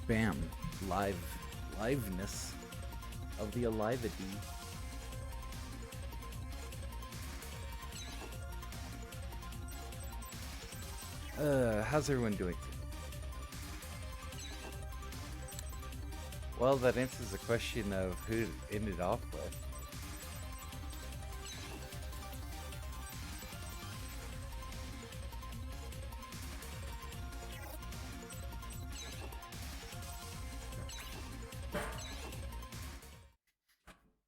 Bam. Liveness of the Alivity. How's everyone doing? Well, that answers the question of who it ended off with.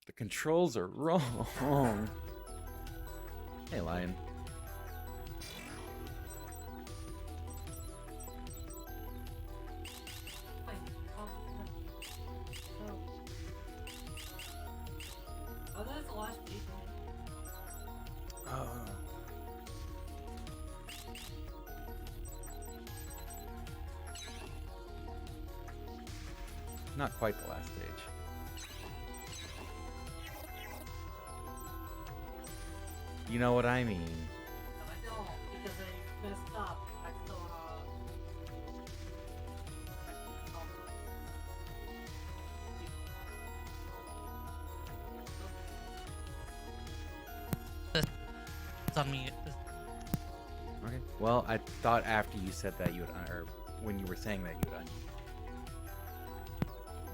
The controls are wrong. Hey, Lion. Not quite the last stage. You know what I mean. No, I don't, because I messed up. I still, It's on me. Okay. Well, I thought after you said that you would, or when you were saying that you would unmute.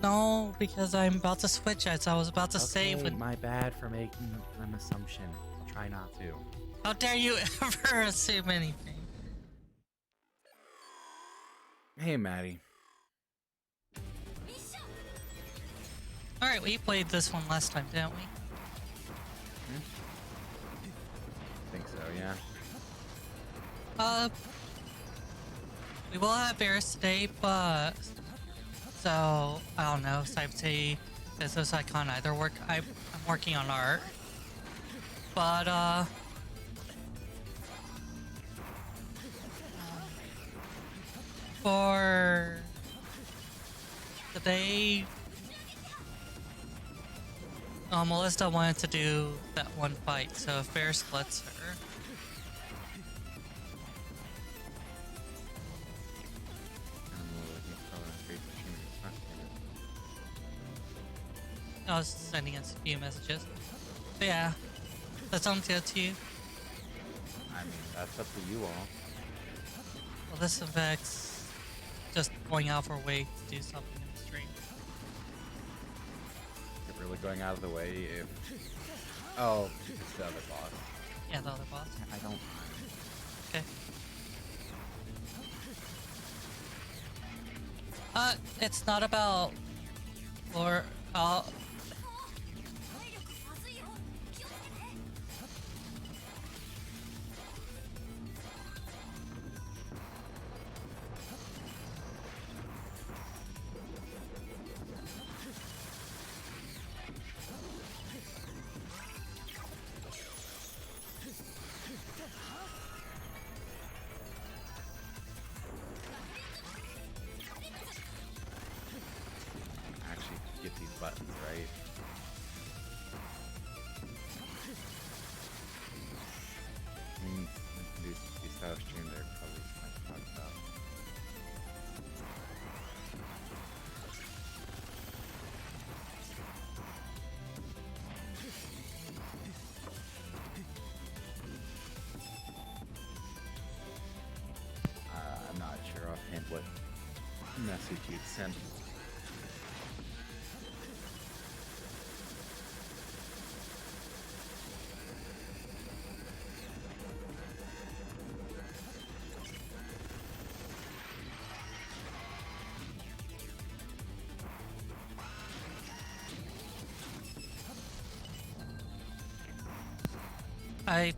No, because I'm about to switch it, so I was about to save. Okay, my bad for making an assumption. I'll try not to. How dare you ever assume anything? Hey, Maddie. Alright, we played this one last time, didn't we? I think so, yeah. We will have bears today, but... So, I don't know, Sybithos, Sybithos, I can't either work. I'm working on art. But, for today, Melissa wanted to do that one fight, so if Bear splits her. I was sending us a few messages. But yeah, that sounds good to you. I mean, that's up to you all. Well, this affects just going out of our way to do something in the stream. You're really going out of the way if... Oh, it's the other boss. Yeah, the other boss. I don't mind. Okay. It's not about... Or... Actually, get these buttons right. I mean, these style stream, they're probably something to talk about. I'm not sure offhand what message you'd send. I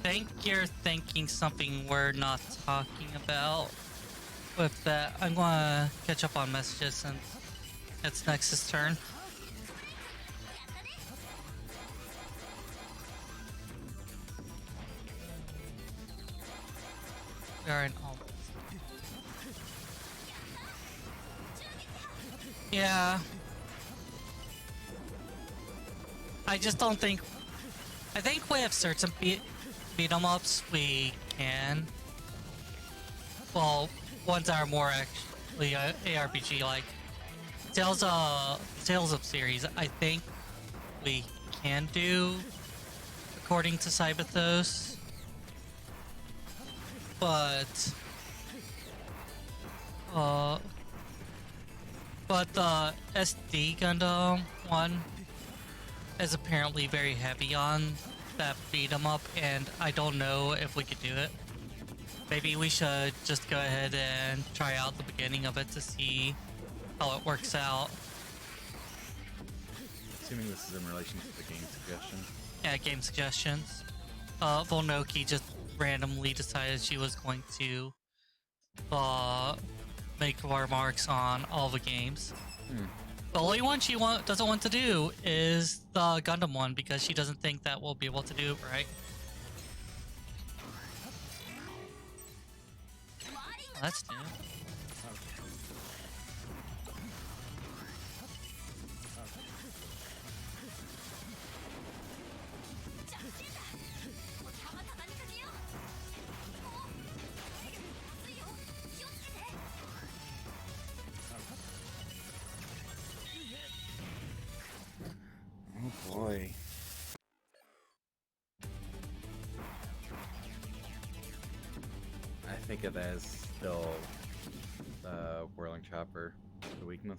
think you're thinking something we're not talking about. With that, I'm gonna catch up on messages since it's Nexus' turn. We are in all. Yeah. I just don't think. I think we have certain beat 'em ups we can. Well, ones that are more ARPG like Tales of series. I think we can do according to Sybithos, but uh, the SD Gundam one is apparently very heavy on that beat 'em up, and I don't know if we could do it. Maybe we should just go ahead and try out the beginning of it to see how it works out. Assuming this is in relation to the game suggestion. Yeah, game suggestions. Volnoki just randomly decided she was going to make remarks on all the games. The only one she doesn't want to do is the Gundam one because she doesn't think that we'll be able to do it right. Oh, that's new. Oh boy. I think of that as still the whirling chopper, the weakness.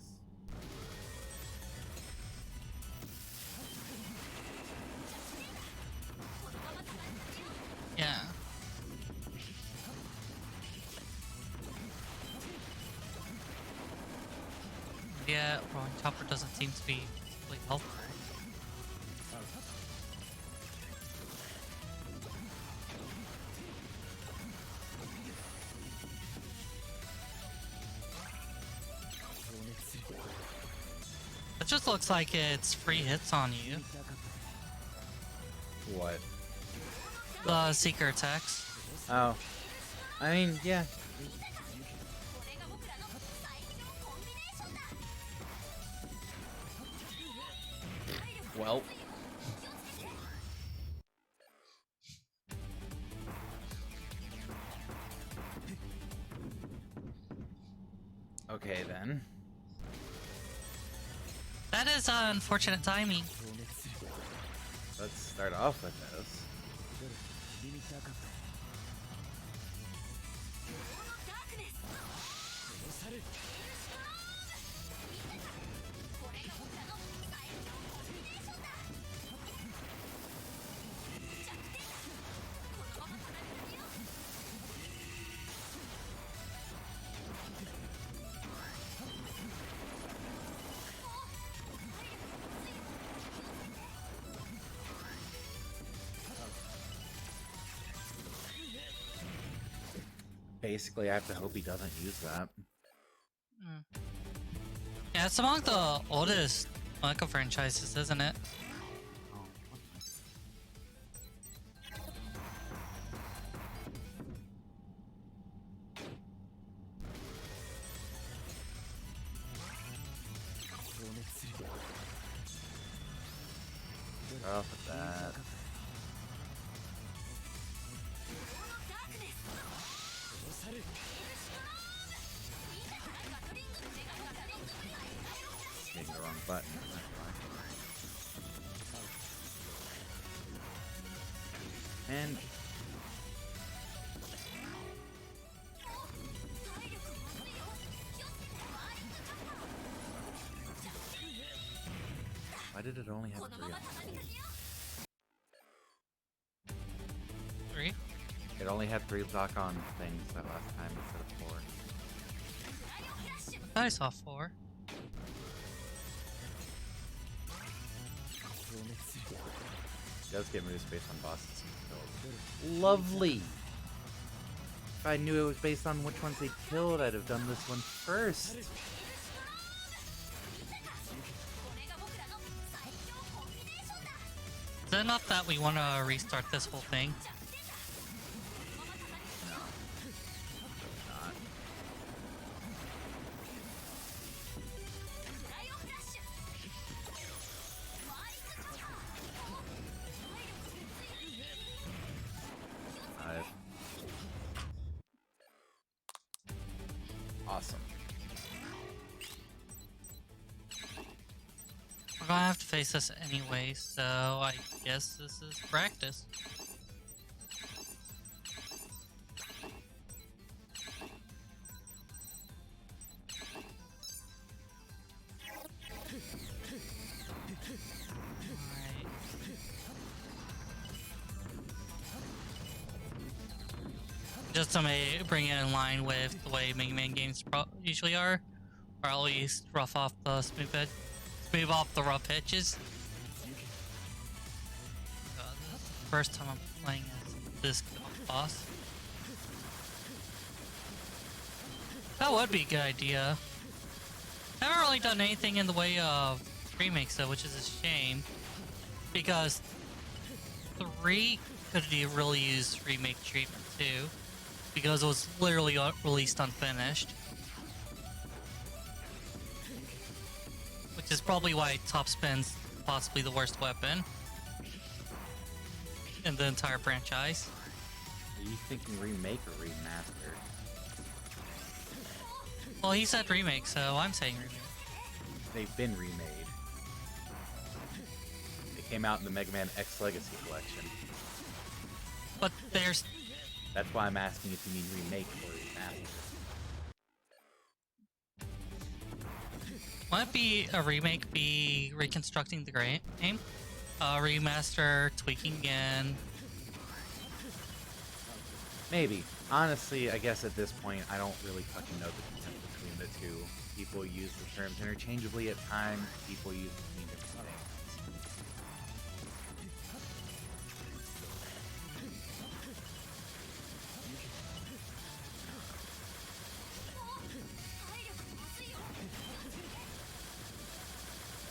Yeah. Yeah, Rolling Chopper doesn't seem to be really helpful. It just looks like it's free hits on you. What? The Seeker attacks. Oh. I mean, yeah. Well. Okay then. That is unfortunate timing. Let's start off with this. Basically, I have to hope he doesn't use that. Yeah, it's among the oldest manga franchises, isn't it? Start off with that. Hitting the wrong button. And why did it only have 3 on it? 3? It only had 3 lock-on things that last time instead of 4. I saw 4. It does get moves based on bosses killed. Lovely! If I knew it was based on which ones they killed, I'd have done this one first. Is it enough that we want to restart this whole thing? No. Not. Awesome. We're gonna have to face this anyway, so I guess this is practice. Alright. Just to bring it in line with the way Mega Man games usually are, or at least rough off the smooth off the rough edges. This is the first time I'm playing as this boss. That would be a good idea. I haven't really done anything in the way of remakes though, which is a shame, because 3 could really use remake treatment too, because it was literally released unfinished. Which is probably why Top Spin's possibly the worst weapon in the entire franchise. Are you thinking remake or remaster? Well, he said remake, so I'm saying remake. They've been remade. They came out in the Mega Man X Legacy Collection. But there's... That's why I'm asking if you mean remake or remaster. Might be a remake be reconstructing the game? Remaster, tweaking again. Maybe. Honestly, I guess at this point, I don't really fucking know the difference between the two. People use the terms interchangeably at times. People use them to mean different things.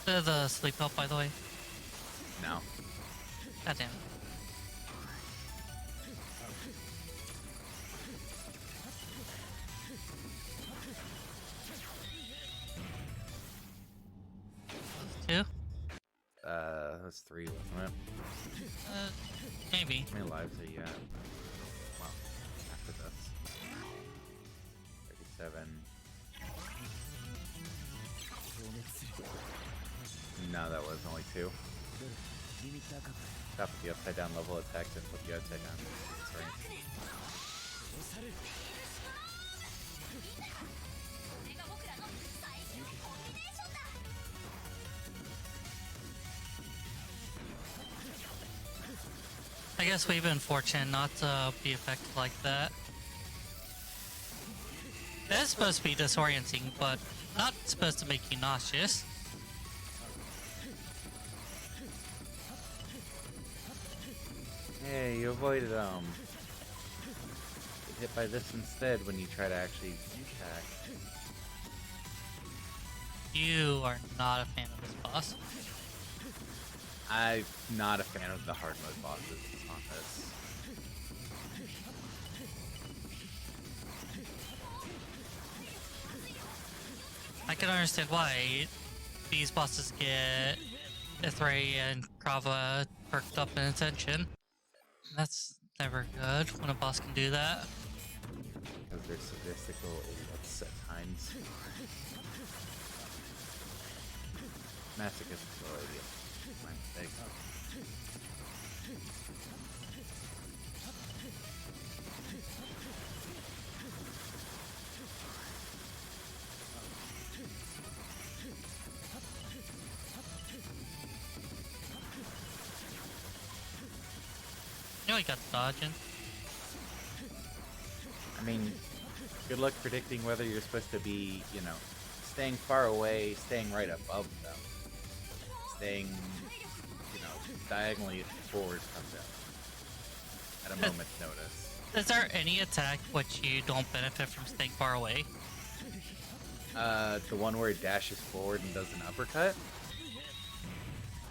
The sleep help, by the way. No. God damn it. Two? That's 3, wasn't it? Maybe. How many lives are you at? Well, after this. 37. No, that was only 2. Stop with the upside down level attack and flip you upside down. Sorry. I guess we've been fortunate not to be affected like that. That's supposed to be disorienting, but not supposed to make you nauseous. Hey, you avoided get hit by this instead when you try to actually attack. You are not a fan of this boss. I'm not a fan of the hard mode bosses on this. I can understand why these bosses get Ithray and Krava perked up in attention. That's never good when a boss can do that. Because they're sadistical idiots at times. Masochistic idiot. My mistake. You know he got dodging. I mean, good luck predicting whether you're supposed to be, you know, staying far away, staying right above them, staying, you know, diagonally forward from them at a moment's notice. Is there any attack which you don't benefit from staying far away? The one where it dashes forward and does an uppercut?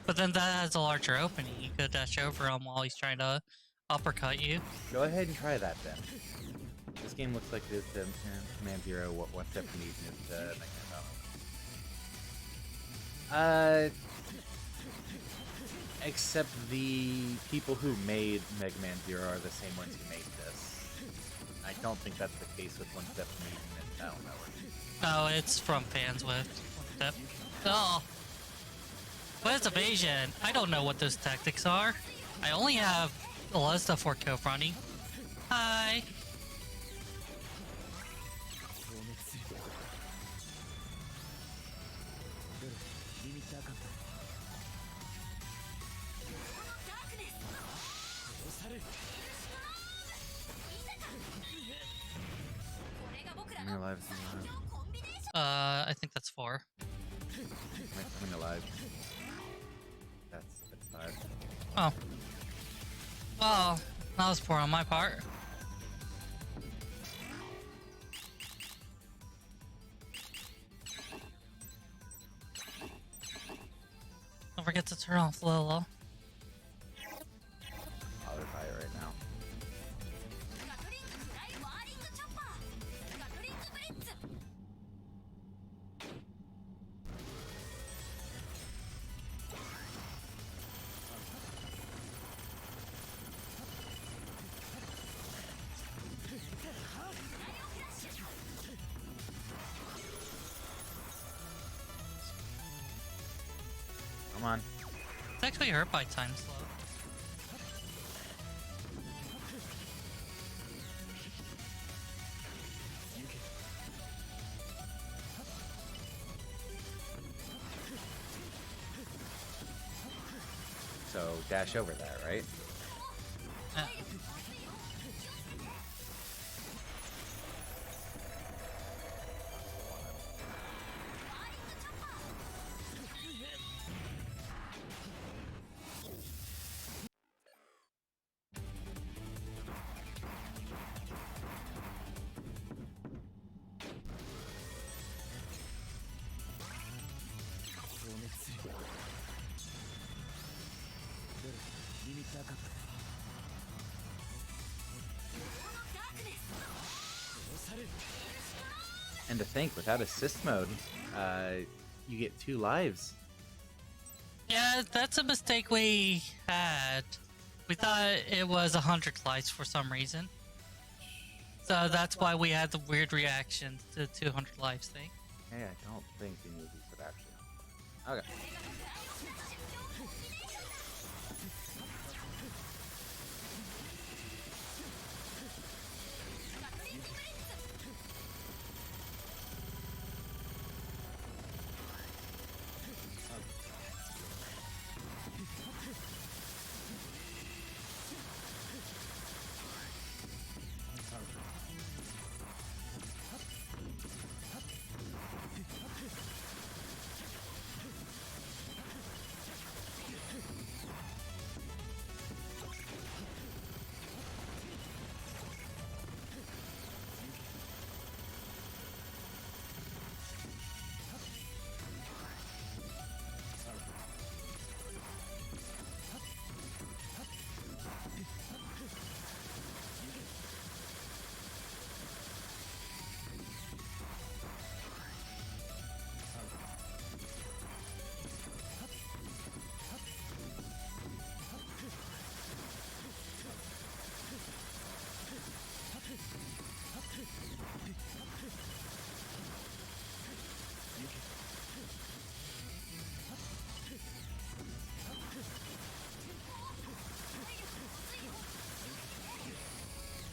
But then that has a larger opening. You could dash over him while he's trying to uppercut you. Go ahead and try that then. This game looks like this Command Zero, one step from using it to make it except the people who made Mega Man Zero are the same ones who made this. I don't think that's the case with One Step from using it. I don't know. No, it's from fans with One Step. Oh! But it's evasion. I don't know what those tactics are. I only have a lot of stuff for co-fronting. Hi. How many lives do you have? I think that's 4. How many lives? That's 5. Oh. Well, that was poor on my part. Don't forget to turn off Lilo. Bothered by it right now. Come on. It's actually hurt by time slow. So dash over that, right? Yeah. And to think, without assist mode, you get 2 lives. Yeah, that's a mistake we had. We thought it was 100 lives for some reason. So that's why we had the weird reaction to the 200 lives thing. Hey, I don't think the movies would actually. Okay.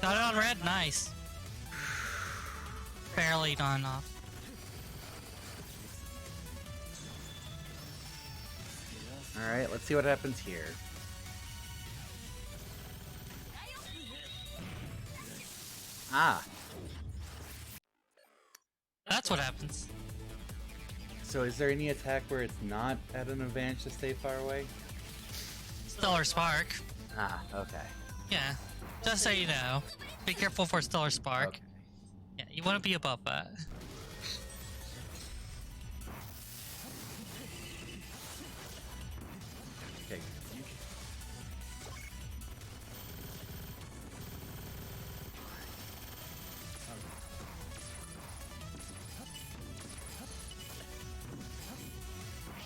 Got it on red, nice. Barely gone off. Alright, let's see what happens here. Ah, That's what happens. so is there any attack where it's not at an advantage to stay far away? Stellar Spark. Ah, okay. Yeah. Just so you know. Be careful for Stellar Spark. Okay. Yeah, you want to be above that. Okay.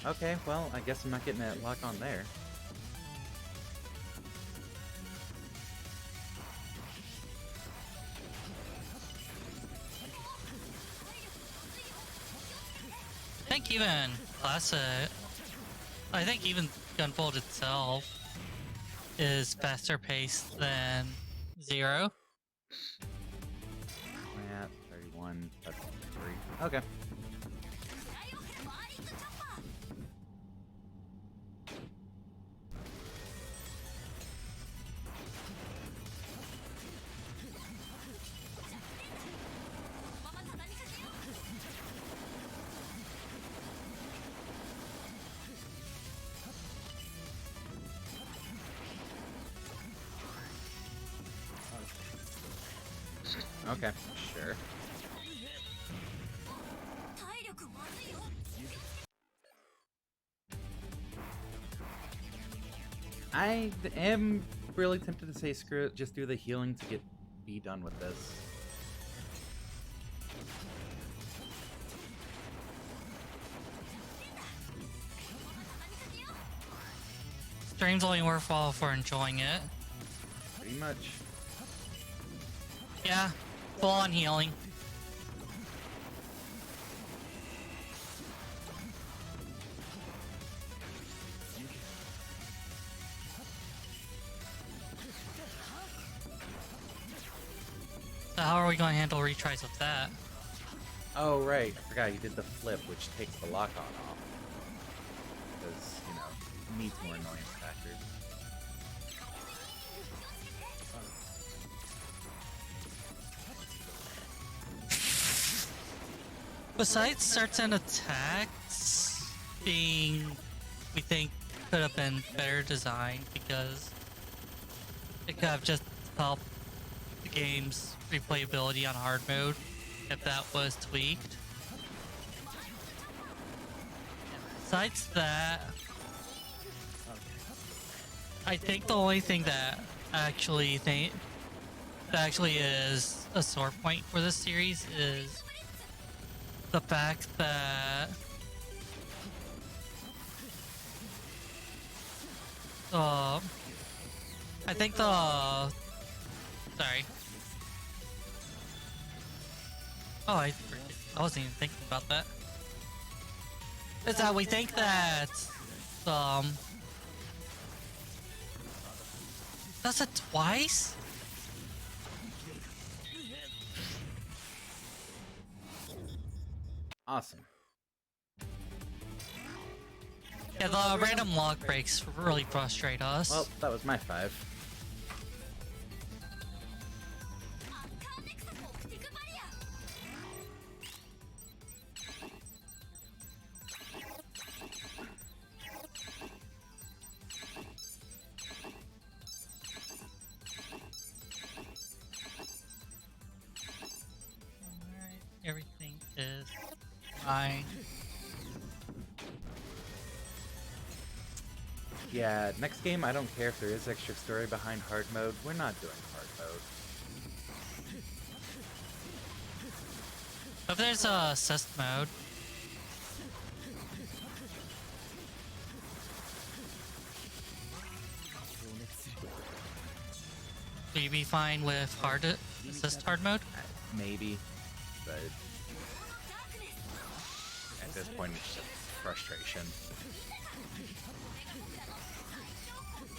Okay, well, I guess I'm not getting that lock on there. I think even I think even Gunvolt itself is faster paced than Zero. Yeah, 31, that's 3. Okay. Okay, sure. I am really tempted to say screw it, just do the healing to be done with this. Stream's only worthwhile for enjoying it. Pretty much. Yeah, full on healing. So how are we going to handle retries with that? Oh, right. I forgot you did the flip, which takes the lock-on off. Because, you know, needs more annoyance factors. Besides certain attacks being, we think, could have been better designed because it could have just helped the game's replayability on hard mode if that was tweaked. Besides that, I think the only thing that actually is a sore point for this series is the fact that I think sorry. Oh, I wasn't even thinking about that. Is that we think that does it twice? Awesome. Yeah, the random log breaks really frustrate us. Well, that was my 5. Alright, everything is fine. Yeah, next game, I don't care if there is extra story behind hard mode. We're not doing hard mode. If there's a assist mode, will you be fine with assist hard mode? Maybe, but at this point, it's just frustration.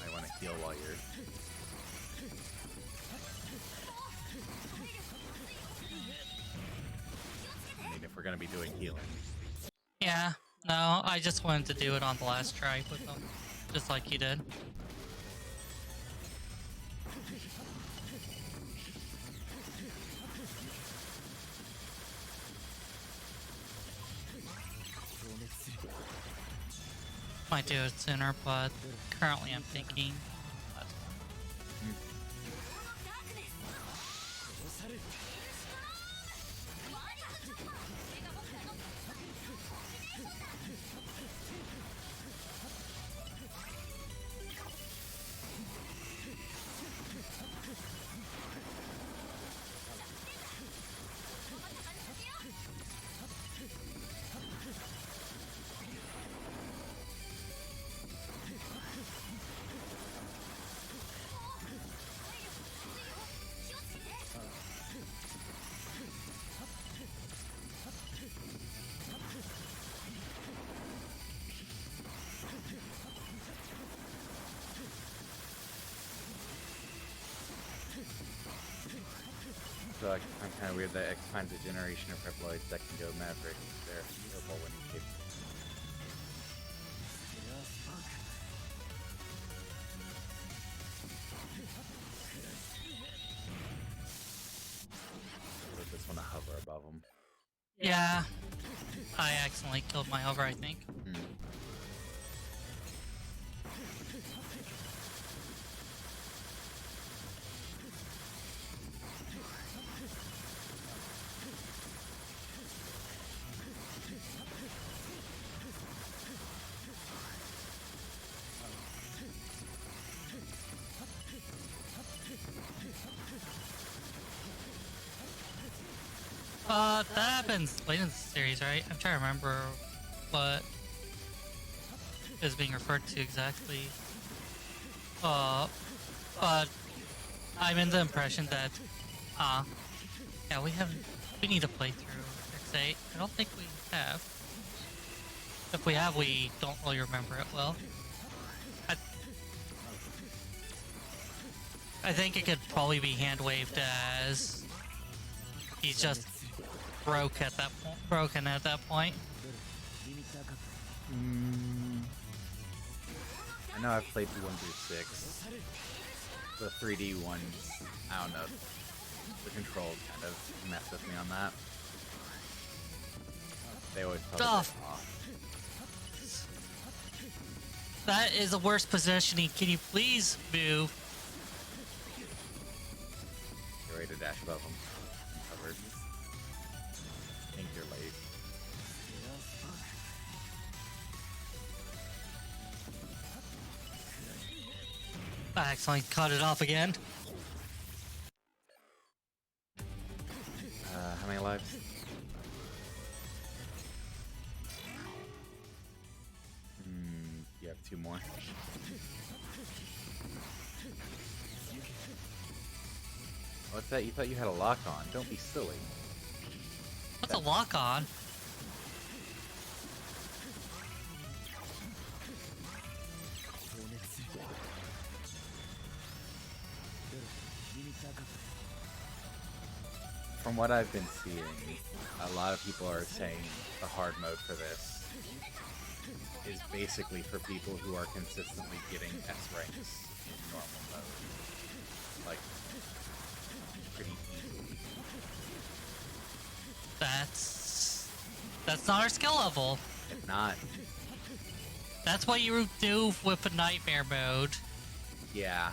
I want to heal while you're... I mean, if we're going to be doing healing. Yeah, no, I just wanted to do it on the last try with them, just like you did. Might do it sooner, but currently I'm thinking that's fine. So I find kind of weird that X finds a generation of Reploids that can go Maverick. They're capable when he's capable. I just want to hover above him. Yeah. I accidentally killed my hover, I think. That happens late in the series, right? I'm trying to remember what is being referred to exactly. But I'm in the impression that, yeah, we need to play through X8. I don't think we have. If we have, we don't really remember it well. I think it could probably be hand-waved as he's just broken at that point. I know I've played 1 through 6. The 3D ones, I don't know. The controls kind of mess with me on that. They always felt a bit off. That is the worst positioning. Can you please move? Get ready to dash above them. I'm covered. I think you're late. I accidentally cut it off again. How many lives? You have 2 more. What's that? You thought you had a lock on. Don't be silly. What's a lock on? From what I've been seeing, a lot of people are saying the hard mode for this is basically for people who are consistently getting S ranks in normal mode. Like, pretty easily. That's not our skill level. If not, That's what you do with a nightmare mode. yeah.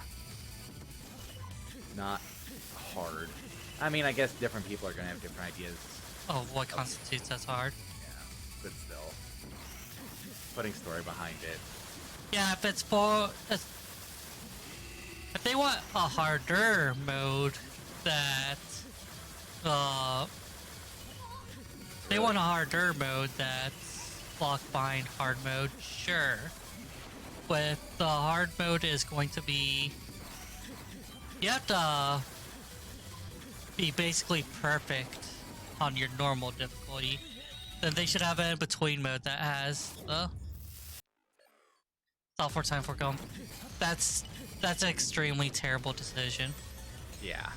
Not hard. I mean, I guess different people are gonna have different ideas. Oh, what constitutes as hard? Yeah, but still. Putting story behind it. Yeah, if they want a harder mode, that they want a harder mode that's block bind hard mode, sure. But the hard mode is going to be, you have to be basically perfect on your normal difficulty. Then they should have an in-between mode that has software time for gum. That's an extremely terrible decision. Yeah.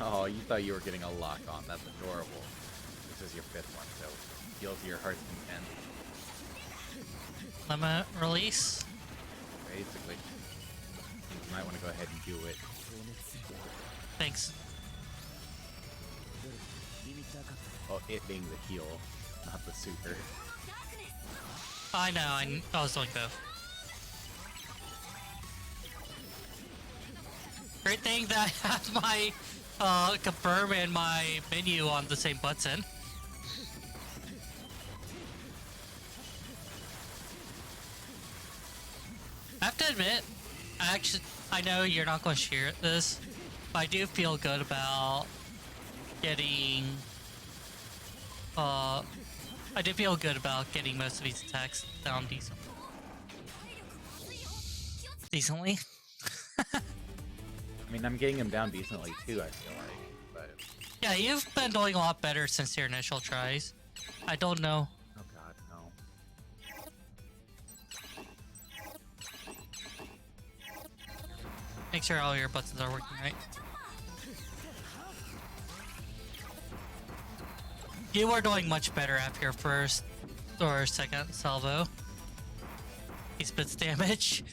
Oh, you thought you were getting a lock on. That's adorable. This is your 5th one, so deal to your heart's content. Limit release. Basically. You might want to go ahead and do it. Thanks. Oh, it being the heal, not the super. I know, I was doing both. Great thing that I have my confirm and my menu on the same button. I have to admit, I know you're not going to share this, but I do feel good about getting, I do feel good about getting most of these attacks down decently. I mean, I'm getting him down decently too, I feel like, but... Yeah, you've been doing a lot better since your initial tries. I don't know. Oh god. Make sure all your buttons are working right. You are doing much better after your first or second salvo. He spits damage.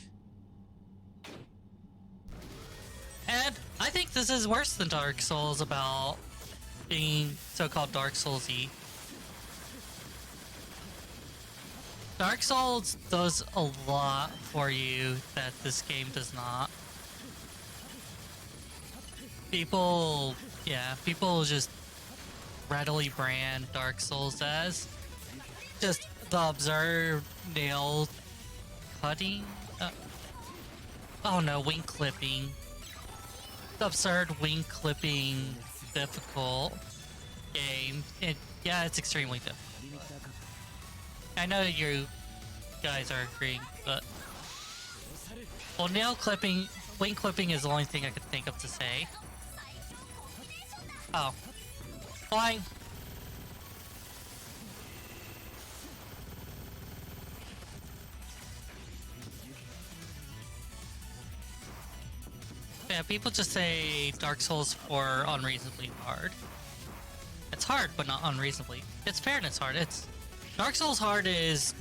And I think this is worse than Dark Souls about being so-called Dark Souls-y. Dark Souls does a lot for you that this game does not. People just readily brand Dark Souls as just the observed nail cutting. Oh no, wing clipping. The absurd wing clipping difficult game. Yeah, it's extremely difficult. I know you guys are agreeing, but well, nail clipping, wing clipping is the only thing I could think of to say. Oh, flying. Yeah, people just say Dark Souls 4 unreasonably hard. It's hard, but not unreasonably. It's fair and it's hard. It's Dark Souls hard is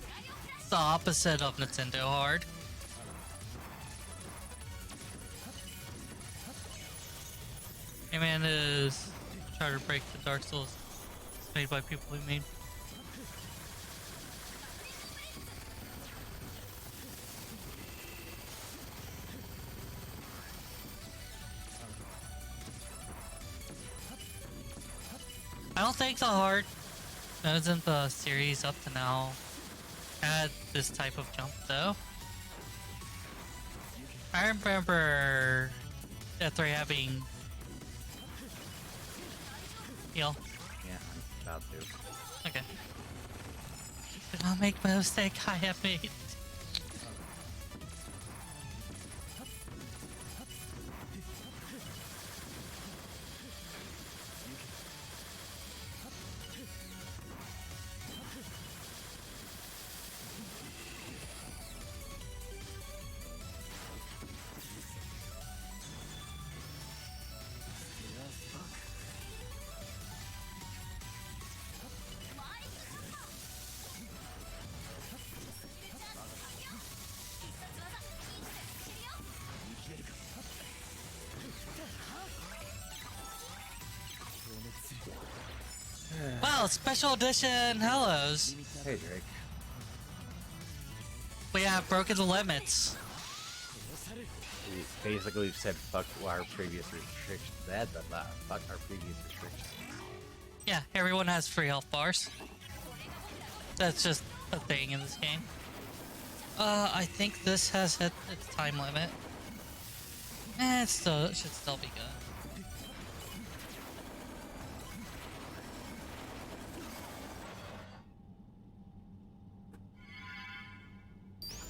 the opposite of Nintendo hard. Hey man is trying to break the Dark Souls made by people who made. I don't think the hard nodes in the series up to now had this type of jump though. I remember F3 having heal. Yeah, I'm about to. Okay. Do not make the mistake I have made. Wow, special edition hellos. Hey, Drake. We have broken the limits. Basically, we've said fuck our previous restrictions. Fuck our previous restrictions. Yeah, everyone has free health bars. That's just a thing in this game. I think this has hit its time limit. It should still be good.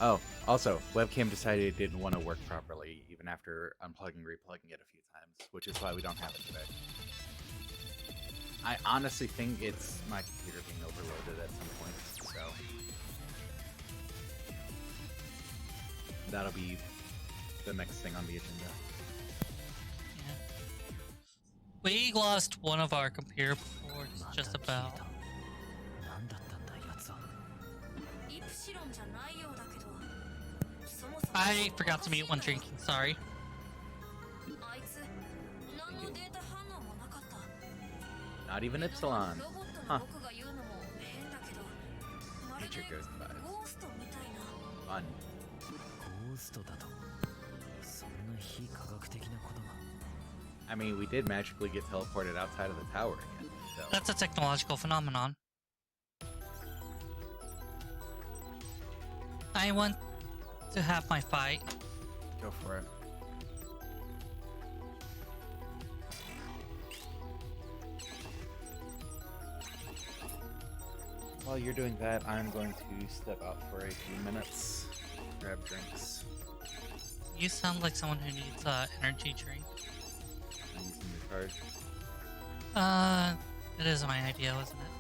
Oh, also, webcam decided it didn't want to work properly, even after unplugging and replugging it a few times, which is why we don't have it today. I honestly think it's my computer being overloaded at some point, so that'll be the next thing on the agenda. Yeah. We lost one of our computer ports just about. I forgot to mute when drinking, sorry. Not even Epsilon. Huh. Nature goes by. Fun. I mean, we did magically get teleported outside of the tower again, so. That's a technological phenomenon. I want to have my fight. Go for it. While you're doing that, I'm going to step out for a few minutes, grab drinks. You sound like someone who needs energy drink. I'm using your card. It is my idea, wasn't it?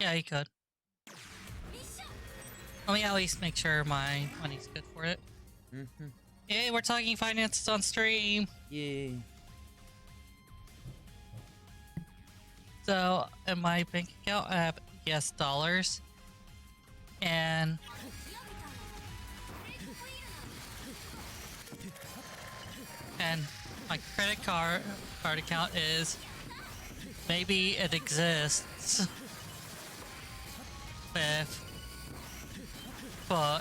Yeah, you could. Let me at least make sure my money's good for it. Mm-hmm. Yay, we're talking finances on stream. Yay. So, in my bank account, I have yes dollars, and my credit card account is maybe it exists with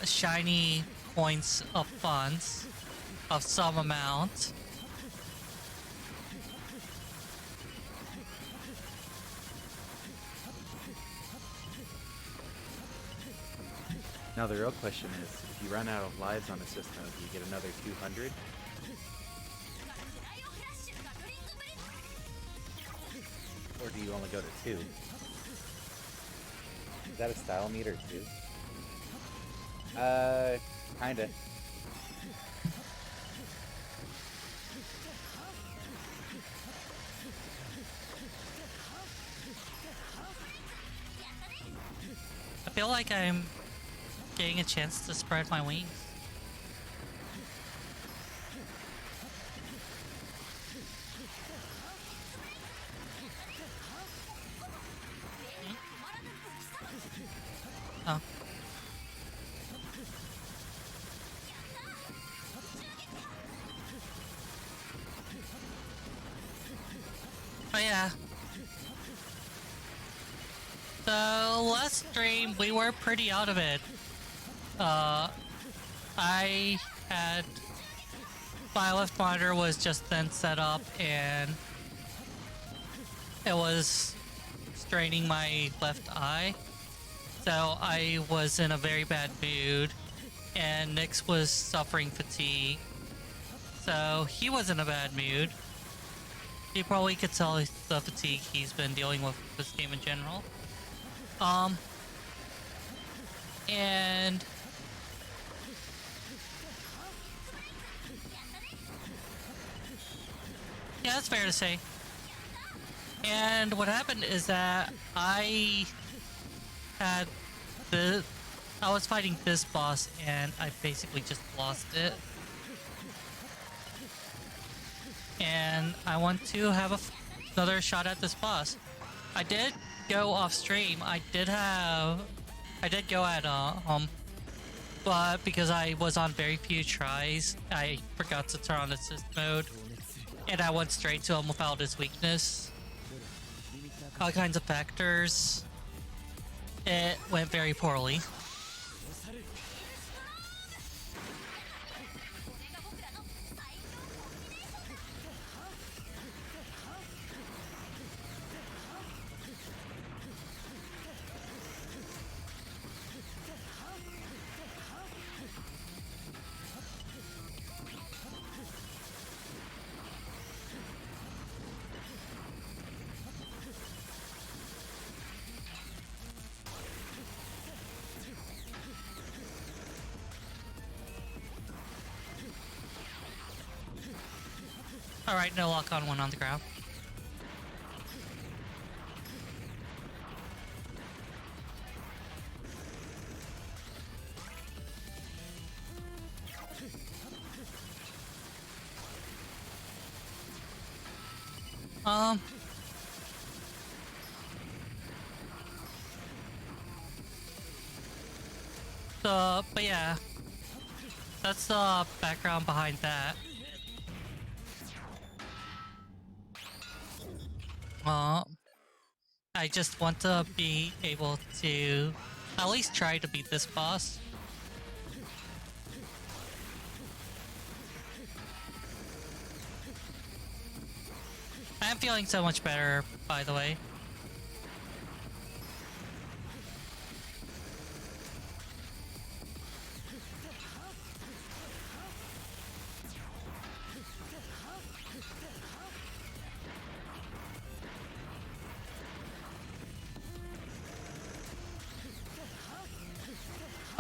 shiny points of funds of some amount. Now the real question is, if you run out of lives on a system, do you get another 200? Or do you only go to 2? Is that a style meter too? Kinda. I feel like I'm getting a chance to spread my wings. Oh. Oh yeah. So last stream we were pretty out of it. I had my left monitor was just then set up and it was straining my left eye. So I was in a very bad mood and Nyx was suffering fatigue. So he was in a bad mood. You probably could tell the fatigue he's been dealing with this game in general. And yeah, that's fair to say. And what happened is that I was fighting this boss and I basically just lost it. And I want to have another shot at this boss. I did go off stream. I did go at but because I was on very few tries, I forgot to turn on assist mode, and I went straight to him without his weakness. All kinds of factors. It went very poorly. Alright, no lock on one on the ground. But yeah, that's the background behind that. I just want to be able to at least try to beat this boss. I am feeling so much better, by the way.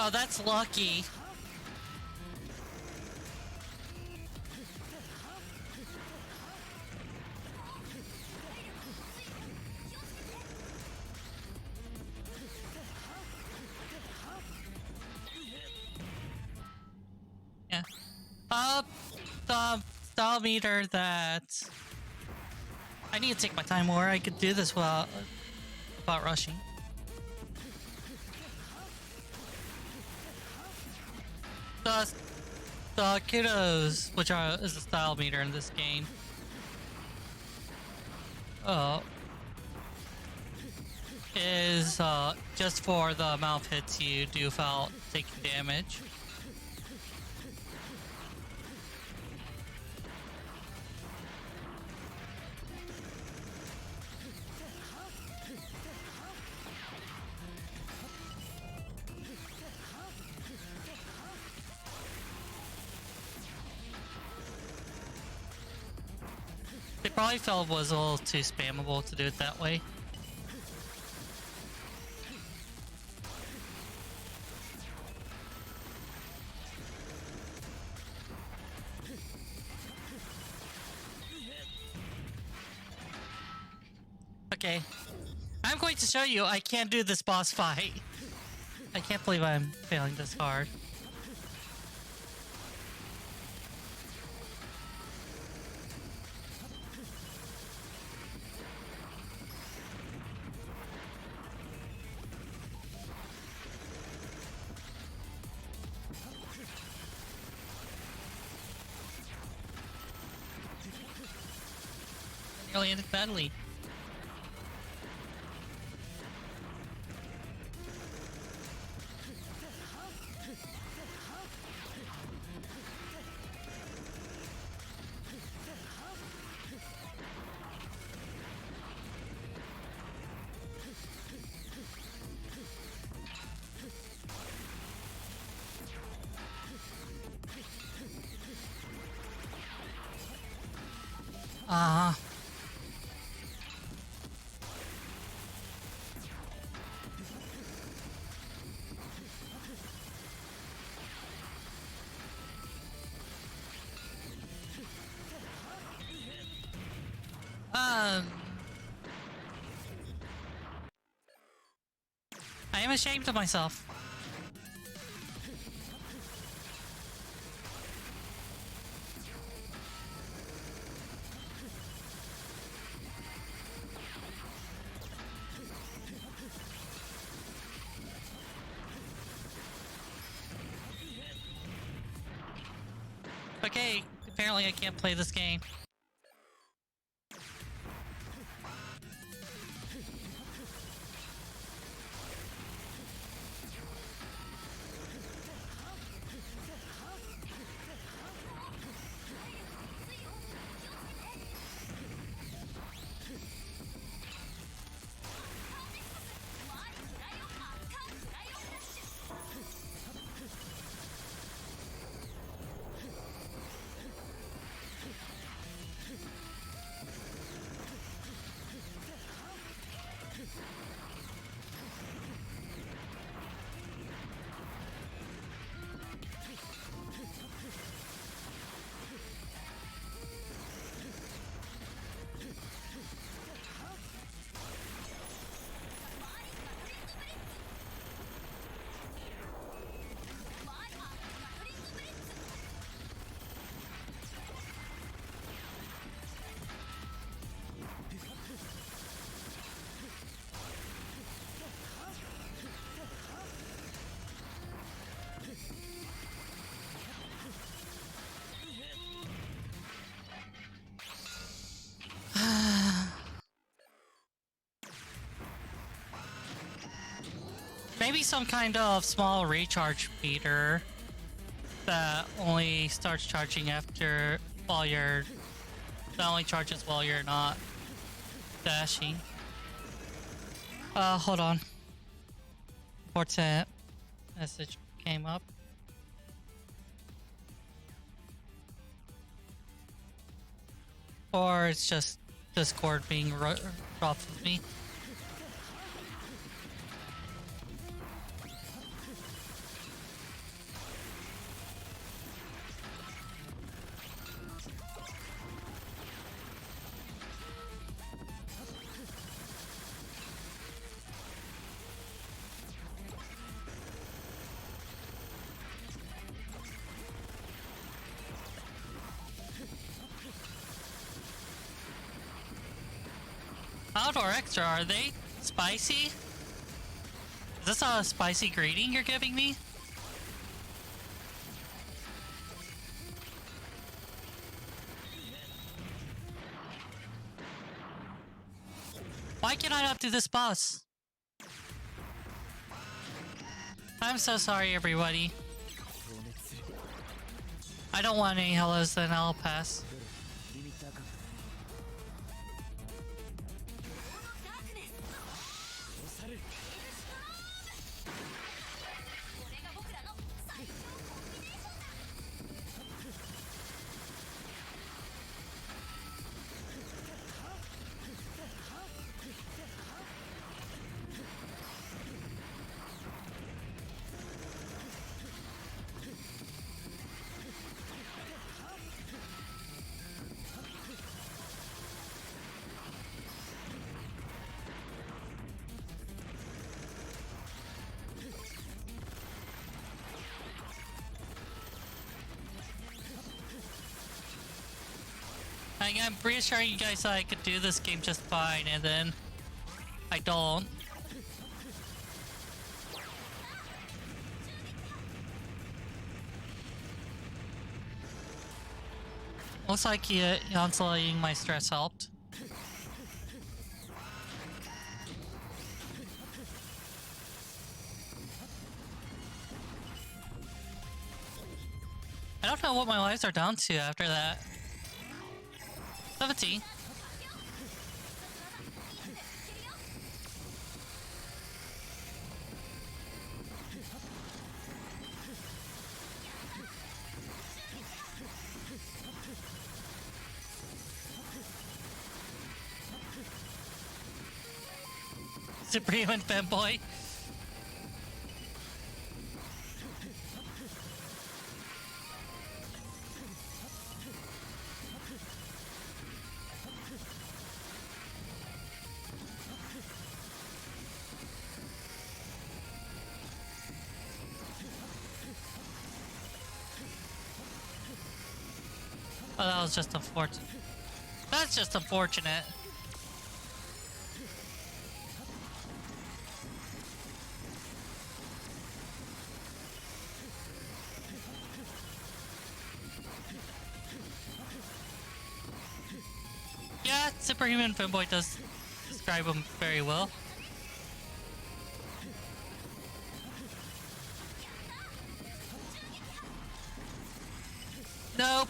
Oh, that's lucky. Yeah. the style meter that I need to take my time more. I could do this without rushing. The kudos, which is a style meter in this game, is just for the amount of hits you do without taking damage. They probably felt it was a little too spammable to do it that way. Okay, I'm going to show you I can't do this boss fight. I can't believe I'm failing this hard. Nearly ended badly. I am ashamed of myself. Okay, apparently I can't play this game. Maybe some kind of small recharge meter that only starts charging after that only charges while you're not dashing. Hold on. Important message came up. Or it's just Discord being dropped with me. Outdoor extra, are they spicy? Is this a spicy greeting you're giving me? Why can I not do this boss? I'm so sorry, everybody. I don't want any hellos, then I'll pass. I'm reassuring you guys that I could do this game just fine, and then I don't. Looks like canceling my stress helped. I don't know what my lives are down to after that. 17. Supreme and Femboy. Oh, that was just unfortunate. That's just unfortunate. Yeah, Superhuman Femboy does describe him very well. Nope.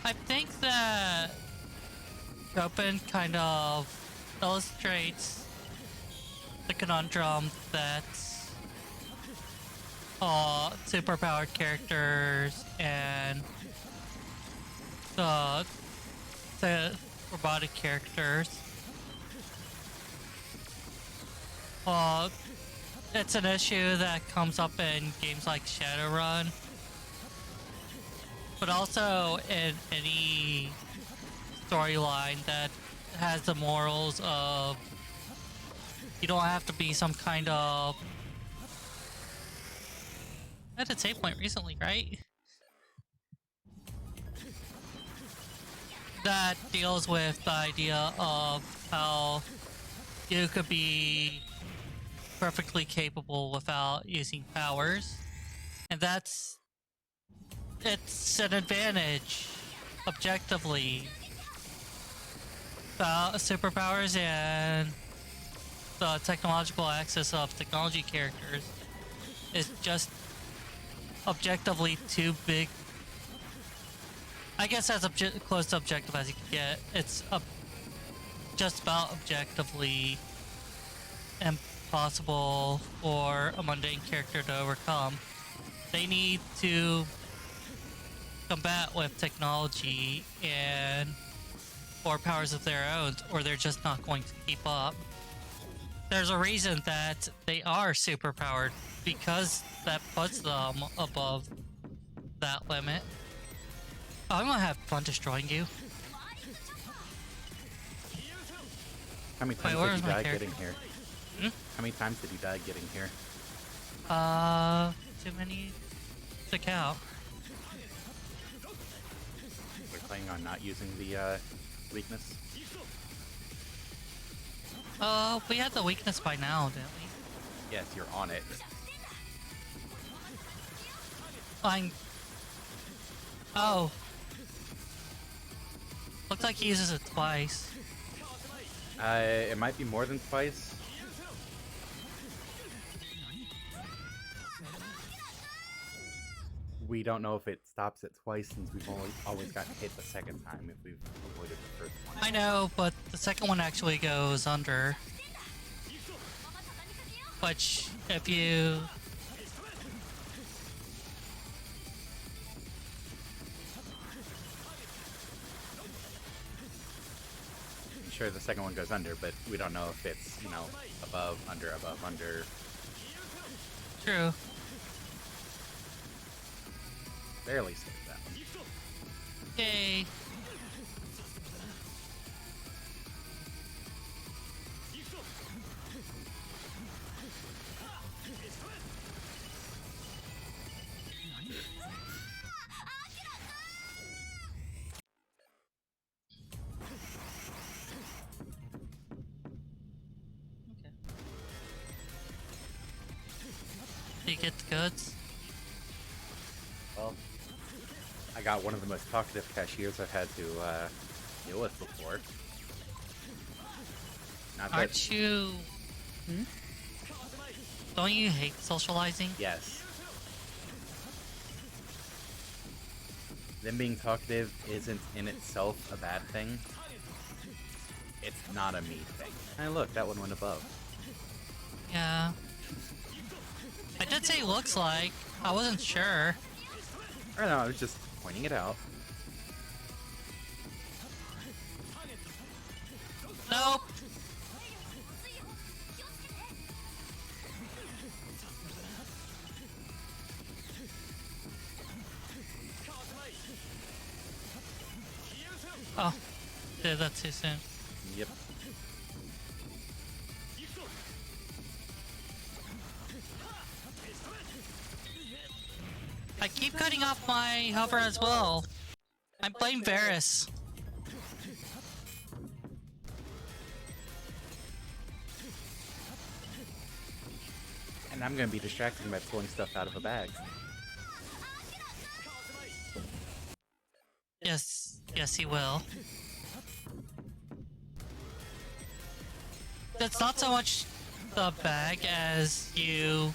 I think that Copen kind of illustrates the conundrum that superpowered characters and the robotic characters. It's an issue that comes up in games like Shadowrun, but also in any storyline that has the morals of you don't have to be some kind of... I had a save point recently, right? That deals with the idea of how you could be perfectly capable without using powers. And it's an advantage, objectively. Superpowers and the technological access of technology characters is just objectively too big. I guess that's close to objective as you can get. It's just about objectively impossible for a mundane character to overcome. They need to combat with technology or powers of their own, or they're just not going to keep up. there's a reason that they are super powered because that puts them above that limit. Oh, I'm gonna have fun destroying you. How many times where's did you my die character? getting here? Hmm? How many times did you die getting here? Too many to count. We're planning on not using the weakness. We had the weakness by now, didn't we? Yes, you're on it. Oh. Looks like he uses it twice. It might be more than twice. We don't know if it stops at twice since we've always gotten hit the second time if we've avoided the first one. I know, but the second one actually goes under. Which, if you... I'm sure the second one goes under, but we don't know if it's, you know, above, under, True. barely saved that one. Yay. Do you get the goods? Well, I got one of the most talkative cashiers I've had to deal with before. Not that... Aren't you... Don't you hate socializing? Yes. Them being talkative isn't in itself a bad thing. It's not a me thing. And look, that one went above. Yeah. I did say looks like. I wasn't sure. I don't know, I was just pointing it out. Nope. Oh, did that too soon. Yep. I keep cutting off my hover as well. I'm playing Varus. And I'm gonna be distracting by pulling stuff out of a bag. Yes, he will. It's not so much the bag as you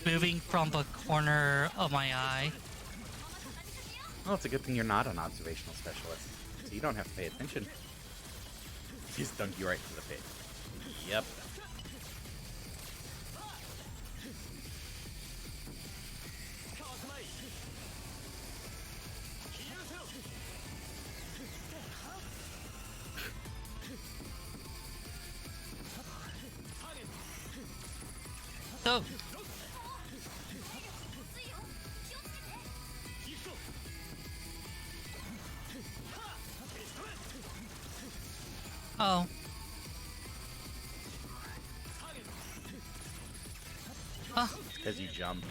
moving from the corner of my eye. Well, it's a good thing you're not an observational specialist, so you don't have to pay attention. He's dunked you right to the pit. Yep. So, oh. Huh. Because you jump.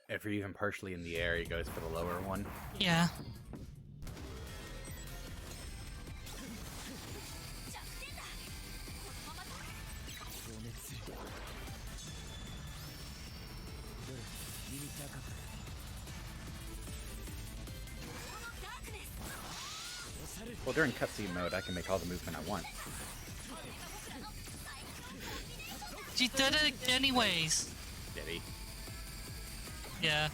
If you're even partially in the air, he goes for the lower one. Yeah. Well, during cutscene mode, I can make all the movement I want. She did it anyways. Did he? Yeah.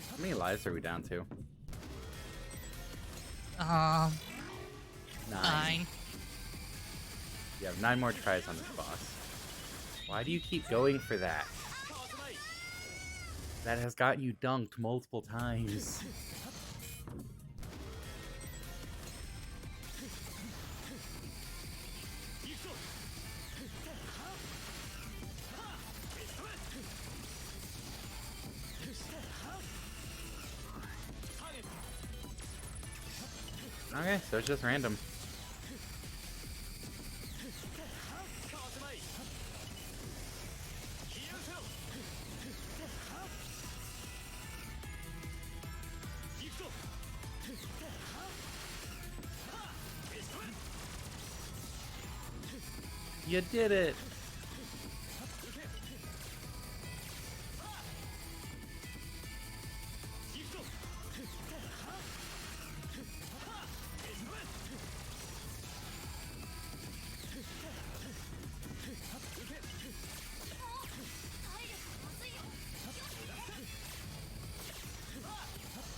How many lives are we down to? 9. 9. You have 9 more tries on this boss. Why do you keep going for that? that has got you dunked multiple times. Okay, so it's just random. You did it!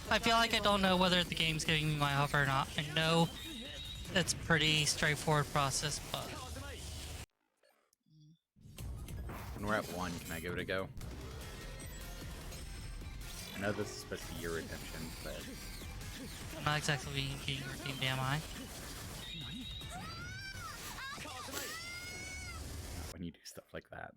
I feel like I don't know whether the game's giving me my hover or not. I know it's pretty straightforward process, but When we're at 1, can I give it a go? I know this is supposed to be your redemption, but... I'm not exactly being redeemed, am I? Not when you do stuff like that.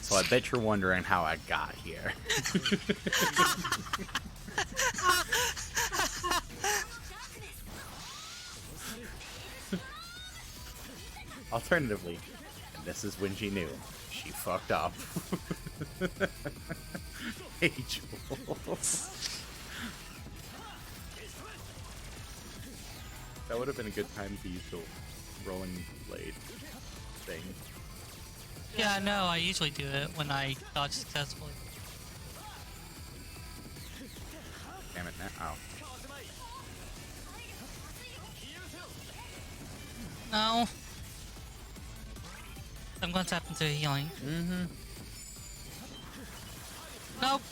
So I bet you're wondering how I got here. Alternatively, and this is when she knew, she fucked up. Hey, Jules. That would have been a good time to use the rolling blade thing. Yeah, no, I usually do it when I dodge successfully. Damn it, now. Oh. No. I'm going to tap into healing. Mm-hmm. Nope.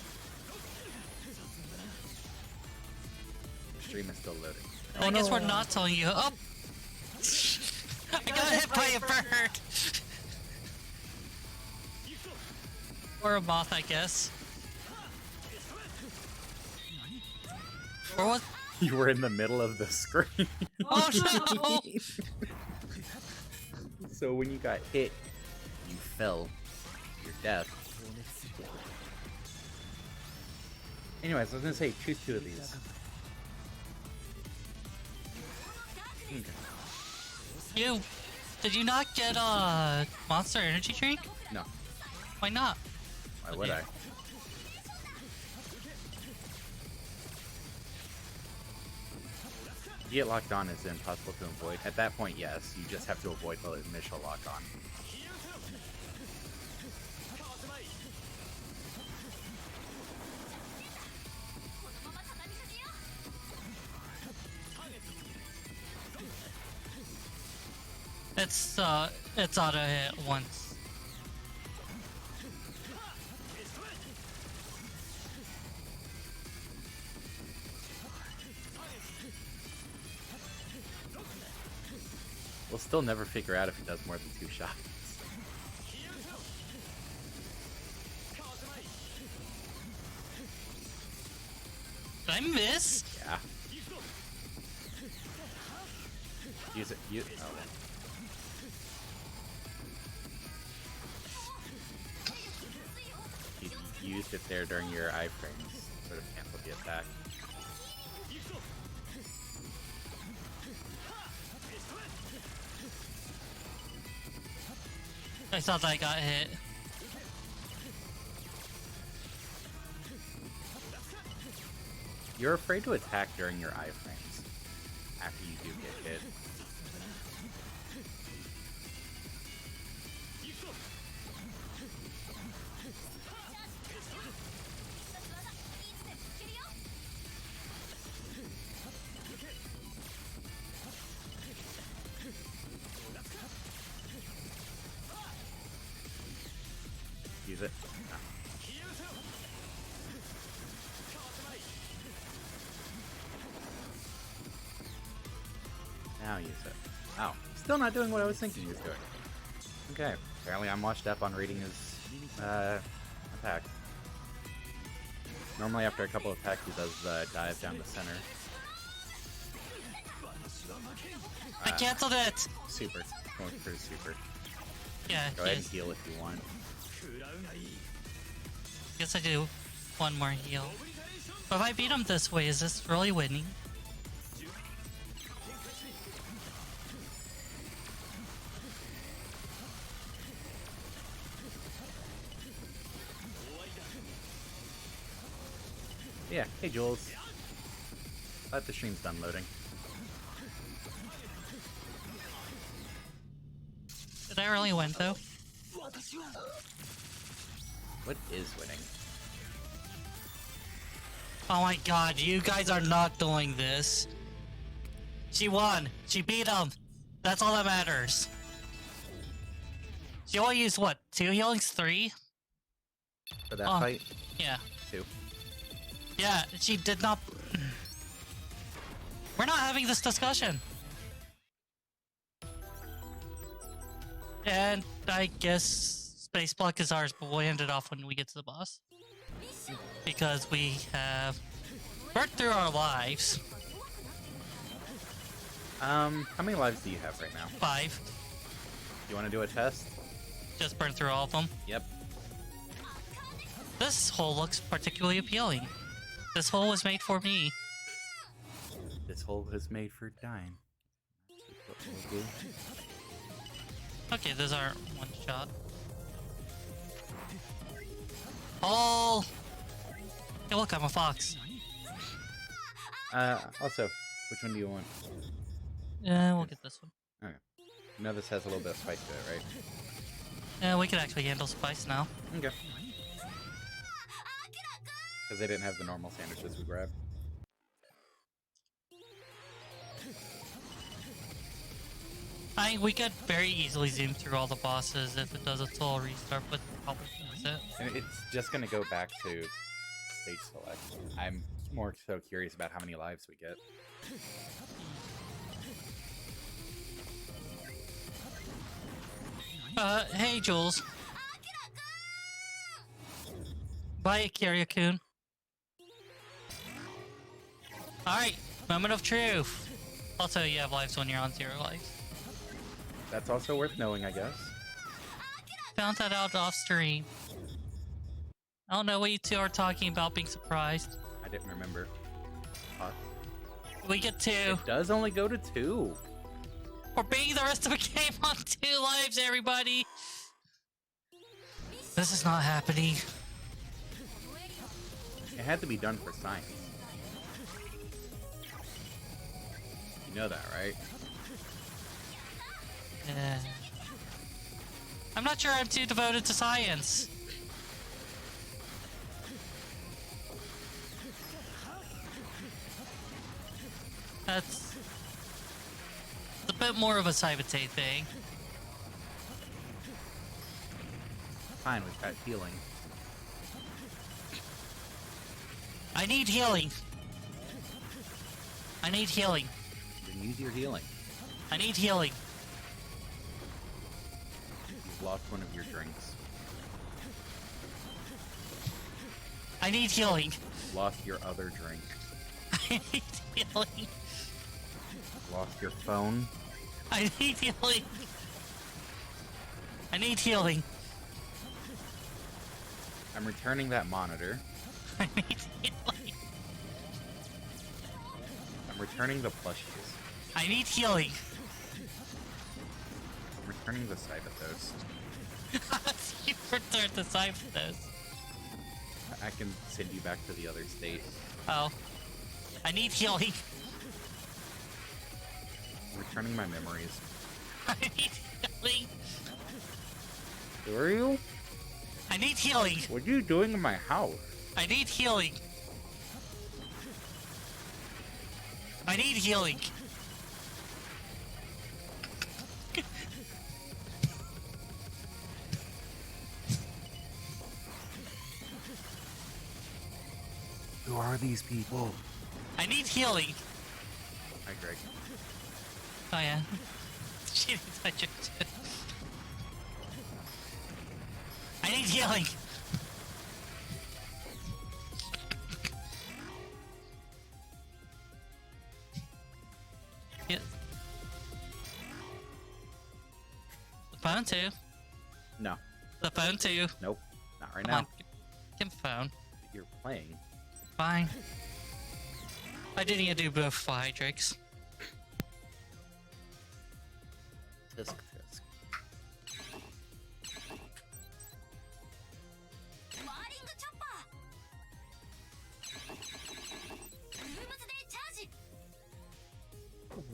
Stream is still loading. I guess we're not telling you. Oh! I got hit by a bird! Or a moth, I guess. Or what? You were in the middle of the screen. Oh no! So when you got hit, you fell. Your death. Anyways, I was gonna say, choose 2 of these. Okay. Did you not get a Monster Energy drink? No. Why not? Why would I? You get locked on, is it impossible to avoid? At that point, yes. You just have to avoid the initial lock on. It's auto hit once. We'll still never figure out if he does more than 2 shots. Did I miss? Yeah. Use it. Oh. You used it there during your iframes. Sort of canceled the attack. I thought I got hit. You're afraid to attack during your iframes after you do get hit. use it? No. Now use it. Oh, still not doing what I was thinking he was doing. Okay, apparently I'm washed up on reading his attack. Normally after a couple of attacks he does dive down the center. I canceled it! Super. Going for his super. Yeah, Go ahead and heal if you want. Guess I do one more heal. But if I beat him this way, is this really winning? Yeah, hey Jules. Glad the stream's done loading. Did I really win though? What is winning? Oh my god, you guys are not doing this. She won. She beat him. That's all that matters. She only used what? 2 healings? 3? For that fight? Yeah. 2. Yeah, she did not... We're not having this discussion. And I guess Space Block is ours, but we'll end it off when we get to the boss. Because we have burnt through our lives. How many lives do you have right now? 5. You want to do a test? Just burn through all of them. Yep. This hole looks particularly appealing. This hole was made for me. This hole is made for dying. That's what we'll do. Okay, those aren't one shot. Oh! Hey, look, I'm a fox. Also, which one do you want? Yeah, we'll get this one. Okay. You know this has a little bit of spice to it, right? Yeah, we can actually handle spice now. Okay. Because they didn't have the normal sandwiches we grabbed. We could very easily zoom through all the bosses if it does a total restart, but probably miss it. And it's just going to go back to stage select. I'm more so curious about how many lives we get. Hey, Jules. Bye, Kiryu-kun. Alright, moment of truth. Also, you have lives when you're on 0 lives. That's also worth knowing, I guess. Found that out off stream. I don't know what you two are talking about being surprised. I didn't remember. We get 2. It does only go to 2. We're beating the rest of the game on 2 lives, everybody! This is not happening. It had to be done for science. You know that, right? I'm not sure I'm too devoted to science. That's a bit more of a Sybithos thing. Fine, we've got healing. I need healing. I need healing. Then use your healing. I need healing. You've lost one of your drinks. I need healing. Lost your other drink. I need healing. Lost your phone. I need healing. I need healing. I'm returning that monitor. I need healing. I'm returning the plushies. I need healing. I'm returning the Sybithos. You returned the Sybithos. I can send you back to the other state. Oh. I need healing. I'm returning my memories. I need healing. Who are you? I need healing. What are you doing in my house? I need healing. I need healing. Who are these people? I need healing. Hi, Greg. Oh yeah. She needs hydration. I need healing. Yeah. The phone too. No. The phone too. Nope. Not right Come now. on. Give the phone. You're playing. Fine. I didn't do both Hydrix. Tisk tisk.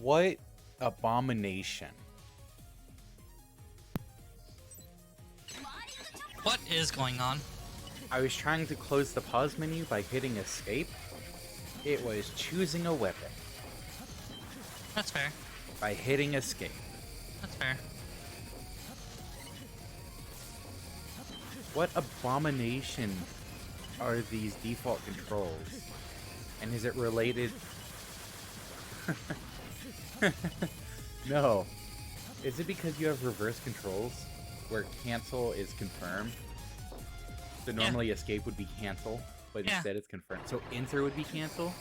What abomination? What is going on? I was trying to close the pause menu by hitting escape. It was choosing a weapon That's fair. by hitting escape. That's fair. What abomination are these default controls? And is it related? No. Is it because you have reverse controls where cancel is confirmed? So normally escape would be cancel, but instead it's confirmed. So enter would be cancel?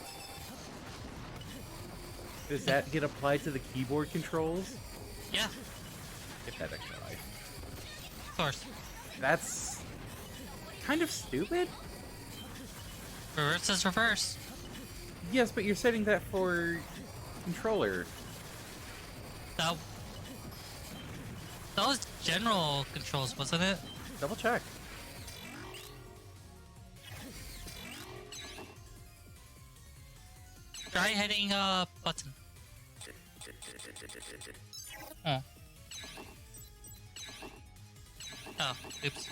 Does that get applied to the keyboard controls? Yeah, Get that extra life. of course. That's kind of stupid. Reverse is reverse. Yes, but you're setting that for controller. That was general controls, wasn't it? Double check. Try hitting a button. Oh. Oh, oops.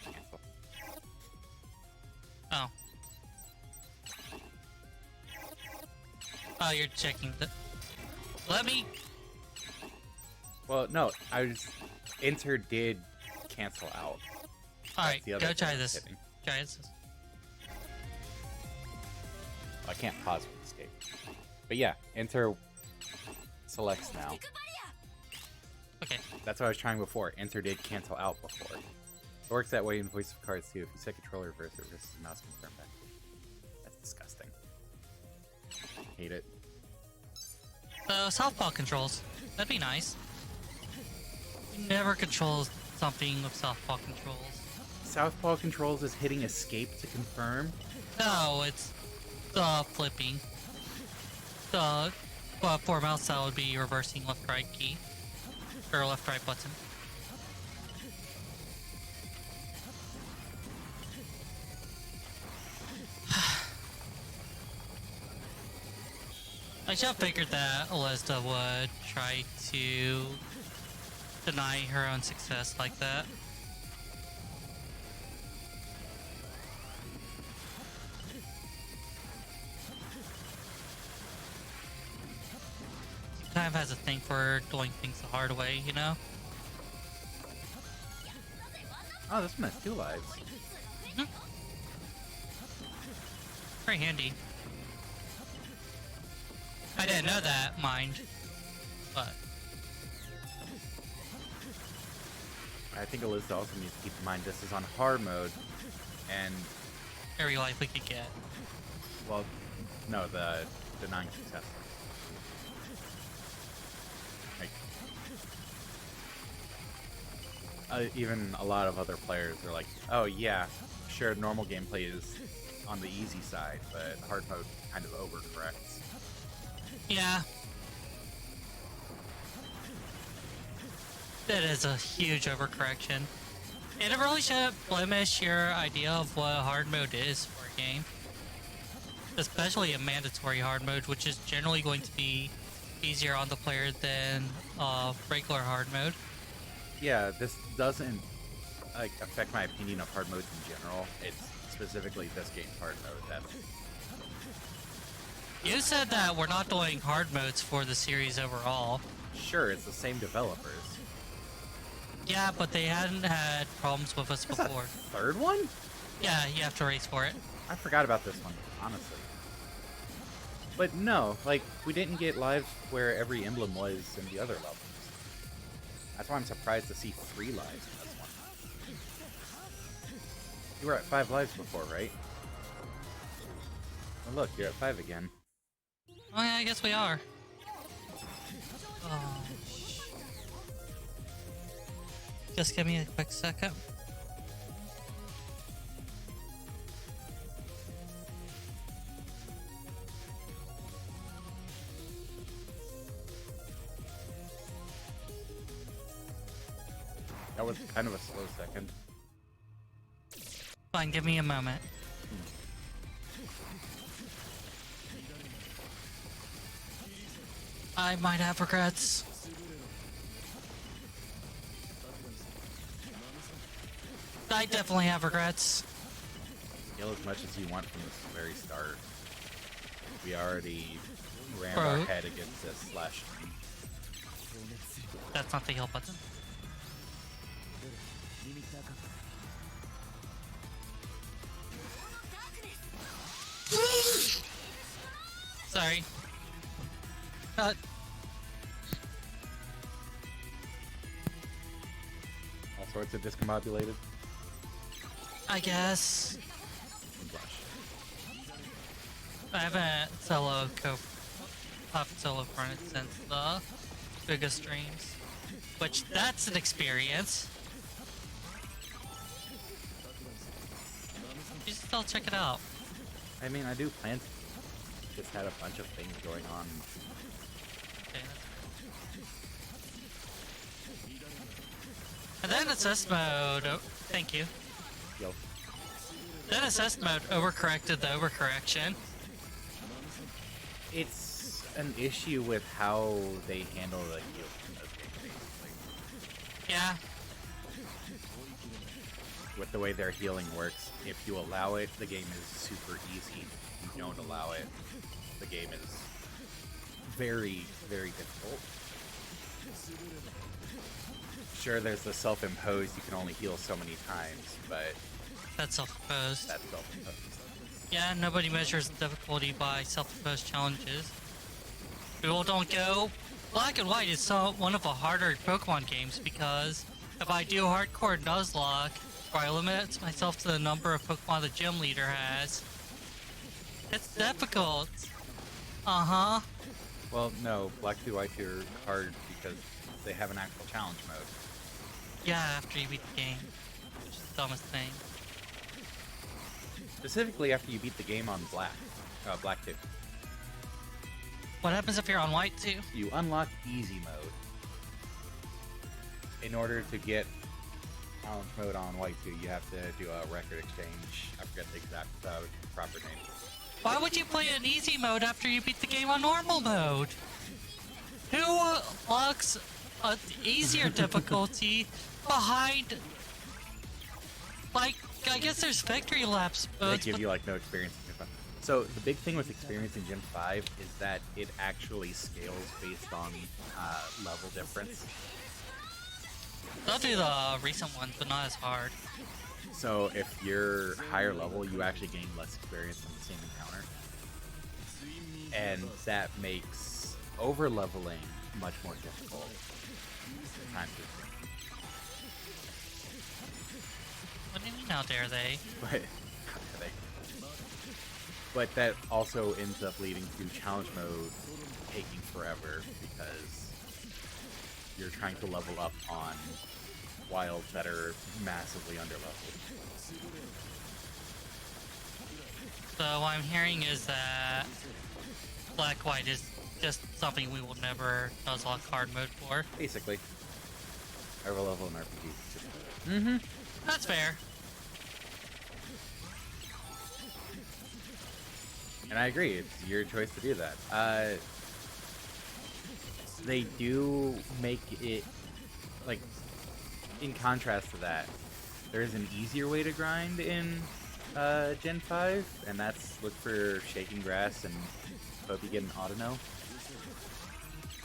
Cancel. Oh. Oh, you're checking the... Let me... Well, no, I was... Enter did cancel out. Alright, the other go thing try I was this. hitting. Try this. I can't pause with escape. But yeah, enter selects now. Okay. That's what I was trying before. Enter did cancel out before. It works that way in voice of cards too. If you set controller reverse, it reverses the mouse confirm back. That's disgusting. Hate it. So, southpaw controls. That'd be nice. You never control something with southpaw controls. Southpaw controls is hitting escape to confirm. No, it's flipping. For mouse that would be reversing left right key. Or left right button. I should have figured that Alesda would try to deny her own success like that. She kind of has a thing for doing things the hard way, you know? Oh, this one has 2 lives. Very handy. I didn't know that, mind. But I think Alyssa also needs to keep in mind this is on hard mode, and every life we could get. well, no, the denying success. Like, even a lot of other players are like, oh yeah, sure, normal gameplay is on the easy side, but hard mode kind of overcorrects. Yeah. That is a huge overcorrection. And it really should blemish your idea of what hard mode is for a game. Especially a mandatory hard mode, which is generally going to be easier on the player than regular hard mode. Yeah, this doesn't like affect my opinion of hard modes in general. It's specifically this game's hard mode that's... You said that we're not doing hard modes for the series overall. Sure, it's the same developers. Yeah, but they hadn't had problems with us There's a before. third one? Yeah, you have to race for it. I forgot about this one, honestly. But no, like, we didn't get lives where every emblem was in the other levels. That's why I'm surprised to see 3 lives in this one. You were at 5 lives before, right? Oh look, you're at 5 again. Oh yeah, I guess we are. Oh. Just give me a quick second. That was kind of a slow second. Fine, give me a moment. I might have regrets. I definitely have regrets. Heal as much as you want from the very start. We already rammed Bro. our head against this slash. That's not the heal button. Sorry. All sorts of discombobulated. I guess. Blush. I haven't solo fronted since the biggest streams. Which, that's an experience. You should still check it out. I mean, I do plan to. Just had a bunch of things going on. Okay. And then assist mode. Oh, thank you. Yo. Then assist mode overcorrected the overcorrection. It's an issue with how they handle the heal in those games, basically. Yeah. With the way their healing works, if you allow it, the game is super easy. If you don't allow it, the game is very, very difficult. Sure, there's the self-imposed, you can only heal so many times, but That's self-imposed. that's self-imposed. Yeah, nobody measures difficulty by self-imposed challenges. People don't go. Black and White is one of the harder Pokemon games because if I do hardcore Nuzlocke, where I limit myself to the number of Pokemon the gym leader has, it's difficult. Uh-huh. Well, no, Black 2, White 2 are hard because they have an actual challenge mode. Yeah, after you beat the game. Which is the dumbest thing. Specifically after you beat the game on Black 2. What happens if you're on White too? You unlock easy mode. In order to get challenge mode on White 2, you have to do a record exchange. I forget the exact proper name. Why would you play in easy mode after you beat the game on normal mode? Who locks an easier difficulty behind... Like, I guess there's victory laps They modes, give but you like no experience in Gen 5. So the big thing with experience in Gen 5 is that it actually scales based on level difference. they'll do the recent ones, but not as hard. So if you're higher level, you actually gain less experience on the same encounter. And that makes over-leveling much more difficult. Time consuming. What do you mean, how dare they? But that also ends up leading to challenge mode taking forever because you're trying to level up on wilds that are massively underleveled. So what I'm hearing is that Black White is just something we will never Nuzlocke hard mode for. Basically, overlevel in RPG. Mm-hmm. That's fair. And I agree, it's your choice to do that. They do make it, like, in contrast to that, there is an easier way to grind in Gen 5, and that's look for Shaking Grass and hope you get an Autono.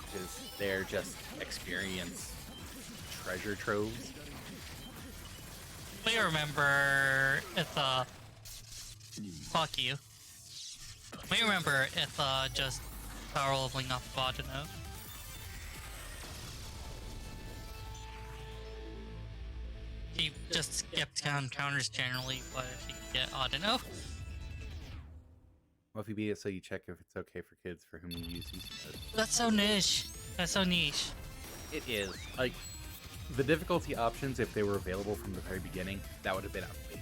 Because they're just experience treasure troves. We remember if fuck you. We remember if just power leveling off Vodeno. He just skipped down counters generally, but if he could get Audino. Well, if you beat it, so you check if it's okay for kids for whom you use easy mode. That's so niche. That's so niche. It is. Like, the difficulty options, if they were available from the very beginning, that would have been amazing.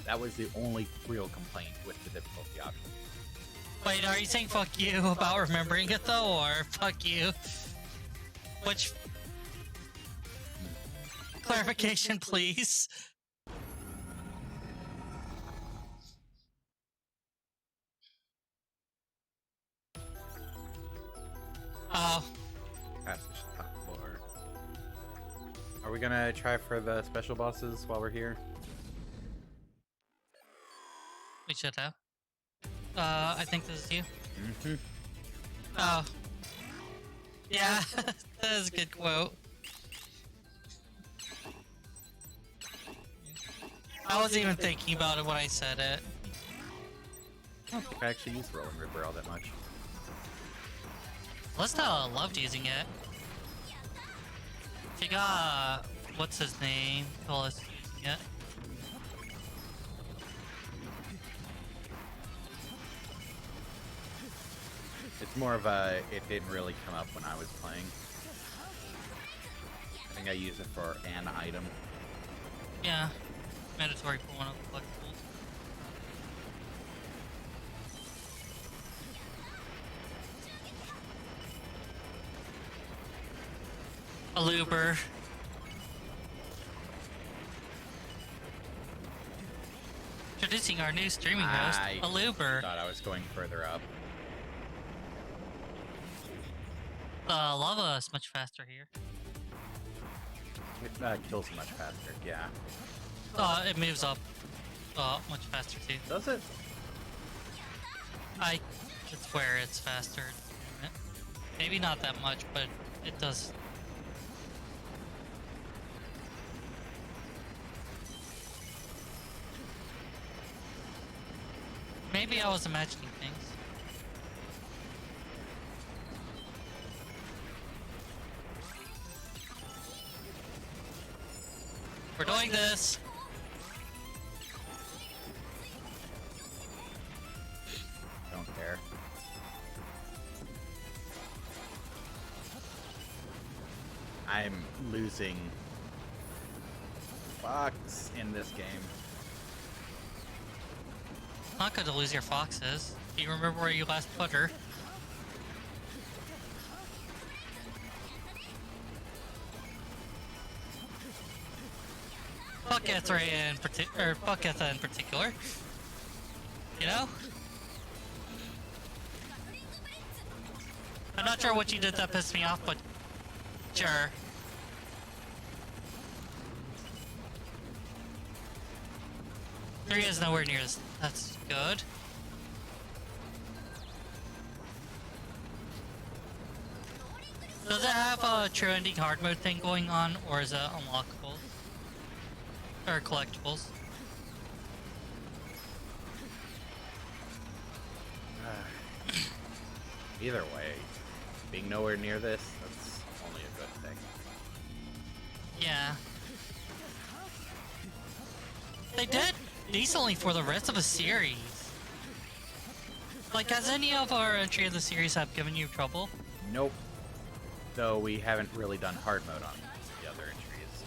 That was the only real complaint with the difficulty options. Wait, are you saying fuck you about remembering it though, or fuck you? Which... Clarification, please. Oh. Passage top floor. Are we gonna try for the special bosses while we're here? We should have. I think this is you. Mm-hmm. Oh. Yeah, that is a good quote. I wasn't even thinking about it when I said it. I don't think I actually used Rolling Ripper all that much. Lista loved using it. She got... what's his name? Told us using it. It's more of a, it didn't really come up when I was playing. I think I use it for an item. Yeah. Mandatory for one of the collectibles. A looper. Introducing our new streaming host, a looper. Thought I was going further up. Lava is much faster here. It kills much faster, yeah. It moves up much faster too. Does it? I could swear it's faster. Maybe not that much, but it does. Maybe I was imagining things. We're doing this! Don't care. I'm losing Fox in this game. Not good to lose your foxes. Do you remember where you last put her? Buckets are in Bucketha in particular. You know? I'm not sure what you did that pissed me off, but sure. Three is nowhere near as that's good. Does it have a true ending hard mode thing going on, or is it unlockable? Or collectibles? Either way, being nowhere near this, that's only a good thing. Yeah. They did decently for the rest of the series. Like, has any of our entry of the series have given you trouble? Nope. Though we haven't really done hard mode on the other entries.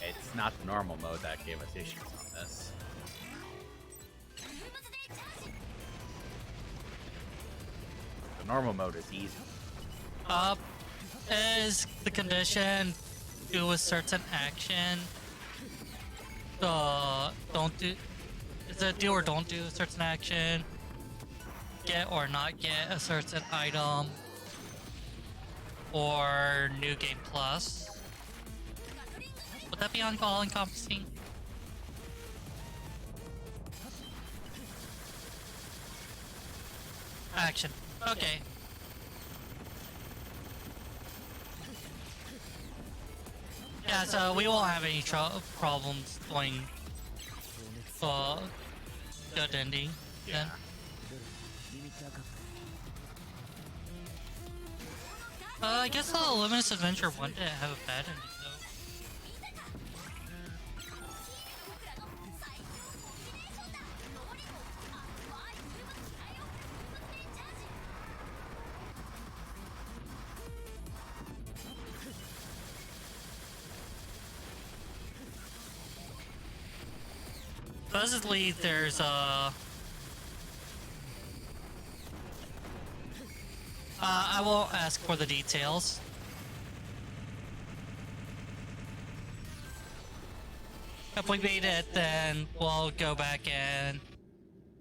It's not the normal mode that gave us issues on this. The normal mode is easy. Is the condition do a certain action? Don't do. Is it do or don't do a certain action? Get or not get a certain item? Or New Game Plus? Would that be all encompassing? Action. Okay. Yeah, so we won't have any problems going good ending. Yeah. Then. I guess the Luminous Avenger 1 didn't have a bad ending though. Supposedly there's I won't ask for the details. If we beat it, then we'll go back and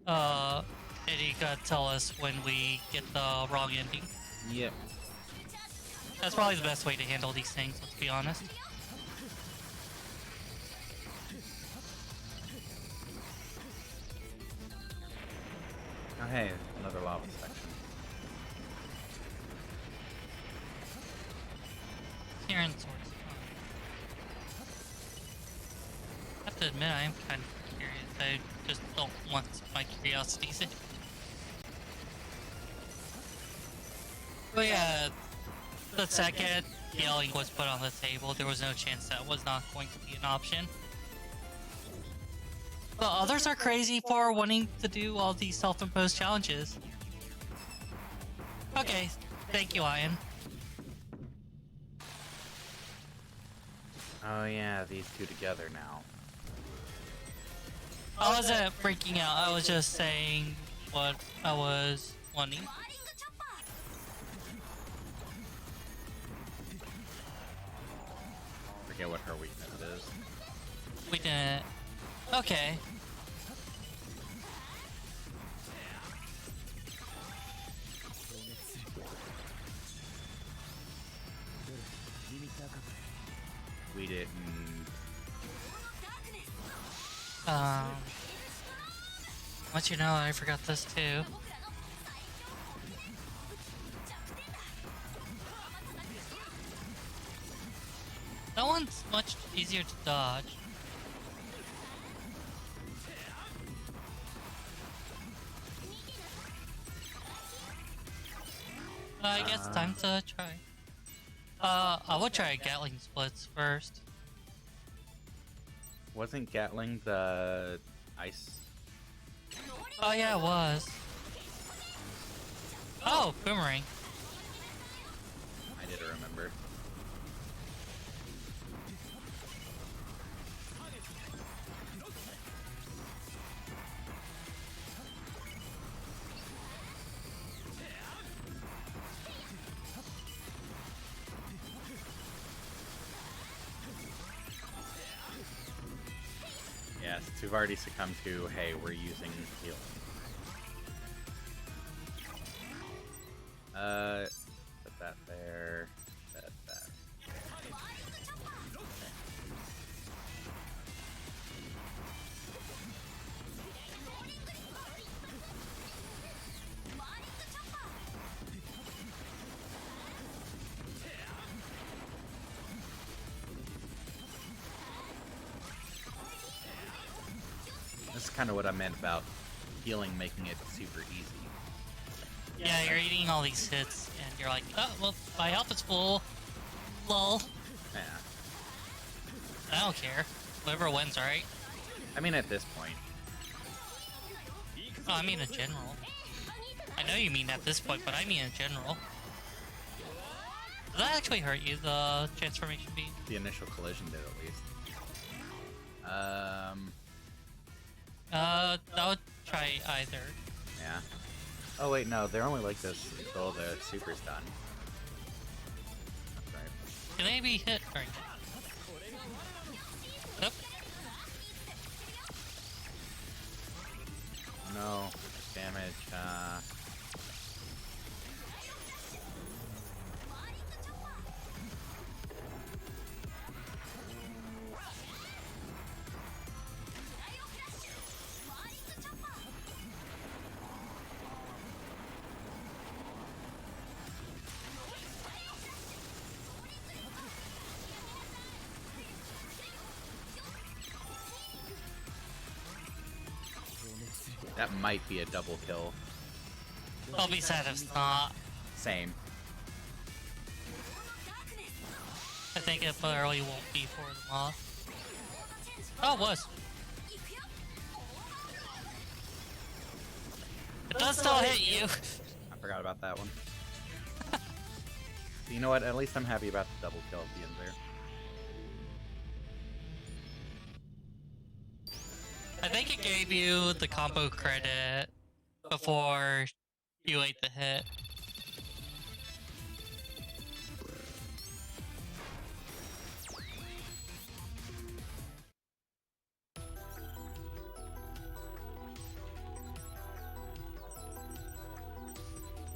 Eddie gotta tell us when we get the wrong ending. Yep. That's probably the best way to handle these things, let's be honest. Oh hey, another lava section. Kieran source. I have to admit, I am kind of curious. I just don't want my curiosity to. But yeah, the second yelling was put on the table, there was no chance that was not going to be an option. But others are crazy for wanting to do all these self-imposed challenges. Okay, thank you, Ian. Oh yeah, these two together now. I wasn't freaking out, I was just saying what I was wanting. Forget what her weakness is. We didn't. Okay. We didn't. Once you know, I forgot this too. That one's much easier to dodge. I guess time to try. I would try Gatling splits first. Wasn't Gatling the ice? Oh yeah, it was. Oh, boomerang. I didn't remember. Yes, we've already succumbed to, hey, we're using healing. Put that there. That. This is kind of what I meant about healing making it super easy. Yeah, you're eating all these hits, and you're like, oh, well, my health is full. Lol. Yeah. I don't care. Whoever wins, right? I mean, at this point. Oh, I mean in general. I know you mean at this point, but I mean in general. Did that actually hurt you, the transformation beam? The initial collision did, at least. I would try either. Yeah. Oh wait, no, they're only like this until the super's done. That's right. Can they be hit during it? Nope. No damage. That might be a double kill. I'll be sad if it's not. Same. I think it probably won't be for the moth. Oh, it was. It does still hit you. I forgot about that one. You know what? At least I'm happy about the double kill at the end there. I think it gave you the combo credit before you ate the hit.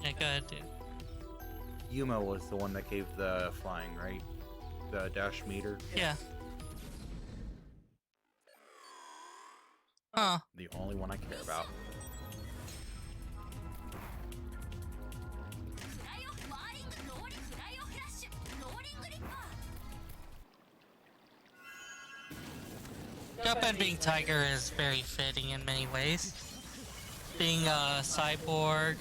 Yeah, go ahead, dude. Yuma was the one that gave the flying, right? The dash meter. Yeah. Huh. The only one I care about. Copen being Tiger is very fitting in many ways. Being a cyborg,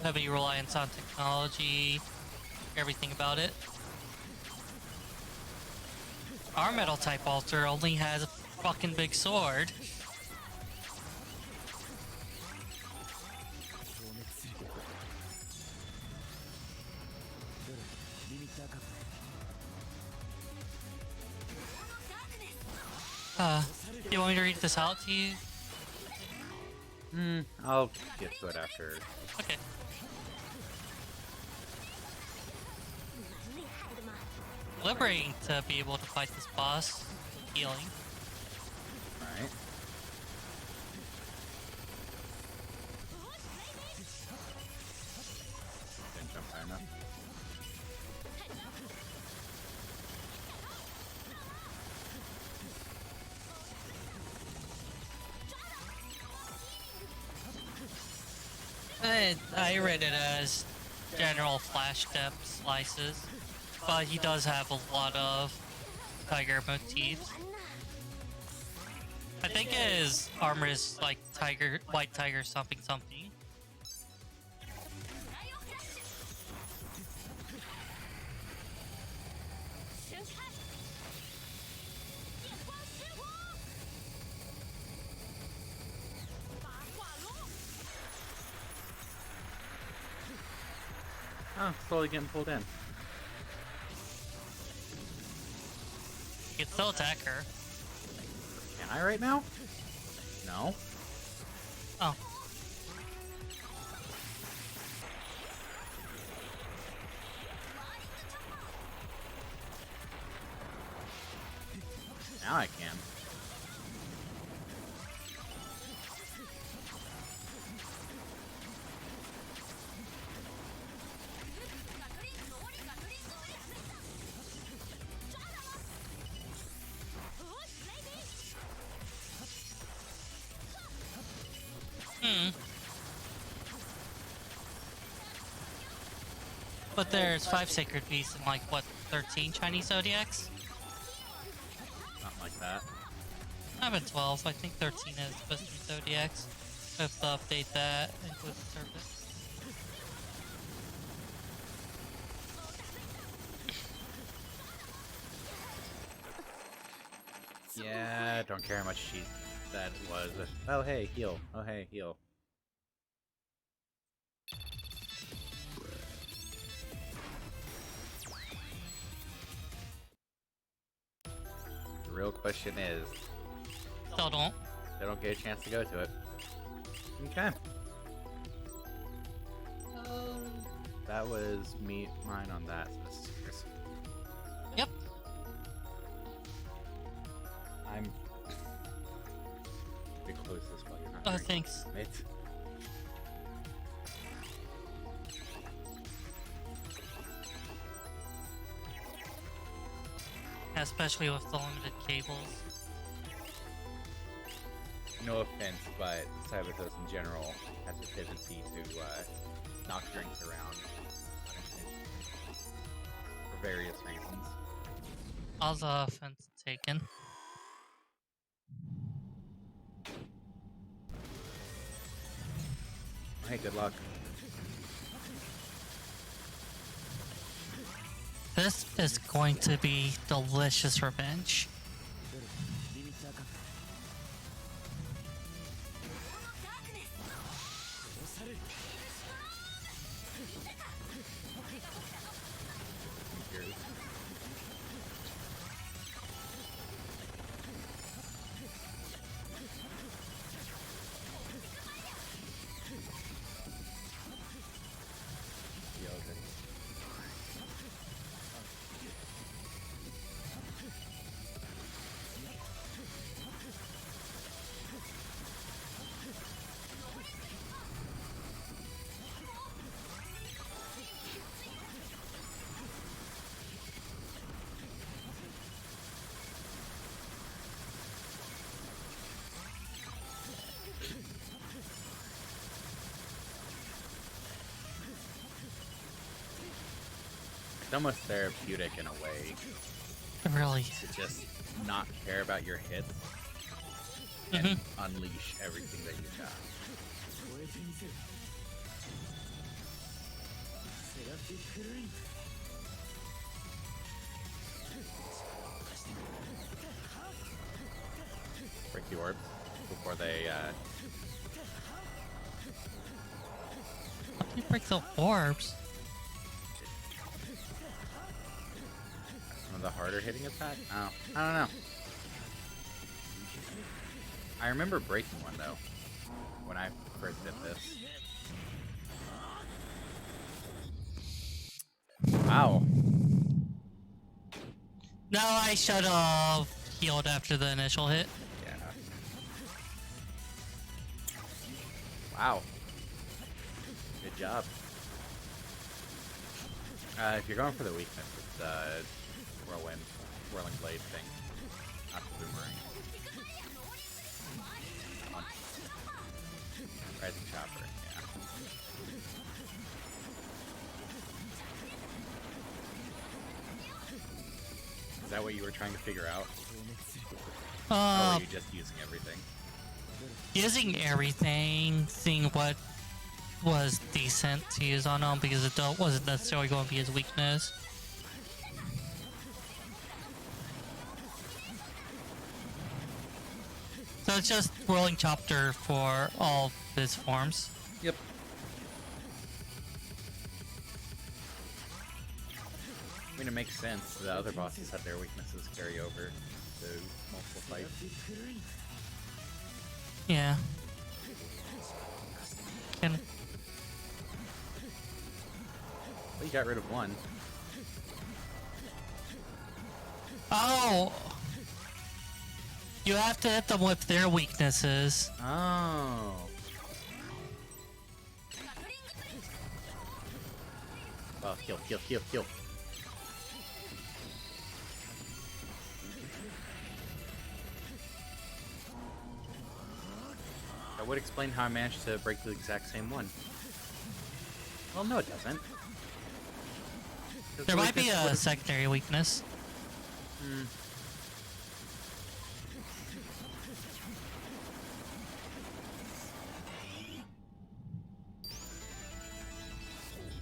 heavy reliance on technology, everything about it. Our metal type alter only has a fucking big sword. You want me to read this out to you? I'll get to it after. Okay. Liberating to be able to fight this boss. Healing. Alright. Didn't jump high enough. I read it as general flash step slices, but he does have a lot of tiger motifs. I think his armor is like tiger, white tiger something something. Oh, slowly getting pulled in. You can still attack her. Can I right now? No. Oh. Now I can. But there's 5 sacred beasts and like what, 13 Chinese zodiacs? Something like that. I have 12. I think 13 is Western zodiacs. I have to update that and include the service. Yeah, don't care how much she that was. Oh hey, heal. Oh hey, heal. The real question is, Still don't. they don't get a chance to go to it. Okay. That was mine on that. So this is yours. Yep. I'm be close this while you're not. Oh, drinking, thanks. mate. Especially with the limited cables. No offense, but Sybithos in general has a tendency to knock drinks around unintentionally for various reasons. All the offense taken. hey, good luck. This is going to be delicious revenge. It's almost therapeutic in a way It really to is. just not care about your hits and unleash everything that you've got. Break the orbs before they How do you break the orbs? some of the harder hitting attack. Oh, I don't know. I remember breaking one though when I first did this. Wow. No, I should have healed after the initial hit. Yeah. Wow. Good job. If you're going for the weakness, it's whirling blade thing, not the boomerang. Rising chopper. Yeah. Is that what you were trying to figure out? Or were you just using everything? Using everything, seeing what was decent to use on him because it wasn't necessarily going to be his weakness. So it's just rolling chopper for all of his forms. Yep. I mean, it makes sense. The other bosses had their weaknesses carry over to multiple fights. Yeah. Can Well, you got rid of one. Oh! You have to hit them with their weaknesses. Oh. Well, heal, heal, heal, heal. That would explain how I managed to break the exact same one. Well, no, it doesn't. 'Cause There the might be weakness a would've- secondary weakness.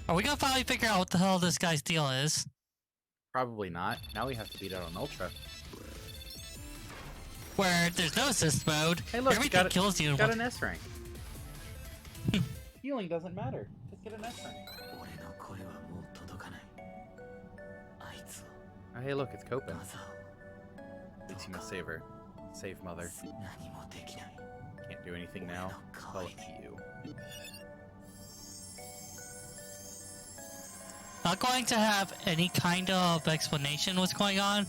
Are we gonna finally figure out what the hell this guy's deal is? Probably not. Now we have to beat it on Ultra. Where there's no assist mode, Hey, look, everything kills you in got one. an S rank. Healing doesn't matter. Just get an S rank. Oh, hey, look, it's Copen. At least you must save her. Save Mother. Can't do anything now. Well, up to you. Not going to have any kind of explanation what's going on.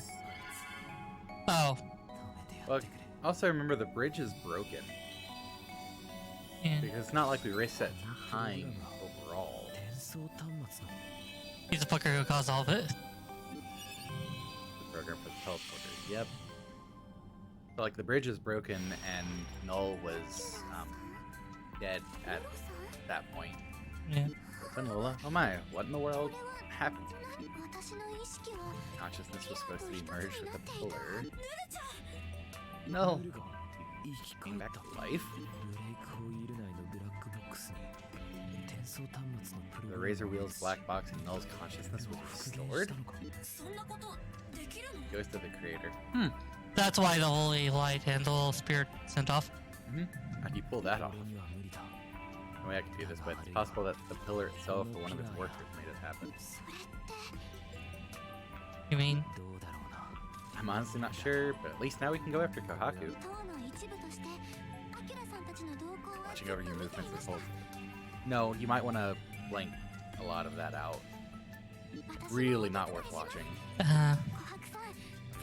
Oh. Well, also remember the bridge is broken. Yeah. Because it's not like we reset time overall. He's the fucker who caused all of it. The program for the teleporters. Yep. So, like, the bridge is broken and Null was dead at that point. Yeah. And Lola, oh my, what in the world happened? Consciousness was supposed to be merged with the pillar. No. He came back to life? The razor wheel's black box and Null's consciousness was restored? Goes to the creator. That's why the holy light and the little spirit sent off. How do you pull that off? No way I can do this, but it's possible that the pillar itself or one of its workers made it happen. You mean? I'm honestly not sure, but at least now we can go after Kohaku. Watching over your movements this whole... No, you might want to blank a lot of that out. Really not worth watching. Do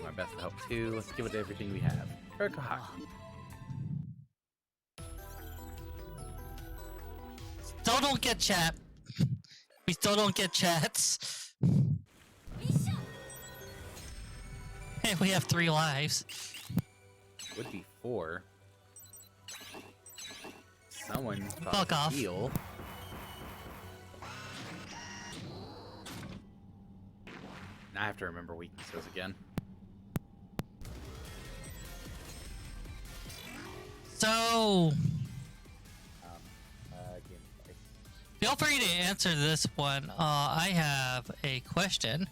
my best to help too. Let's give it everything we have. For Kohaku. Still don't get chat. We still don't get chats. Hey, we have 3 lives. Would be 4. Someone Fuck off. Heal. Now I have to remember weaknesses again. So, Gameplay. feel free to answer this one. I have a question.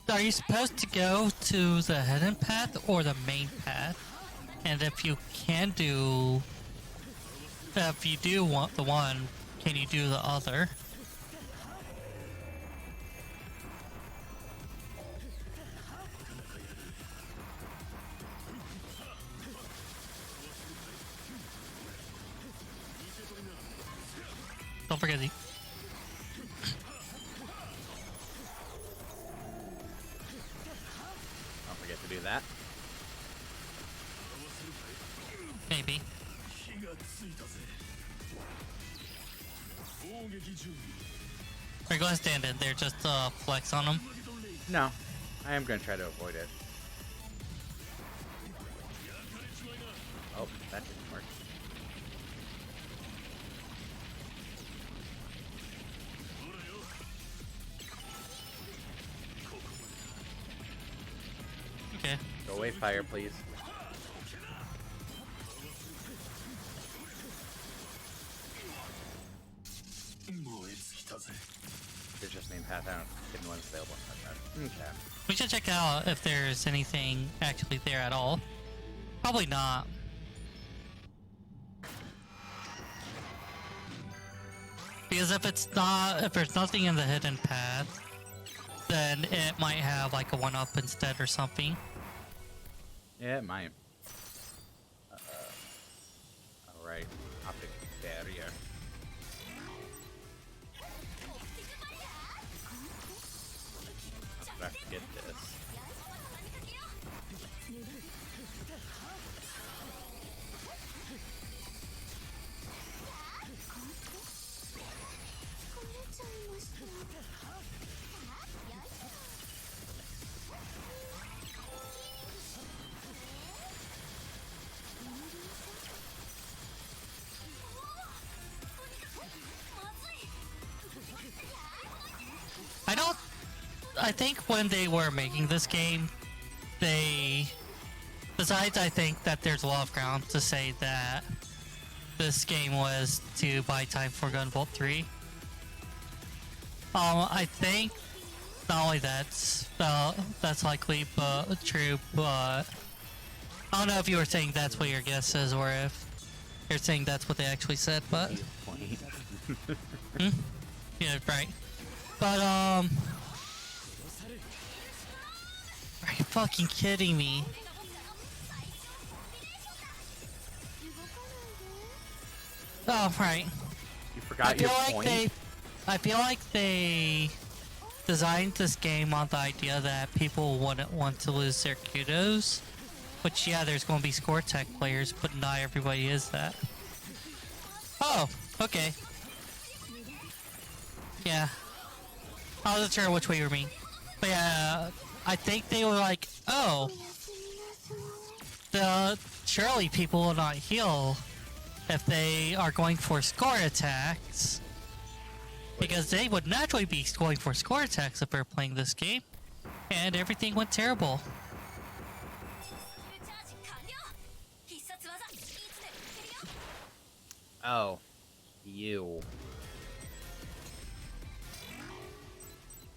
Are you supposed to go to the hidden path or the main path? And if you do want the one, can you do the other? Don't forget the... Don't forget to do that. Maybe. We're going to stand in there, just flex on them. No, I am going to try to avoid it. Oh, that didn't work. Okay. Go away, fire, please. There's just main path. I didn't know what's available in that. Okay. We should check out if there's anything actually there at all. Probably not. Because if there's nothing in the hidden path, then it might have like a 1-up instead or something. Yeah, it might. Alright. Optic barrier. I have to get this. I think when they were making this game, besides I think that there's a lot of ground to say that this game was to buy time for Gunvolt 3. I think not only that's likely but true, but I don't know if you were saying that's what your guess is or if you're saying that's what they actually said, but yeah, right. But are you fucking kidding me? Oh, right. You forgot your point? I feel like they designed this game on the idea that people wouldn't want to lose their kudos. Which, yeah, there's going to be score tech players, but not everybody is that. Oh, okay. Yeah. I wasn't sure which way you were mean. But yeah, I think they were like, oh, surely people will not heal if they are going for score attacks. Because they would naturally be going for score attacks if they're playing this game. And everything went terrible. Oh, you.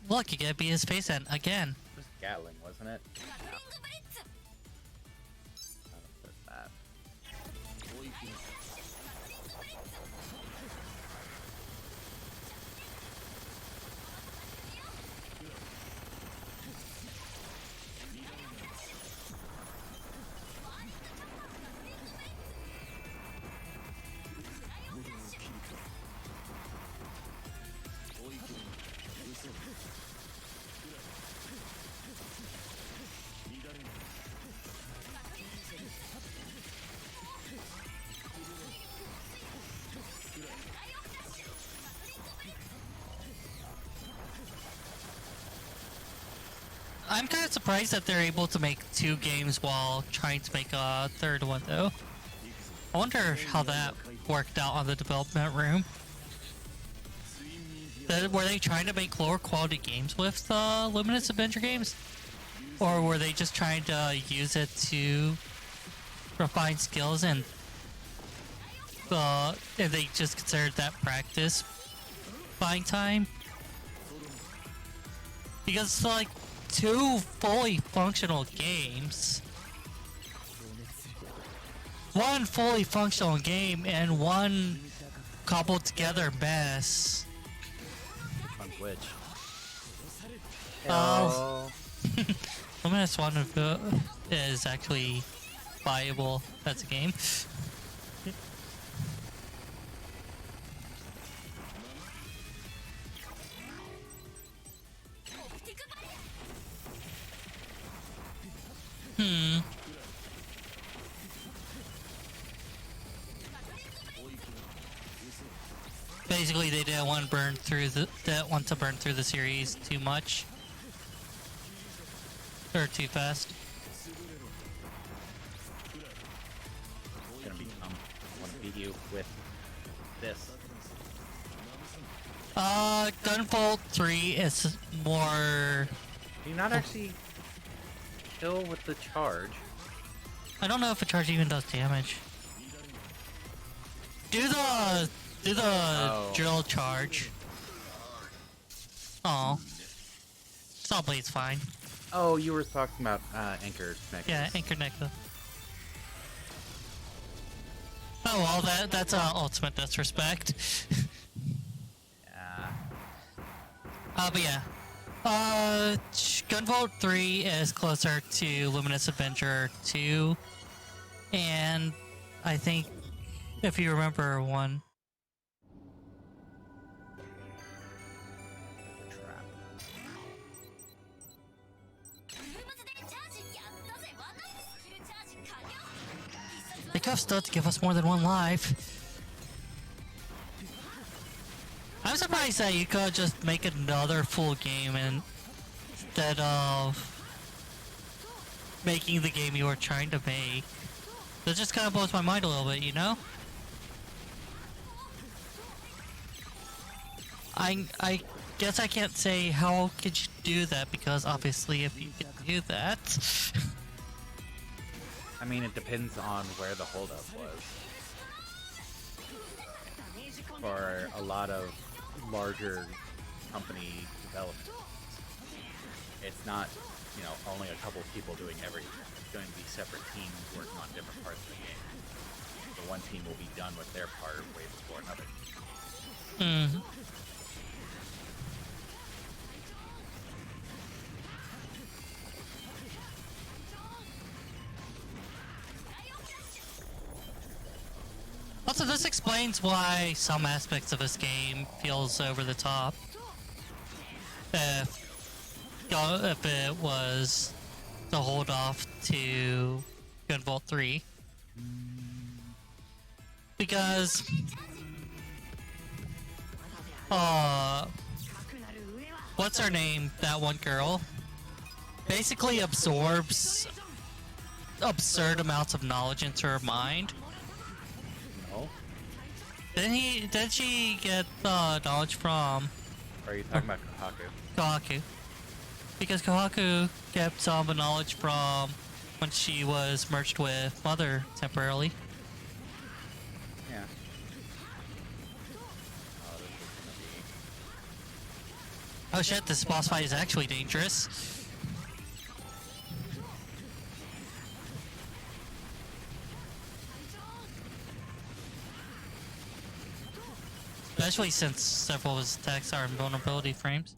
Look, you get to be his face end again. It was Gatling, wasn't it? Yeah. Put that. I'm kind of surprised that they're able to make 2 games while trying to make a 3rd one, though. I wonder how that worked out on the development room. Were they trying to make lower quality games with Luminous Avenger games? Or were they just trying to use it to refine skills and they just considered that practice buying time? Because it's like 2 fully functional games. 1 fully functional game and 1 cobbled together mess. Which one's which? Oh. Luminous One is actually viable as a game. Basically, they didn't want to burn through the series too much or too fast. It's gonna be dumb. I want to beat you with this. Gunvolt 3 is more. Do you not actually kill with the charge? I don't know if a charge even does damage. Do the drill charge. Oh, Saw Blade's fine. Oh, you were talking about Anchor Necklace. Yeah, Anchor Necklace. Oh well, that's ultimate disrespect. Yeah. But yeah. Gunvolt 3 is closer to Luminous Avenger 2. And I think, if you remember 1. Trap. They could have stood to give us more than 1 life. I'm surprised that you could just make another full game instead of making the game you were trying to make. That just kind of blows my mind a little bit, you know? I guess I can't say how could you do that, because obviously if you could do that... I mean, it depends on where the holdup was. For a lot of larger company development, it's not, you know, only a couple of people doing everything. It's going to be separate teams working on different parts of the game. The one team will be done with their part way before another. Also, this explains why some aspects of this game feels over the top. If it was to hold off to Gunvolt 3. Because what's her name? That one girl basically absorbs absurd amounts of knowledge into her mind. No? Did she get knowledge from? Or are you talking about Kohaku? Kohaku. Because Kohaku kept some of the knowledge from when she was merged with Mother temporarily. Yeah. Oh shit, this boss fight is actually dangerous. Especially since several of his attacks are invulnerability frames.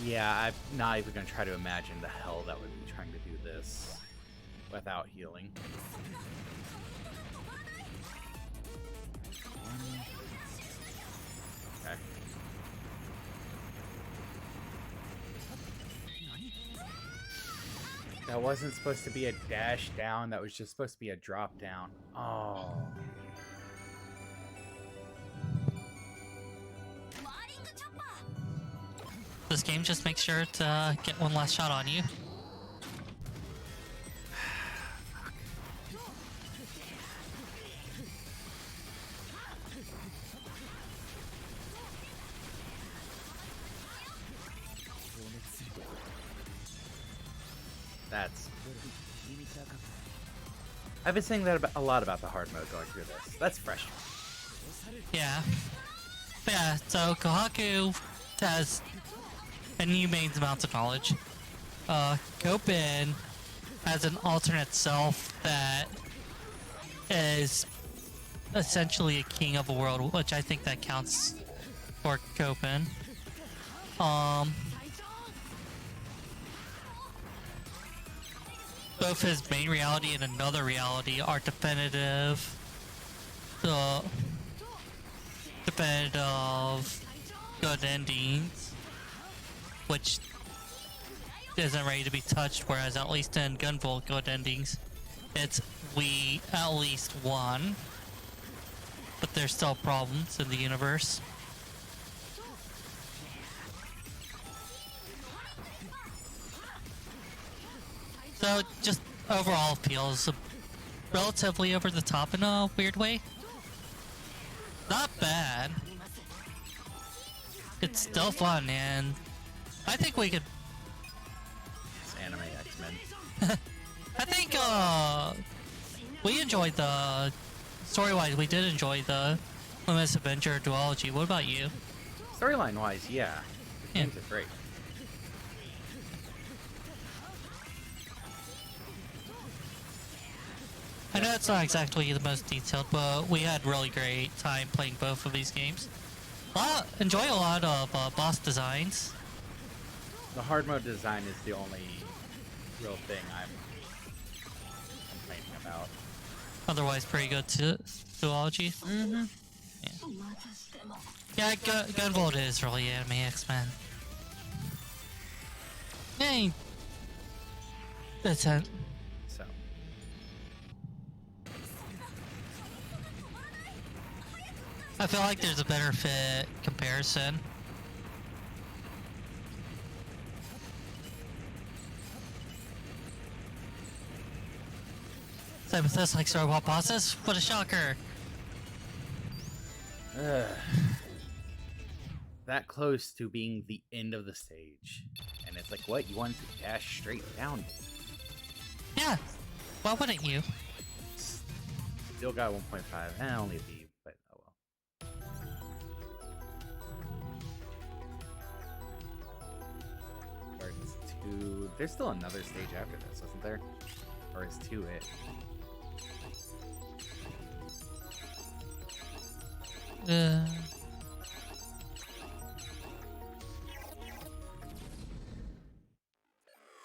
Yeah, I'm not even gonna try to imagine the hell that would be trying to do this without healing. Okay. That wasn't supposed to be a dash down, that was just supposed to be a drop down. Oh. This game just makes sure to get one last shot on you. That's... I've been saying that a lot about the hard mode going through this. That's fresh. Yeah. Yeah, so Kohaku has a new mains amount of knowledge. Copen has an alternate self that is essentially a king of a world, which I think that counts for Copen. Both his main reality and another reality are definitive. Definitive good endings, which isn't ready to be touched, whereas at least in Gunvolt good endings, it's we at least won, but there's still problems in the universe. So just overall feels relatively over the top in a weird way. Not bad. It's still fun, and I think we could... It's anime X-Men. I think, we enjoyed the... Story-wise, we did enjoy the Luminous Avenger duology. What about you? Storyline-wise, yeah. The games are great. I know it's not exactly the most detailed, but we had really great time playing both of these games. Enjoy a lot of boss designs. The hard mode design is the only real thing I'm complaining about. Otherwise, pretty good duology. Mm-hmm. Yeah, Gunvolt is really anime X-Men. Hey, that's it. So. I feel like there's a better fit comparison. Sybithos likes robot bosses? What a shocker! That close to being the end of the stage. And it's like, what? You wanted to dash straight down? Yeah, why wouldn't you? Still got 1.5. Only a B, but oh well. Gardens 2. There's still another stage after this, wasn't there? Or is 2 it?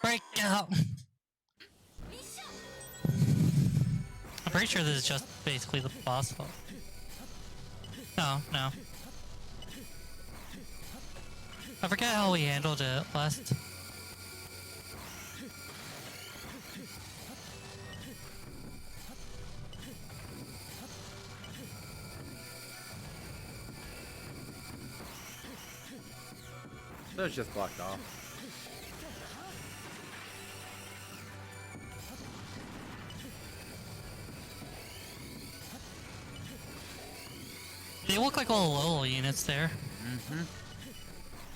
Break out! I'm pretty sure this is just basically the boss fight. No. I forget how we handled it last. That was just blocked off. They look like little units there. Mm-hmm.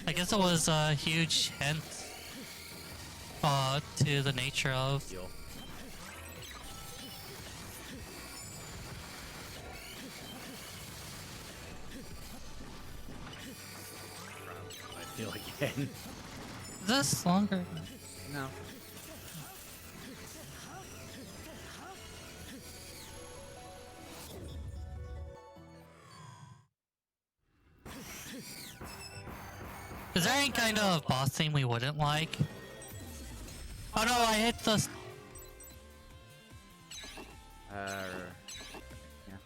I guess it was a huge hint to the nature of... Deal. heal again. Is this longer? No. Is there any kind of boss thing we wouldn't like? Oh no, I hit the... Yeah.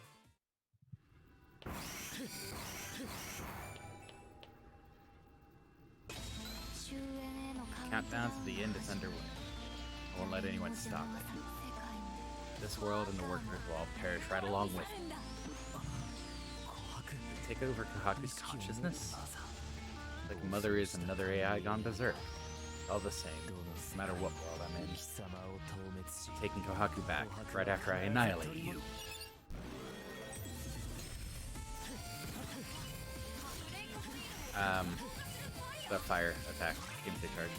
Countdown to the end is underway. I won't let anyone stop it. This world and the workers will all perish right along with it. Take over Kohaku's consciousness? Like Mother is another AI gone berserk. All the same, no matter what world I'm in. Taking Kohaku back right after I annihilate you. The fire attack, instant charge.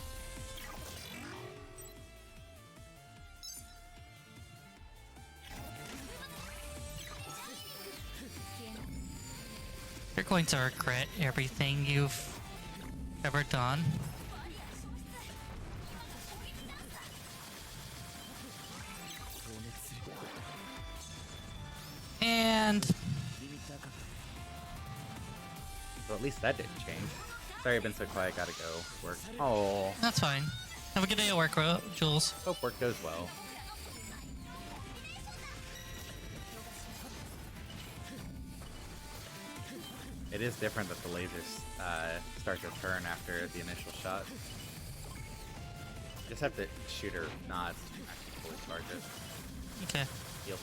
You're going to regret everything you've ever done. And... So at least that didn't change. Sorry I've been so quiet, gotta go. Work. Oh. that's fine. Have a good day at work, Jules. Hope work goes well. It is different that the lasers start to turn after the initial shot. You just have to shoot her, not actually fully charge it. Okay. Heal.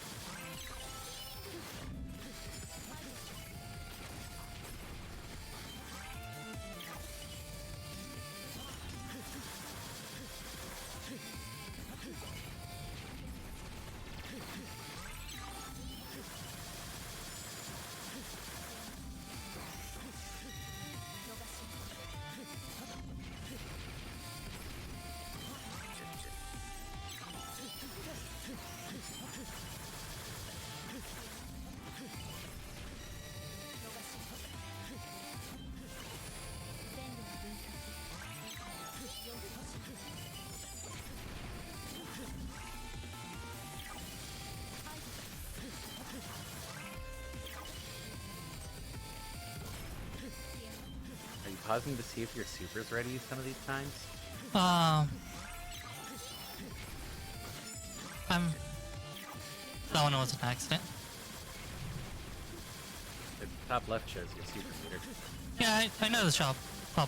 Are you pausing to see if your super's ready some of these times? That one was an accident. The top left shows your super meter. Yeah, I know the top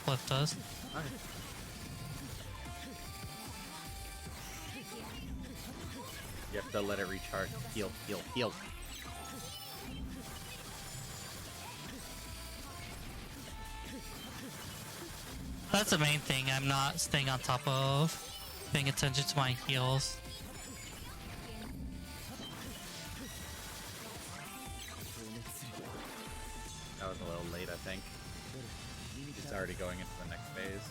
left does. Okay. You have to let it recharge. Heal, heal, heal. That's the main thing. I'm not staying on top of, paying attention to my heals. That was a little late, I think. It's already going into the next phase.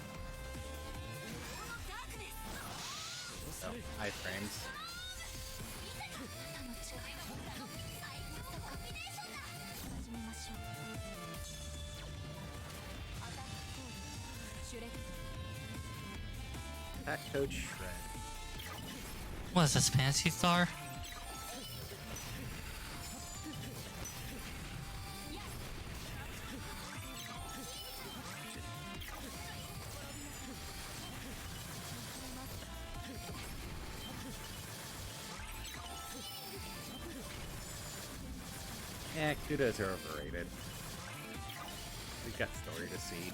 So, iframes. Attack Code Shred. What is this, Fantasy Star? Yeah, kudos are overrated. We've got story to see.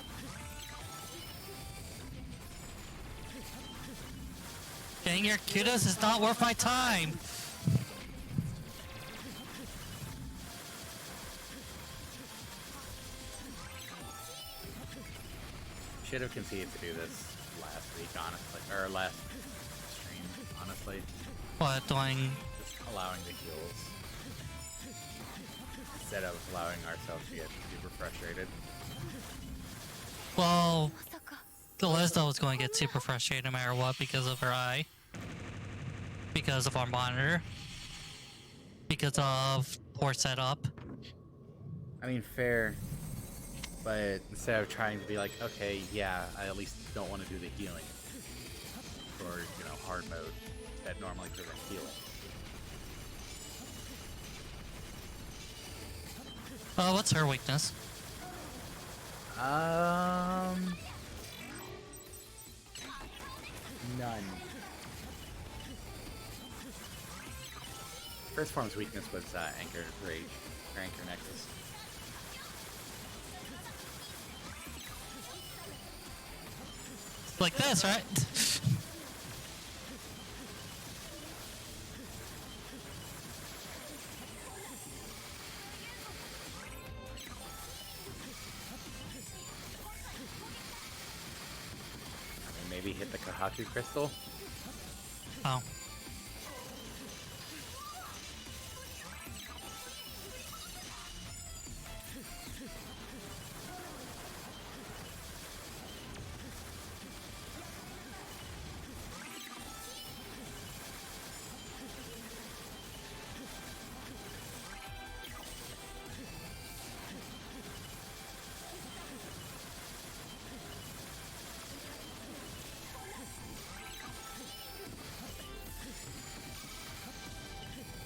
Getting your kudos is not worth my time. Should have conceded to do this last week, honestly, or last stream, honestly. What, doing... Just allowing the heals instead of allowing ourselves to get super frustrated. Well, Leslie was going to get super frustrated no matter what because of her eye. Because of our monitor. Because of poor setup. I mean, fair. But instead of trying to be like, okay, yeah, I at least don't want to do the healing for, you know, hard mode that normally prevents healing. What's her weakness? None. First form's weakness was Anchor Rage, or Anchor Nexus. Like this, right? I mean, maybe hit the Kahaku Crystal? Oh.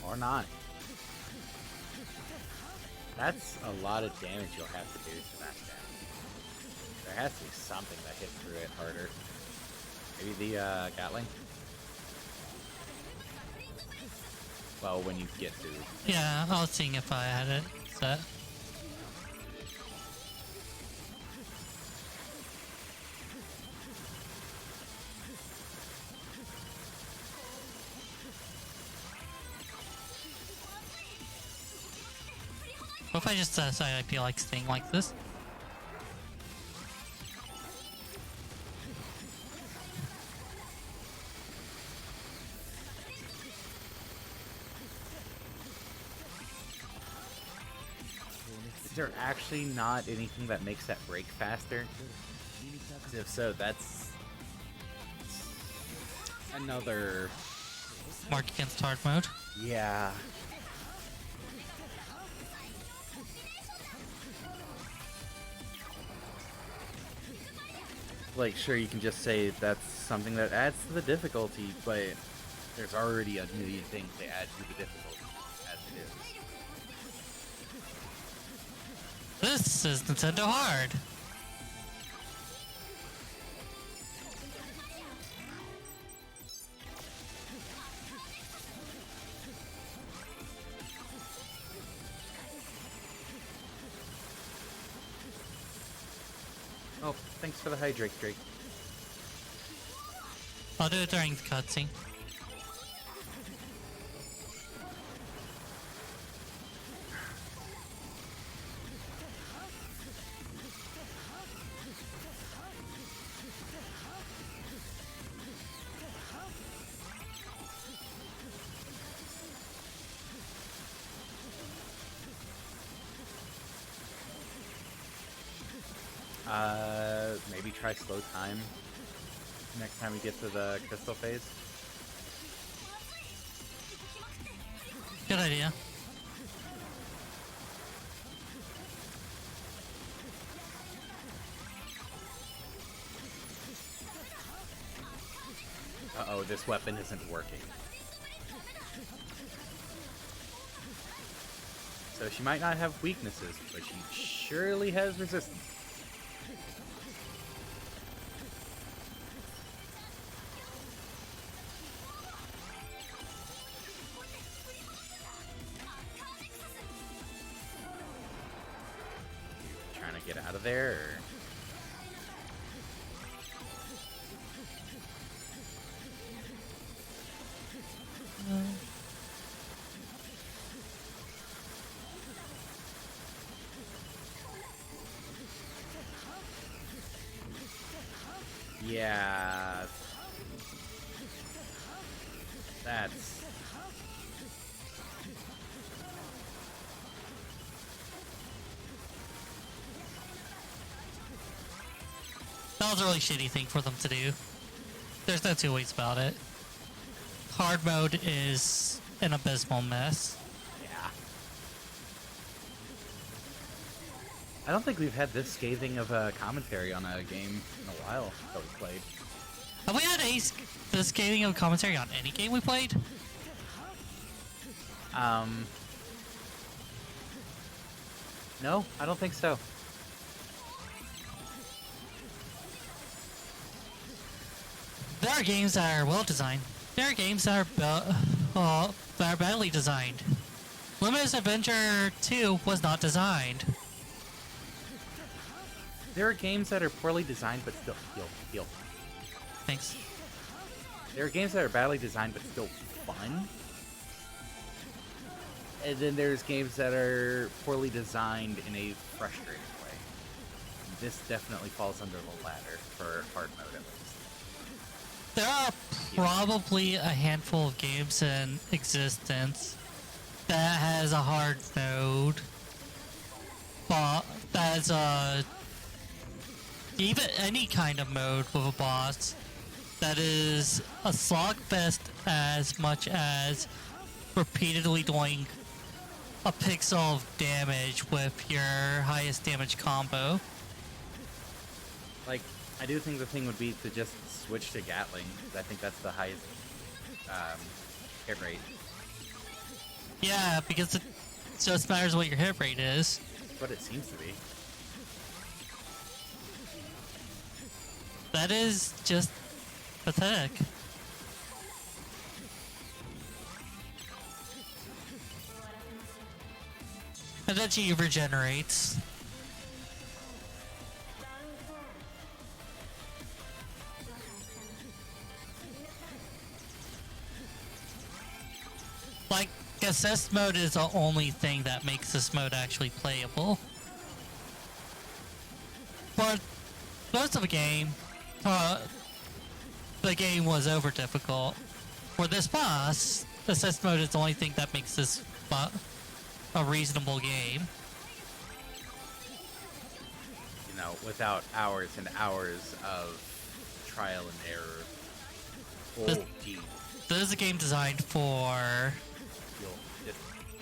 Or not. That's a lot of damage you'll have to do to that guy. There has to be something that hits through it harder. Maybe the Gatling? Well, when you get to... Yeah, I was seeing if I had it set. What if I just say I feel like staying like this? Is there actually not anything that makes that break faster? 'Cause if so, that's another... Mark against hard mode. Yeah. Like, sure, you can just say that's something that adds to the difficulty, but there's already a million things to add to the difficulty as it is. This is Nintendo Hard. Oh, thanks for the hydrate, Drake. I'll do it during the cutscene. Maybe try slow time next time we get to the crystal phase. Good idea. Uh-oh, this weapon isn't working. So she might not have weaknesses, but she surely has resistance. Trying to get out of there, or... Yeah. That's... That was a really shitty thing for them to do. There's no two ways about it. Hard mode is an abysmal mess. Yeah. I don't think we've had this scathing of a commentary on a game in a while that we played. Have we had this scathing of commentary on any game we played? No, I don't think so. There are games that are well designed. There are games that are badly designed. Luminous Avenger 2 was not designed. There are games that are poorly designed but still heal. Thanks. There are games that are badly designed but still fun. And then there's games that are poorly designed in a frustrating way. This definitely falls under the latter for hard mode at least. There are probably a handful of games in existence that has a hard mode, but that's even any kind of mode with a boss that is a slogfest as much as repeatedly doing a pixel of damage with your highest damage combo. Like, I do think the thing would be to just switch to Gatling, because I think that's the highest hit rate. Yeah, because it just matters what your hit rate is. But it seems to be. That is just pathetic. And then she regenerates. Like, assist mode is the only thing that makes this mode actually playable. But most of the game was over difficult. For this boss, assist mode is the only thing that makes this a reasonable game. You know, without hours and hours of trial and error. Oh, gee. This is a game designed for...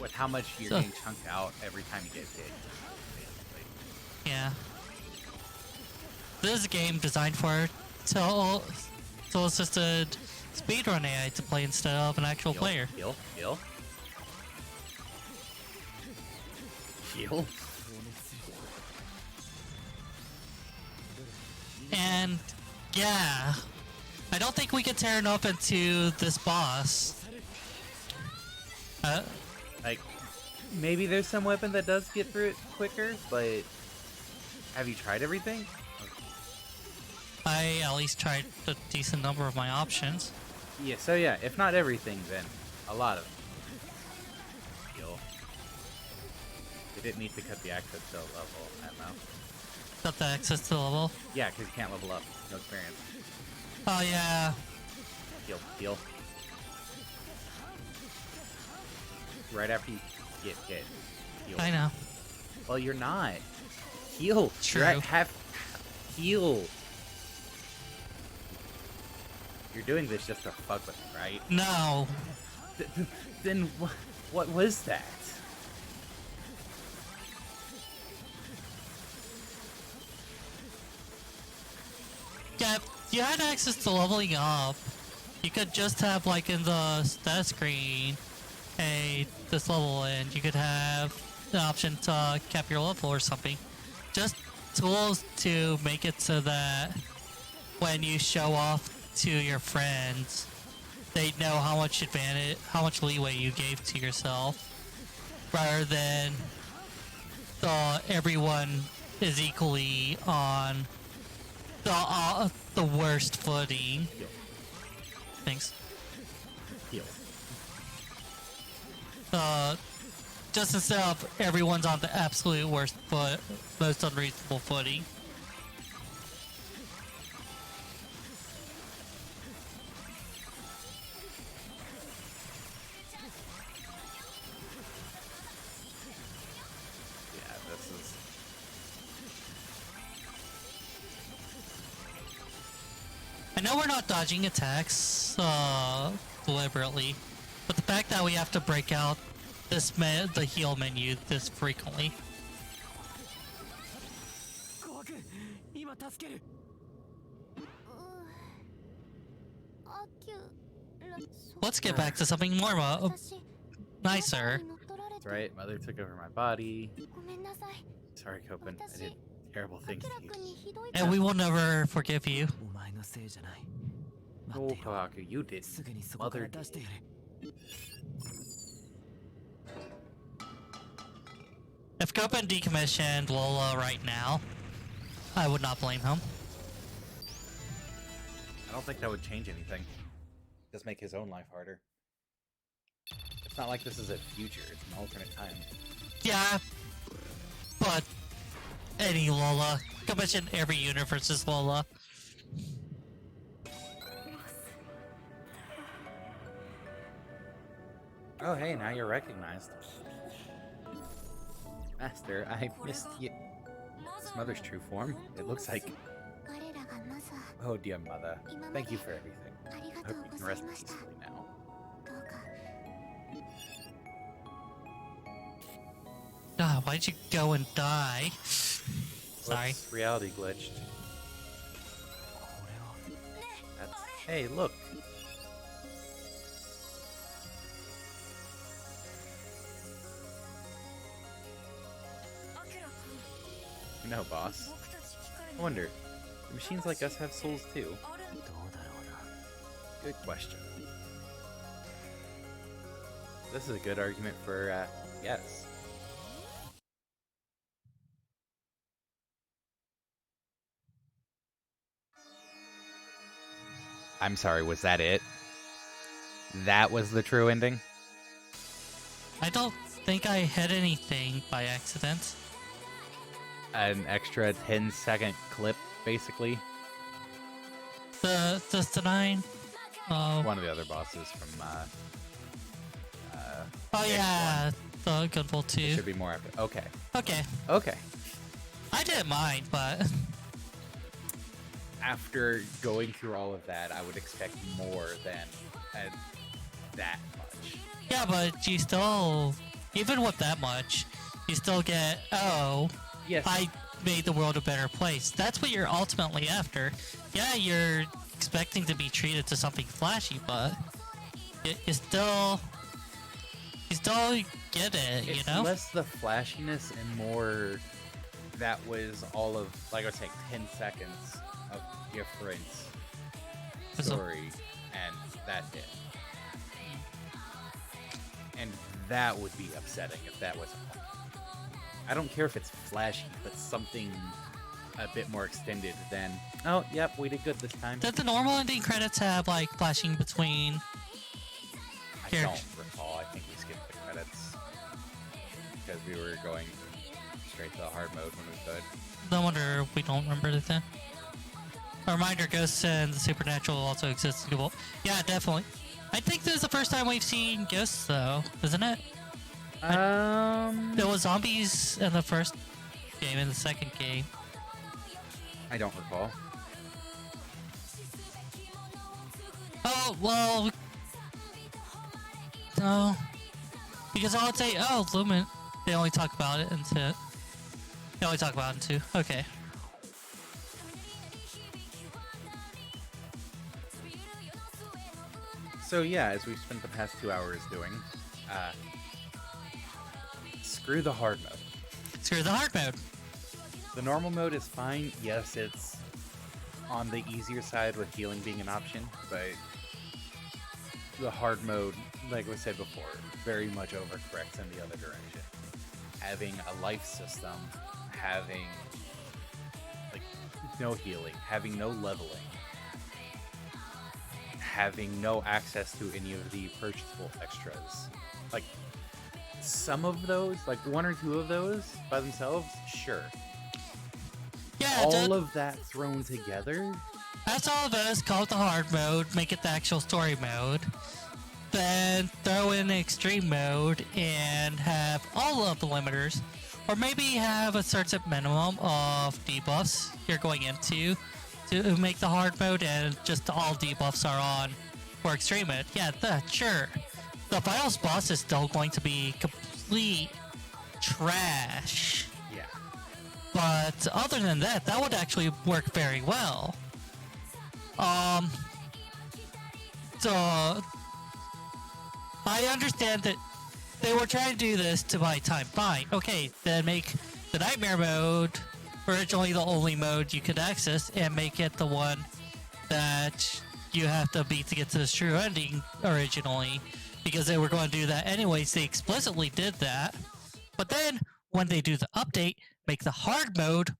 With how much you're getting chunked out every time you get hit, basically. Yeah. This is a game designed for tool-assisted speedrun AI to play instead of an actual player. Heal. And yeah, I don't think we can tear enough into this boss. Like, maybe there's some weapon that does get through it quicker, but have you tried everything? I at least tried a decent number of my options. Yeah, so yeah, if not everything, then a lot of heal. They didn't need to cut the access to a level, I don't know. Got the access to the level? Yeah, because you can't level up. No experience. Oh yeah. Heal. Right after you get hit. Heal. I know. Well, you're not. Heal. True. You're at half heal. You're doing this just to fuck with me, right? No. Then what was that? Yeah, if you had access to leveling up, you could just have, like, in the stat screen, hey, this level, and you could have the option to cap your level or something. Just tools to make it so that when you show off to your friends, they know how much leeway you gave to yourself, rather than everyone is equally on the worst footing. Heal. Thanks. Heal. Just instead of everyone's on the absolute worst most unreasonable footing. Yeah, this is... I know we're not dodging attacks deliberately, but the fact that we have to break out the heal menu this frequently. Let's get back to something more nicer. That's right, Mother took over my body. Sorry, Copen. I did terrible things to you. And we will never forgive you. No, Kahaku, you did. Mother did. If Copen decommissioned Lola right now, I would not blame him. I don't think that would change anything. Just make his own life harder. It's not like this is a future, it's an alternate time. Yeah, but any Lola. Commission every universe's Lola. Oh hey, now you're recognized. Master, I missed you. This Mother's true form? It looks like... Oh dear Mother, thank you for everything. I hope you can rest peacefully now. God, why'd you go and die? Sorry. Whoops, reality glitched. That's... Hey, look! You know, boss. I wonder, do machines like us have souls too? Good question. This is a good argument for, yes. I'm sorry, was that it? That was the true ending? I don't think I hit anything by accident. An extra 10-second clip, basically. The 9. One of the other bosses from, oh yeah, the Gunvolt 2. Should be more after. Okay. Okay. Okay. I didn't mind, but After going through all of that, I would expect more than that much. yeah, but you still, even with that much, you still get, oh, Yes. I made the world a better place. That's what you're ultimately after. Yeah, you're expecting to be treated to something flashy, but you still get it, you It's know? less the flashiness and more that was all of, like I was saying, 10 seconds of different story, and that's it. And that would be upsetting if that wasn't. I don't care if it's flashy, but something a bit more extended than, oh, yep, we did good this time. Did the normal ending credits have, like, flashing between? I Here. don't recall. I think we skipped the credits because we were going straight to the hard mode when we could. No wonder we don't remember it then. A reminder, ghosts and the supernatural also exist in Gunvolt. Yeah, definitely. I think this is the first time we've seen ghosts, though, isn't it? There was zombies in the first game and the second game. I don't recall. Oh, well... No. Because I would say, oh, Lumen. They only talk about it in 2. They only talk about it in 2. Okay. So yeah, as we've spent the past 2 hours doing, screw the hard mode. Screw the hard mode. The normal mode is fine. Yes, it's on the easier side with healing being an option, but the hard mode, like we said before, very much overcorrects in the other direction. Having a life system, having like no healing, having no leveling, having no access to any of the purchasable extras. Like some of those, like 1 or 2 of those by themselves, sure. Yeah, All of that thrown together, that's all of us. Call it the hard mode. Make it the actual story mode. Then throw in the extreme mode and have all of the limiters. Or maybe have a certain minimum of debuffs you're going into to make the hard mode, and just all debuffs are on for extreme mode. Yeah, sure. The finals boss is still going to be complete trash. yeah. But other than that, that would actually work very well. So I understand that they were trying to do this to buy time. Fine. Okay, then make the nightmare mode originally the only mode you could access and make it the one that you have to beat to get to the true ending originally, because they were going to do that anyways. They explicitly did that. But then when they do the update, make the hard mode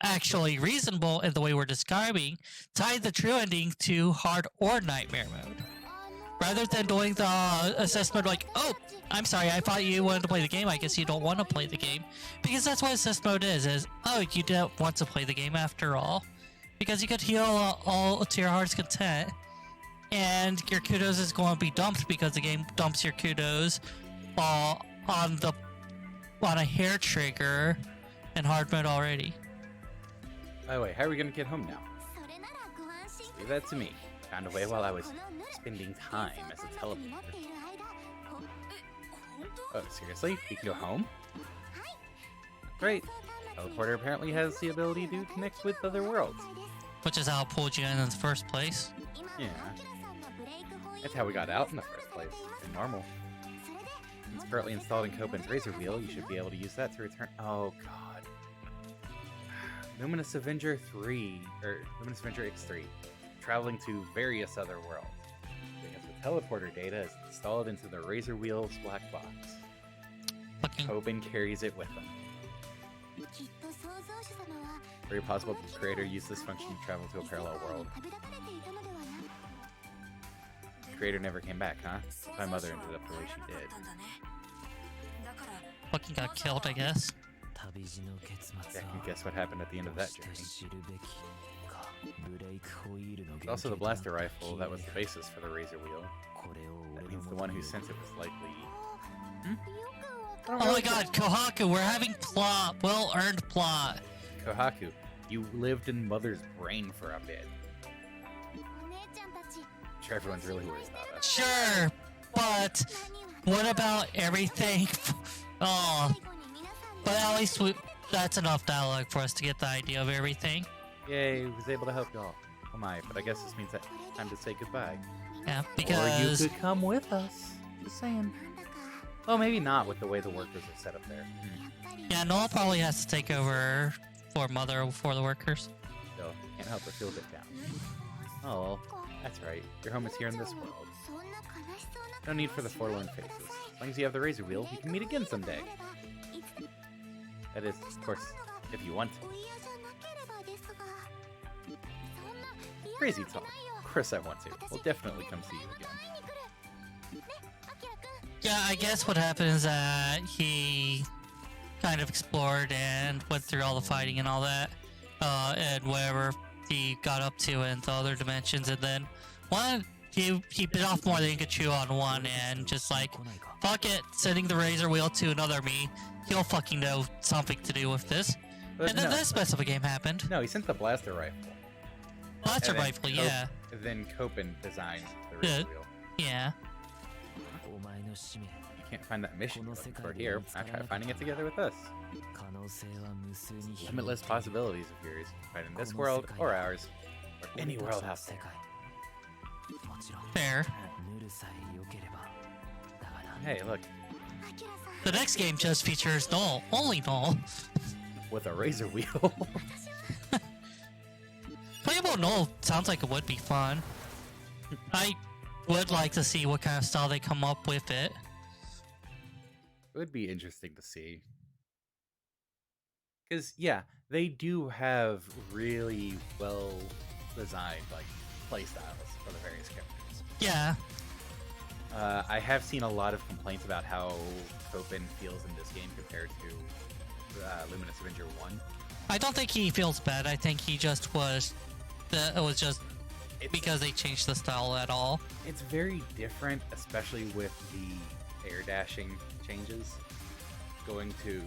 actually reasonable in the way we're describing, tie the true ending to hard or nightmare mode. Rather than doing the assessment like, oh, I'm sorry, I thought you wanted to play the game, I guess you don't want to play the game. Because that's what assess mode is, oh, you don't want to play the game after all. Because you could heal all to your heart's content, and your kudos is going to be dumped because the game dumps your kudos on a hair trigger in hard mode already. By the way, how are we gonna get home now? Leave that to me. Found a way while I was spending time as a teleporter. Oh, seriously? We can go home? Great. Teleporter apparently has the ability to connect with other worlds. Which is how it pulled you in the first place. Yeah. That's how we got out in the first place. In normal. It's currently installed in Copen's Razor Wheel. You should be able to use that to return. Oh, God. Luminous Avenger 3, or Luminous Avenger X3, traveling to various other worlds. Because the teleporter data is installed into the Razor Wheel's black box. Copen carries it with them. Very possible that the creator used this function to travel to a parallel world. The creator never came back, huh? My mother ended up the way she did. Fucking got killed, I guess. Yeah, can you guess what happened at the end of that journey? It's also the blaster rifle that was the basis for the Razor Wheel. That means the one who sent it was likely... Oh my god, Kohaku, we're having plot. Well-earned plot. Kohaku, you lived in Mother's brain for a bit. I'm sure everyone's really worried about us. Sure, but what about everything? Oh, but at least that's enough dialogue for us to get the idea of everything. Yay, was able to help y'all. Oh my, but I guess this means that time to say goodbye. Yeah, because... Or you could come with us. Just saying. Well, maybe not with the way the workers are set up there. Yeah, Noel probably has to take over for Mother for the workers. Still, can't help but feel a bit down. Oh, that's right. Your home is here in this world. No need for the forlorn faces. As long as you have the Razor Wheel, we can meet again someday. That is, of course, if you want to. Crazy talk. Of course I want to. We'll definitely come see you again. Yeah, I guess what happened is that he kind of explored and went through all the fighting and all that, and whatever he got up to in the other dimensions, and then he bit off more than he could chew on one, and just like, fuck it, sending the Razor Wheel to another me, he'll fucking know something to do with this. But and then this mess of a game happened. No, he sent the blaster rifle. Blaster rifle, yeah. Then Copen designed the Razor Wheel. Yeah. You can't find that mission you're looking for here. Now try finding it together with us. Limitless possibilities of yours. Find in this world, or ours, or any world out there. Fair. Hey, look. The next game just features Null. Only Null. With a Razor Wheel. Playable Null sounds like it would be fun. I would like to see what kind of style they come up with it. It would be interesting to see. Because, yeah, they do have really well designed, like, playstyles for the various characters. Yeah. I have seen a lot of complaints about how Copen feels in this game compared to Luminous Avenger 1. I don't think he feels bad. I think he just was... It was just because they changed the style at all. It's very different, especially with the air dashing changes. Going to...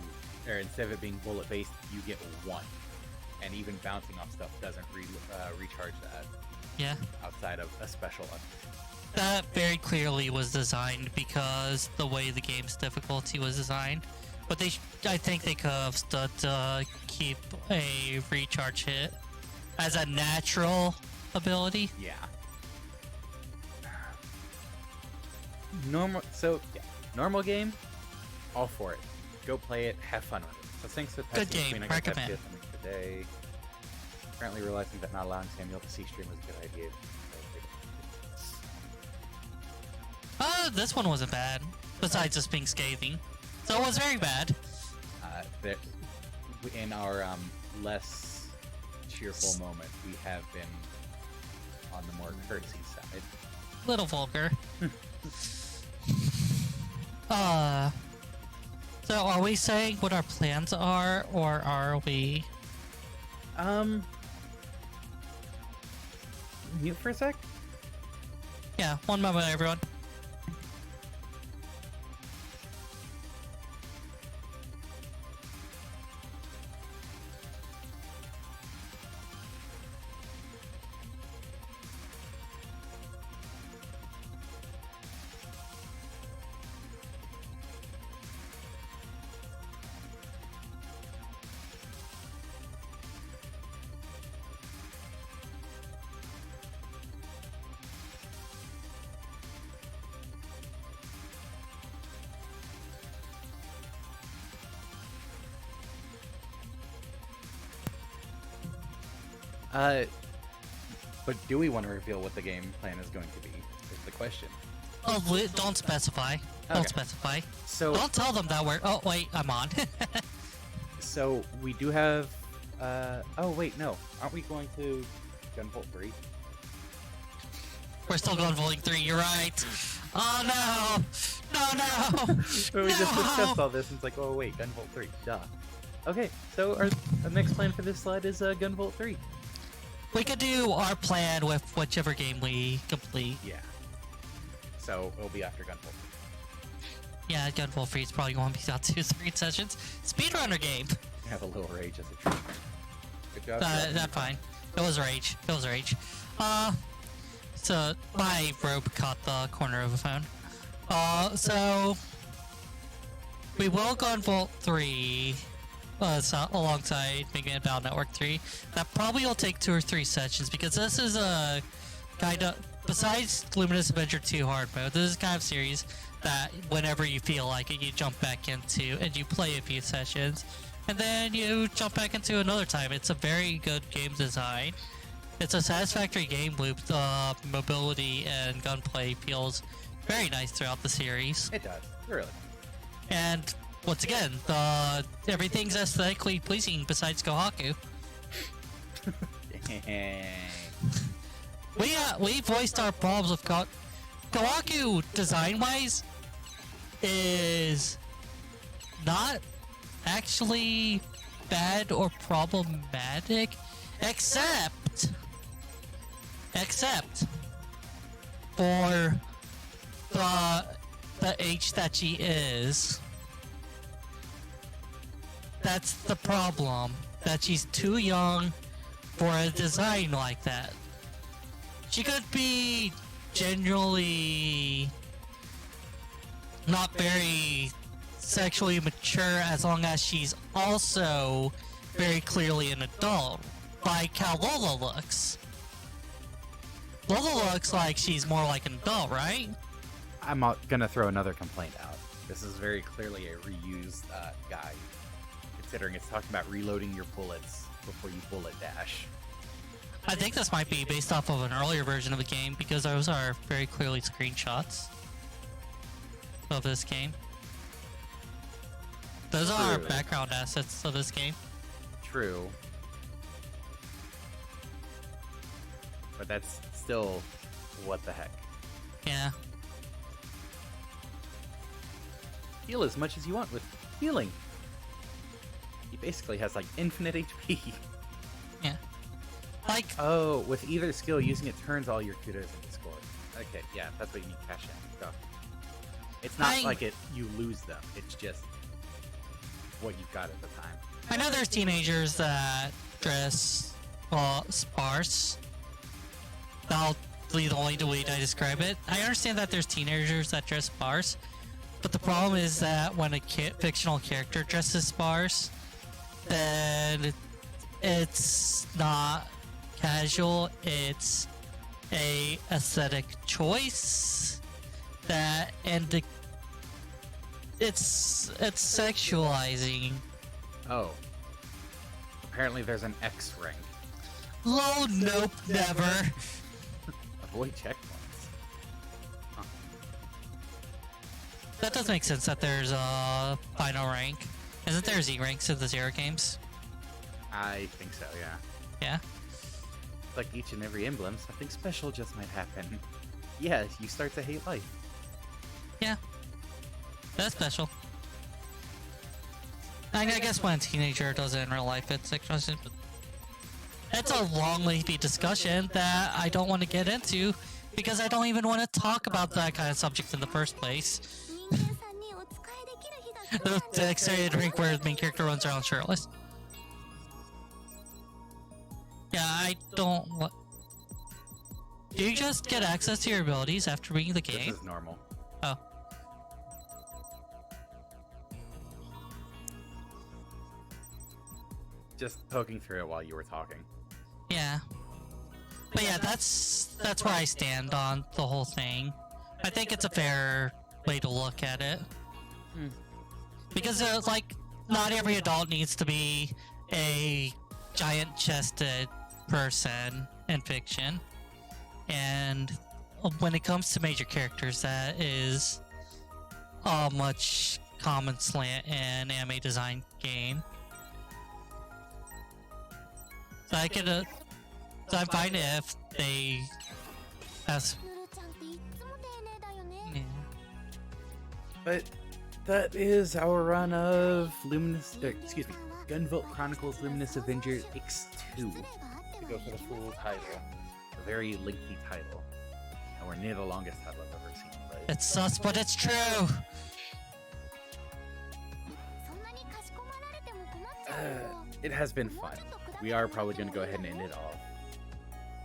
Or instead of it being bullet-based, you get one. And even bouncing off stuff doesn't recharge that. Yeah. Outside of a special upgrade. That very clearly was designed because the way the game's difficulty was designed But I think they could have stood to keep a recharge hit as a natural ability. Yeah. Normal game, all for it. Go play it, have fun with it. So thanks to Good game, Queen, I got recommend. today. Currently realizing that not allowing Samuel to see stream was a good idea. This one wasn't bad, besides just being scathing. So it was very bad. In our less cheerful moment, we have been on the more courtesy side. Little vulgar. So are we saying what our plans are, or are we... Mute for a sec? Yeah, one moment, everyone. But do we want to reveal what the game plan is going to be? Is the question. Oh, don't specify. Don't Okay. specify. So, Don't tell them that we're... Oh, wait, I'm on. so we do have. Oh wait, no. Aren't we going to Gunvolt 3? We're still going Voting 3, you're right. Oh, no. No. We just discussed all this, and it's like, oh wait, Gunvolt 3. Duh. Okay, so our next plan for this slide is Gunvolt 3. We could do our plan with whichever game we complete. Yeah. So it'll be after Gunvolt. Yeah, Gunvolt 3 is probably going to be about 2-3 sessions. Speedrunner game. You have a little rage as a treatment. Good job. That's fine. It was rage. It was rage. So my rope caught the corner of the phone. So we will Gunvolt 3 alongside Mega Man Battle Network 3. That probably will take 2 or 3 sessions because this is a kind of, besides Luminous Avenger 2 hard mode, this is kind of series that whenever you feel like it, you jump back into and you play a few sessions and then you jump back into another time. It's a very good game design. It's a satisfactory game loop. The mobility and gunplay feels very nice throughout the series. It does. Really. And once again, everything's aesthetically pleasing besides Kohaku. We voiced our problems with Kohaku design-wise is not actually bad or problematic, except for the age that she is. That's the problem. That she's too young for a design like that. She could be generally not very sexually mature as long as she's also very clearly an adult. Like how Lola looks. Lola looks like she's more like an adult, right? I'm gonna throw another complaint out. This is very clearly a reused guide, considering it's talking about reloading your bullets before you bullet dash. I think this might be based off of an earlier version of the game because those are very clearly screenshots of this game. Those are True. background assets of this game. True. But that's still what the heck. Yeah. Heal as much as you want with healing. He basically has like infinite HP. Yeah. Like, Oh, with either skill, using it turns all your kudos into score. Okay, yeah, that's what you need cash in. Go. It's not like you lose them. It's just what you've got at the time. I know there's teenagers that dress, sparse. That'll be the only way I describe it. I understand that there's teenagers that dress sparse, But the problem is that when a fictional character dresses sparse, then it's not casual, it's a aesthetic choice that, and it's sexualizing. Oh. Apparently there's an X rank. Oh, nope, never. Avoid checkpoints. Huh. That does make sense that there's a final rank. Isn't there Z ranks in the Zero games? I think so, yeah. Yeah. Like each and every emblem, something special just might happen. Yeah, you start to hate life. Yeah. That's special. I guess when a teenager does it in real life, it's exhausting, but it's a long, lengthy discussion that I don't want to get into because I don't even want to talk about that kind of subject in the first place. The excited rink where the main character runs around shirtless. Yeah, I don't. Do you just get access to your abilities after beating the game? This is normal. Oh. Just poking through it while you were talking. Yeah. But yeah, that's where I stand on the whole thing. I think it's a fair way to look at it. Because like, not every adult needs to be a giant-chested person in fiction. And when it comes to major characters, that is a much common slant in anime design game. So I'm fine if they ask. Yeah. But that is our run of Gunvolt Chronicles Luminous Avenger X2. To go for the full title. A very lengthy title. Nowhere near the longest title I've ever seen. But It's sus, but it's true! it has been fun. We are probably going to go ahead and end it off.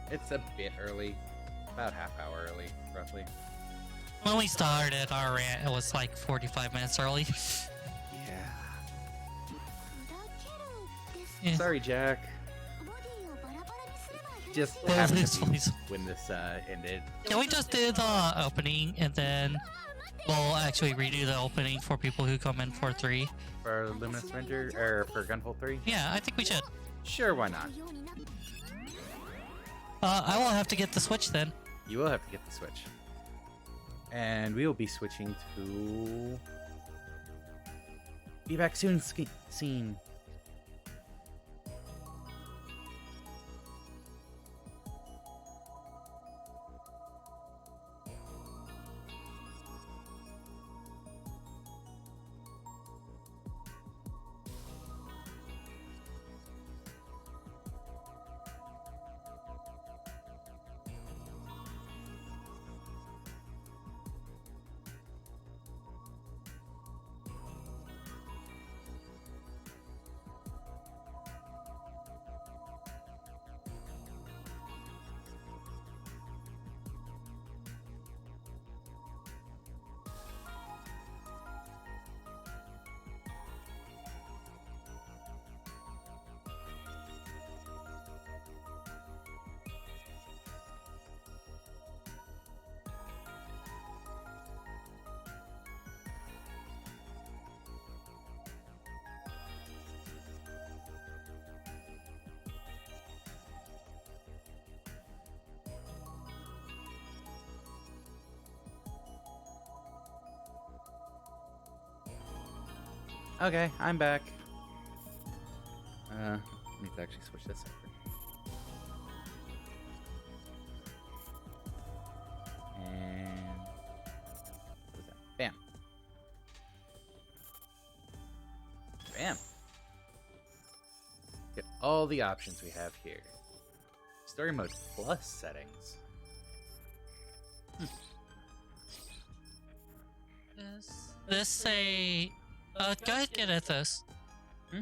It's a bit early. About half hour early, roughly. When we started our rant, it was like 45 minutes early. Yeah. Sorry, Jack. Just Well, happened this to be was- when this ended. Can we just do the opening and then we'll actually redo the opening for people who come in for 3? For Luminous Avenger, or for Gunvolt 3? Yeah, I think we should. Sure, why not? I will have to get the Switch then. You will have to get the Switch. And we will be switching to... Be back soon scene. Okay, I'm back. I need to actually switch this over. And what was that? Bam. Bam. Get all the options we have here. Story mode plus settings. Is this a... go ahead and get Ethos. Hmm?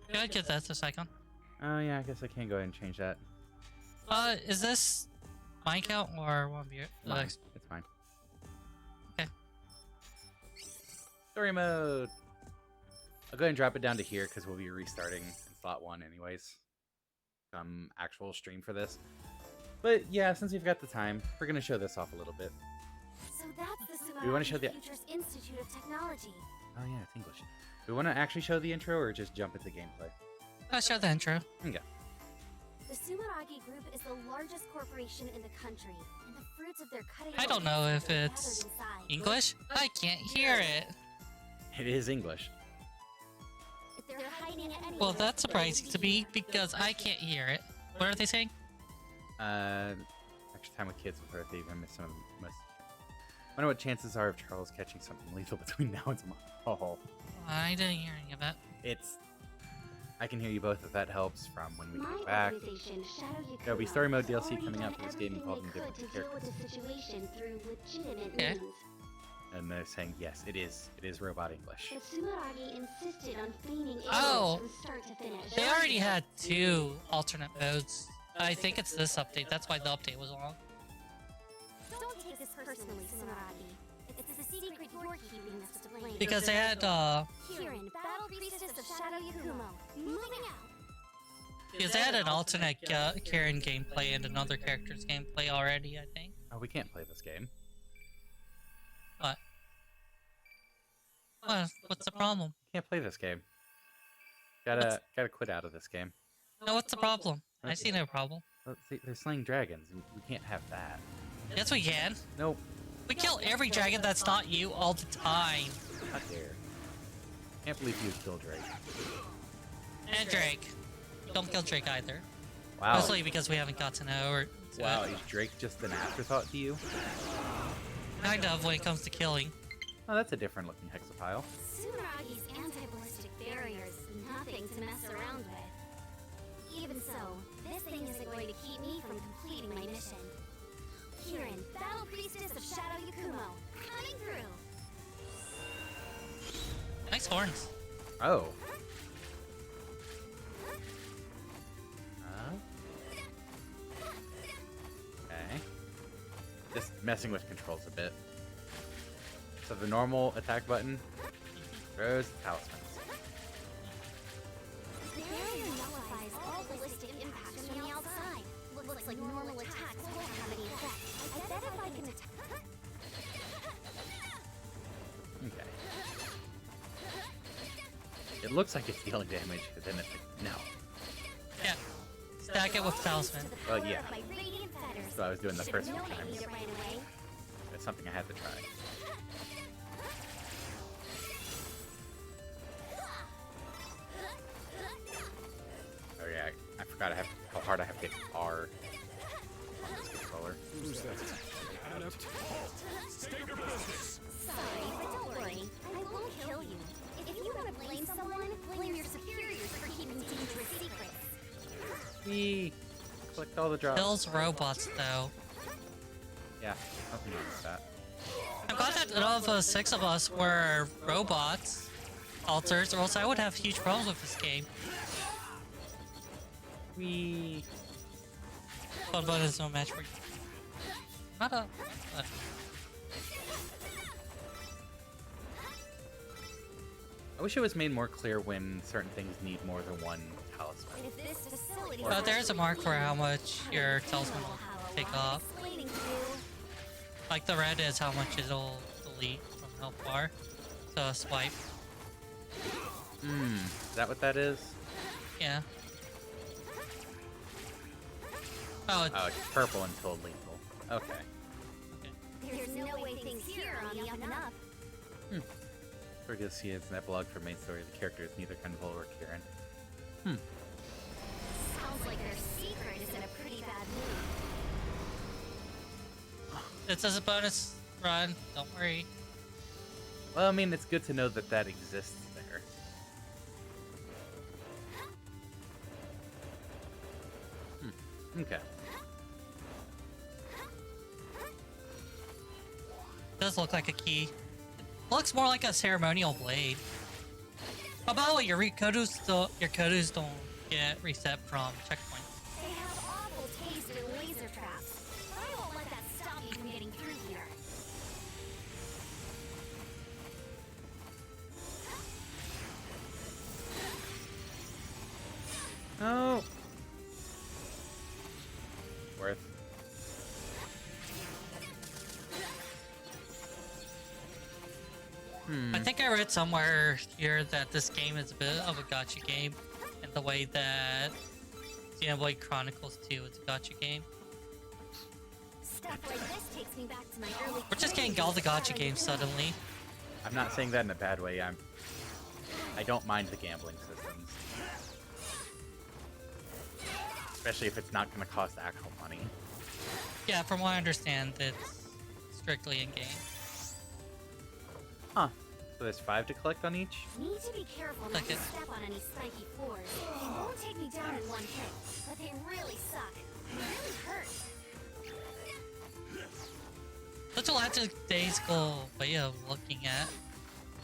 Go ahead and get the Ethos icon. Oh yeah, I guess I can go ahead and change that. Is this mine count or one viewer? Mine. It's fine. Okay. Story mode. I'll go ahead and drop it down to here because we'll be restarting in slot 1 anyways. Actual stream for this. But yeah, since we've got the time, we're gonna show this off a little bit. So that's the We want to show the. Futures Institute of Technology. Oh yeah, it's English. Do we want to actually show the intro or just jump into gameplay? I'll show the intro. Okay. The Sumeragi Group is the largest corporation in the country, and the fruits of their cutting. I don't know if it's English. I can't hear it. It is English. If they're hiding it anywhere, Well, that's surprising to me because I can't hear it. What are they saying? Extra time with kids before they even miss some of the most. I wonder what chances are of Charles catching something lethal between now and tomorrow. Oh, I didn't hear any of that. it's. I can hear you both if that helps from when we My get back. organization, Shadow There'll be Yakumo, story mode has DLC already coming done up for this game everything involving they different could to deal with characters. the situation through legitimate Okay. means. And they're saying yes, it is robot English. But Sumeragi insisted on feigning ignorance Oh. from start to finish. They already had 2 alternate modes. I think it's this update. That's why the update was long. Don't take this personally, Sumeragi. It's the secret you're keeping that's to blame. Because they had Kirin, Battle Priestess of Shadow Yakumo, moving out. because they had an alternate Karen gameplay and another character's gameplay already. I think. Oh, we can't play this game. What? What's the problem? Can't play this game. Gotta quit out of this game. No, what's the problem? I see no problem. Let's see, they're slaying dragons. We can't have that. Yes, we can. Nope. We kill every dragon that's not you all the time. How dare. Can't believe you would kill Drake. And Drake. Don't kill Drake either. Wow. Mostly because we haven't got to know her. Wow, is Drake just an afterthought to you? Kind of when it comes to killing. Oh, that's a different looking hexapile. Sumeragi's anti-ballistic barrier is nothing to mess around with. Even so, this thing isn't going to keep me from completing my mission. Kirin, Battle Priestess of Shadow Yakumo, coming through! Nice horns. Oh. Huh? Okay. Just messing with controls a bit. So the normal attack button throws talismans. Barrier nullifies all ballistic impacts from the outside. Looks like normal attacks won't have any effect. I bet if I can attack... Okay. It looks like it's dealing damage, but then it's like, no. Yeah. Stack it with talisman. Well, yeah. My radiant fetters. So I was doing the first few Should've known I'd times. need it right away. It's something I had to try. Oh yeah, I forgot how hard I have to hit R. On this controller. Sorry, but don't worry. I won't kill you. If you want to blame someone, blame your superiors for keeping dangerous secrets. Whee! Collect all the drops. Kills robots though. Yeah, nothing wrong with that. I'm glad that none of the 6 of us were robots, alters, or else I would have huge problems with this game. Whee! But it's no match for you. Not a. I wish it was made more clear when certain things need more than one talisman. If this facility... But there's a mark for how much your talisman will take off. Explaining to you. Like the red is how much it'll delete from health bar. So a swipe. Is that what that is? Yeah. Oh, Oh, it's purple until lethal. Okay. There's no way things here are on the up and up. We're gonna see it's an epilogue for main story. The character is neither Gunvolt or Kirin. Sounds like their secret is in a pretty bad mood. this is a bonus run. Don't worry. Well, I mean, it's good to know that that exists there. Okay. Does look like a key. Looks more like a ceremonial blade. Oh, by the way, your Kodus don't get reset from checkpoint. They have awful taste in laser traps. I won't let that stop me from getting through here. I think I read somewhere here that this game is a bit of a gacha game, in the way that Xenoblade Chronicles 2 is a gacha game. Stuff like this takes me back to my early We're just getting all the gacha games suddenly. I'm not saying that in a bad way. I don't mind the gambling systems, especially if it's not going to cost actual money. Yeah, from what I understand, it's strictly in game. Huh? So there's 5 to collect on each. Need to be careful not to Okay. step on any spiky floors. They won't take me down in one hit, but they really suck. They really hurt. Such a lackadaisical way of looking at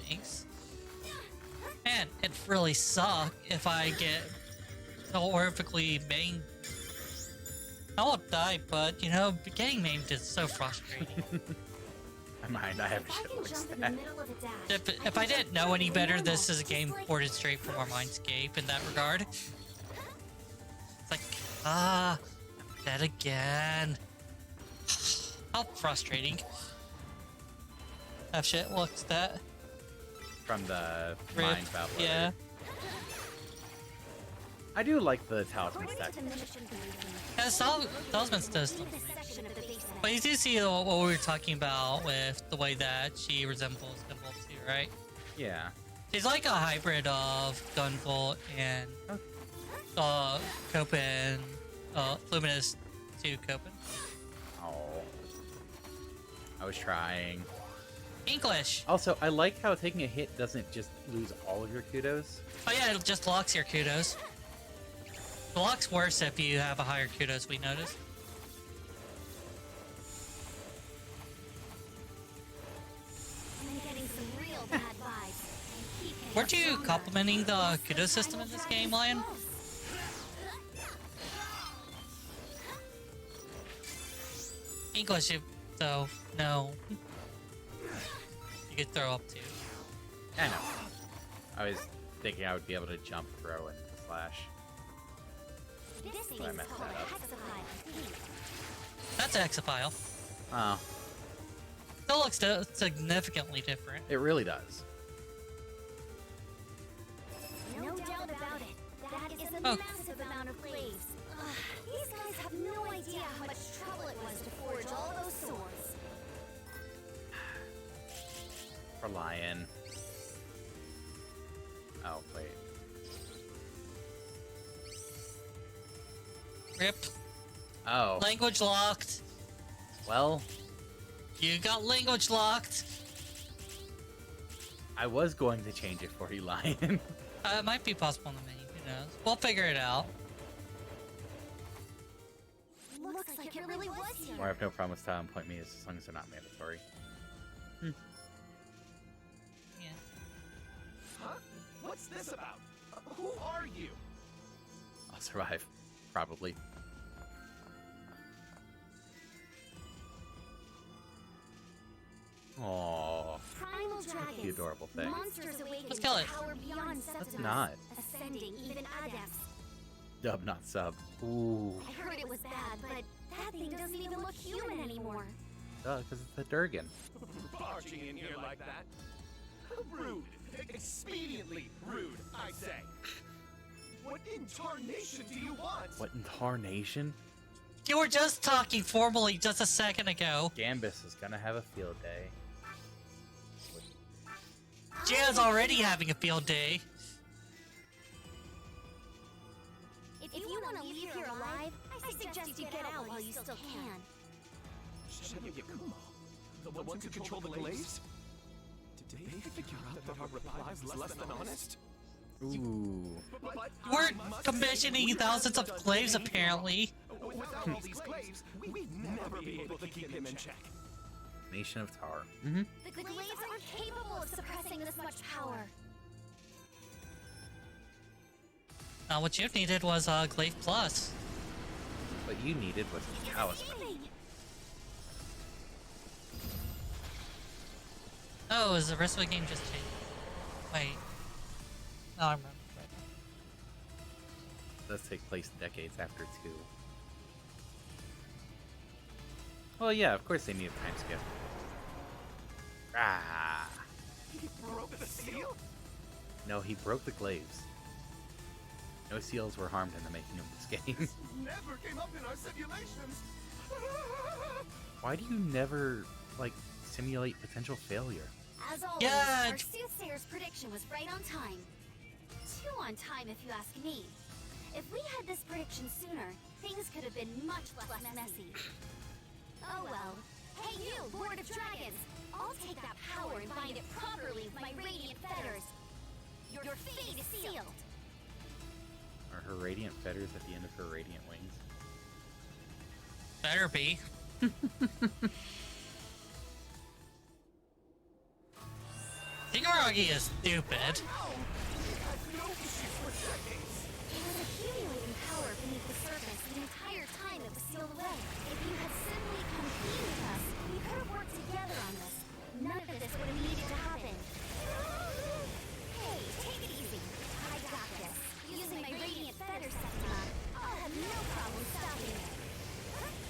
things. Man, it really suck if I get so horrifically maimed. I won't die, but you know, getting maimed is so frustrating. I mind. I have If I shit can like jump in the that. middle of a dash. If I didn't know any better, this is a game ported straight from our Mindscape in that regard. It's like, dead again. How frustrating. That shit looks that. From the Rip, mind babbler. yeah. I do like the talisman According stack. to the mission briefing, Yeah, Talisman does. leave this section of the base at But you do see what we were talking about with the way that she resembles Gunvolt too, right? Yeah. She's like a hybrid of Gunvolt and Copen, Luminous to Copen. Oh. I was trying. English! Also, I like how taking a hit doesn't just lose all of your kudos. Oh yeah, it just locks your kudos. It locks worse if you have a higher kudos, we noticed. I'm getting some real bad vibes. I keep getting Weren't you stronger. complimenting the kudos system in this game, Lion? English, though, no. You could throw up too. I know. I was thinking I would be able to jump, throw, and slash. This thing I is messed called that up. a hexapile, I think. That's an exafile. Oh, Still looks significantly different. it really does. No doubt about it. That is a Oh. massive amount of blades. Ugh, these guys have no idea how much trouble it was to forge all those swords. For Lion. Oh, wait. Rip. Oh, Language locked. well, You got language locked. I was going to change it for you, Lion. It might be possible in the menu. Who knows? We'll figure it out. Looks like it really was here. Or I have no problem with style and point me as long as they're not mandatory. Yeah. Huh? What's this about? Who are you? I'll survive. Probably. Aww. Primal dragons. The adorable thing. Monsters awakened Let's kill to it. power beyond Let's Sybithos, not. ascending even adepts. Dub, not sub. Ooh. I heard it was bad, but that thing doesn't even look human anymore. Duh, because it's a Durgan. Barging in here like that? Rude. Expediently rude, I say. What incarnation do you want? What incarnation? You were just talking formally just a second ago. Gambus is gonna have a field day. Jan's already having a field day. If you want to leave here alive, I suggest you get out while you still can. Shinya Yakumo? The ones who control the glaives? Did they figure out that our reply was less than honest? Ooh. But We're commissioning thousands of glaives, apparently. without all these glaives, we'd never be able to keep him in check. Nation of Tar. Mm-hmm. The glaives aren't capable of suppressing this much power. Now, what you needed was Glaive Plus. What you needed was a talisman. Healing. Oh, is the rest of the game just changed? Wait. No, I remember. It does take place decades after 2. Well, yeah, of course they need a time skip. Ah. broke the seal? No, he broke the glaives. No seals were harmed in the making of this game. Never came up in our simulations. Why do you never, like, simulate potential failure? As always, Yeah, our soothsayer's prediction was right on time. Too on time, if you ask me. If we had this prediction sooner, things could have been much less messy. Oh well. Hey you, Lord of Dragons! I'll take that power and bind it properly with my radiant fetters. Your fate is sealed. Are her radiant fetters at the end of her radiant wings? Better be. Tigaragi is stupid. It was accumulating power beneath the surface the entire time it was sealed away. If you had simply come clean with us, we could have worked together on this. None of this would have needed to happen. Hey, take it easy. I got this. Using my radiant feather Septima, I'll have no problem stopping it.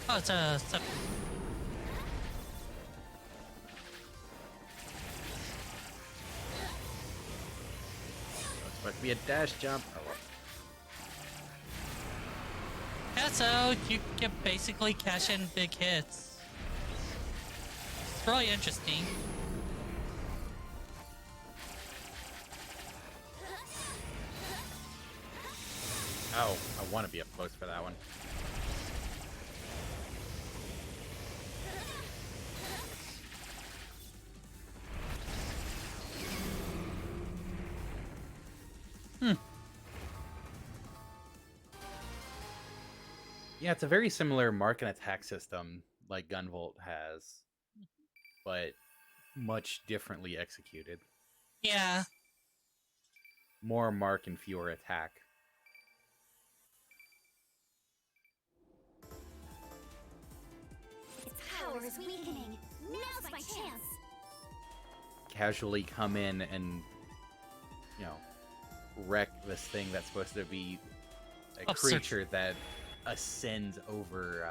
Oh, it's a... It's supposed to be a dash jump. Oh, well. Yeah, so you can basically cash in big hits. It's really interesting. Oh, I want to be up close for that one. Yeah, it's a very similar mark and attack system like Gunvolt has, but much differently executed. Yeah. More mark and fewer attack. Its power is weakening. Now's my chance. Casually come in and, you know, wreck this thing that's supposed to be a Absurd. creature that ascends over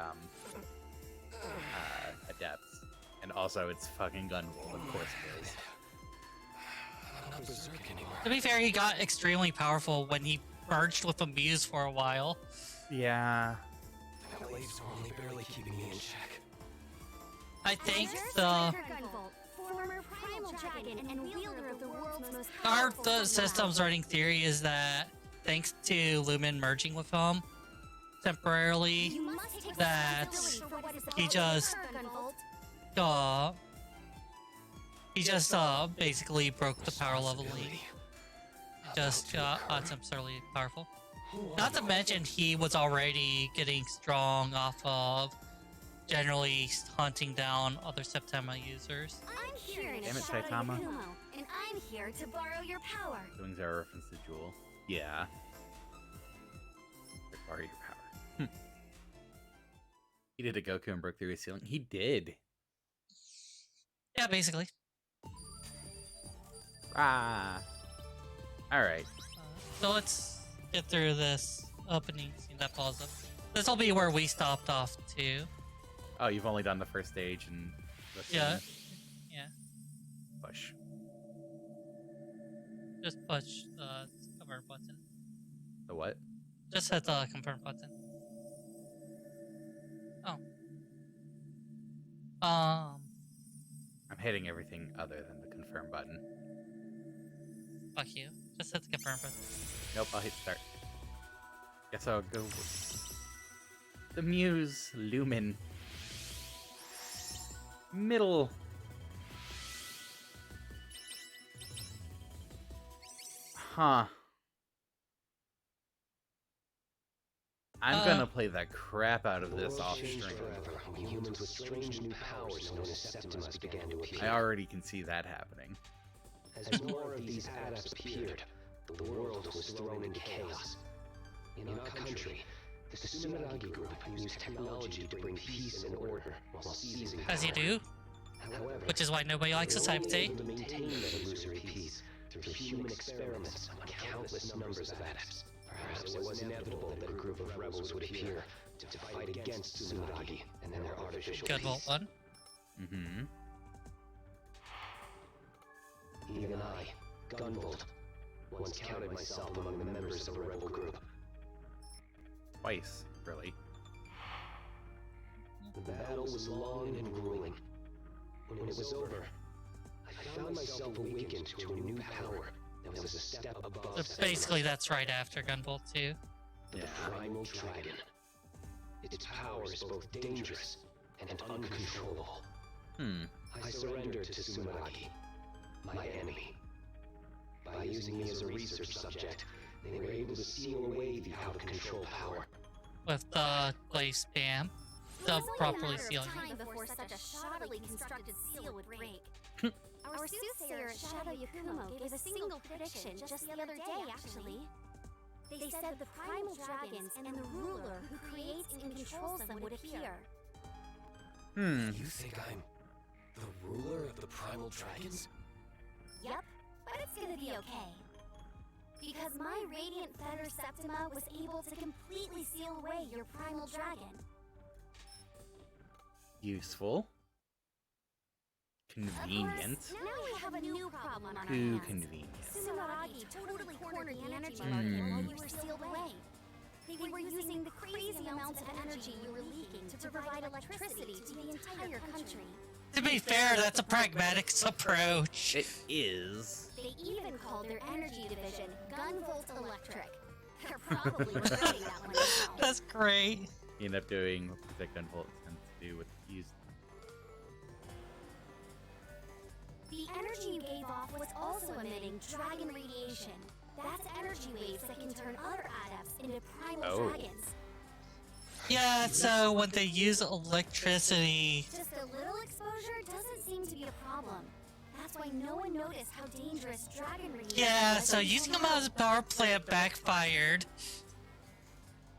adepts. And also, it's fucking Gunvolt, of course it is. I'm not berserk anymore. To be fair, he got extremely powerful when he merged with the Muse for a while. Yeah. That wave's only barely keeping me in check. I think There's the Gunvolt, former primal dragon and wielder of the world's most our powerful the system's running theory is that thanks to Lumen merging with him temporarily, You must take that responsibility for what is he about to just- occur, Gunvolt. basically broke the power leveling. Responsibility. Just About to got occur. absurdly powerful. Who Not to are you? mention he was already getting strong off of generally hunting down other Septima users. I'm here in Damn a it, shadow Saitama. Yakumo, and I'm here to borrow your power. Wings are a reference to Jewel. Yeah. Borrow your power. He did a Goku and broke through his ceiling. He did. Yeah, basically. Ah. Alright. So let's get through this opening scene that follows up. This will be where we stopped off too. Oh, you've only done the first stage and the Yeah. scene. Yeah. Push. Just push the confirm button. The what? Just hit the confirm button. Oh. I'm hitting everything other than the confirm button. Fuck you. Just hit the confirm button. Nope, I'll hit start. Guess I'll go with the Muse Lumen. Middle. Huh. I'm gonna play the crap out of this off Changed stream. forever when humans with strange new powers known as Septimas began to appear. I already can see that happening. As more of these adepts appeared, the world was thrown into chaos. In our country, the Sumeragi group used technology to bring peace and order while seizing As you power. do, However, which is why nobody likes they this were type of only thing. able to maintain that illusory peace through human experiments on countless numbers of adepts. Perhaps it was inevitable that a group of rebels would appear to fight against Sumeragi and their artificial Good peace. Vault 1. Mm-hmm. Even I, Gunvolt, once counted myself among the members of a rebel group. Twice, really. The battle was long and grueling. When it was over, I found myself awakened to a new power that was a step above. Basically, that's right after Gunvolt 2. The Primal Dragon. Its power is both dangerous and uncontrollable. I surrendered to Sumeragi, my enemy. By using me as a research subject, they were able to seal away the out-of-control power. With the glaze dam. The properly sealing. Time before such a shoddily constructed seal would break. Our soothsayer Shadow Yakumo gave a single prediction just the other day, actually. They said the primal dragons and the ruler who creates and controls them would appear. You think I'm the ruler of the primal dragons? Yep, but it's gonna be okay. Because my Radiant Fetter Septima was able to completely seal away your primal dragon. Useful. Convenient. Of course, now we have a new problem on our Too hands. convenient. Sumeragi totally cornered the energy market while you were sealed away. They were using the crazy amounts of energy you were leaking to provide electricity to the entire country. To be fair, that's a pragmatic approach. It is. They even called their energy division Gunvolt Electric. They're probably regretting that one now. That's great. You end up doing what the Gunvolt tends to do with used. The energy you gave off was also emitting dragon radiation. That's energy waves that can turn other adepts into primal dragons. Yeah, so when they use electricity... Just a little exposure doesn't seem to be a problem. That's why no one noticed how dangerous dragon radiation Yeah, was. so using them as a power plant backfired.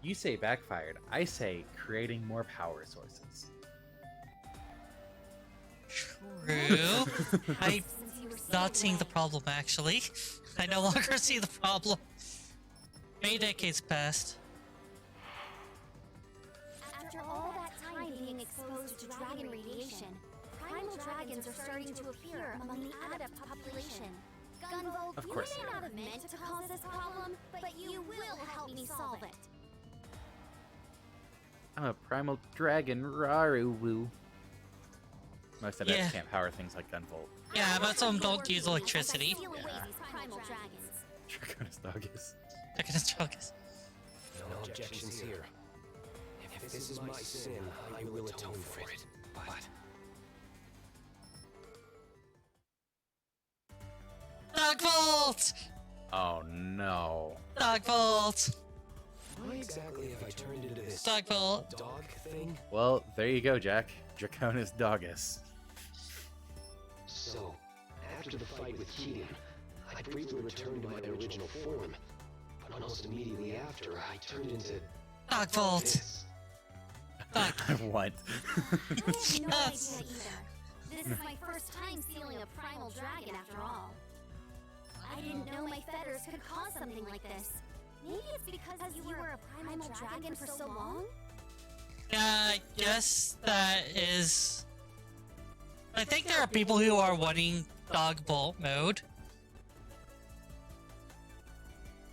You say backfired. I say creating more power sources. True. I'm not seeing the problem, actually. I no longer see the problem. Many decades passed. After all that time being exposed to dragon radiation, primal dragons are starting to appear among the adept population. Gunvolt, Of course you they may are. not have meant to cause this problem, but you will help me solve it. I'm a primal dragon, Raru-woo. Most adepts Yeah. can't power things like Gunvolt. Yeah, most of them don't use electricity. Seal away these primal dragons. Draconis Doggus. Look at his focus. No objections here. If this is my sin, I will atone for it. But Dogvolt! Oh no. Dogvolt! why exactly have I turned into this Dogvolt! dog thing? Well, there you go, Jack. Draconis Doggus. So, after the fight with Keaton, I briefly returned to my original form. But almost immediately after, I turned into Dogvolt! this. What? I have no Yes. idea either. This is my first time sealing a primal dragon after all. I didn't know my fetters could cause something like this. Maybe it's because you were a primal dragon for so long? Yeah, I guess that is... I think there are people who are wanting Dogvolt mode.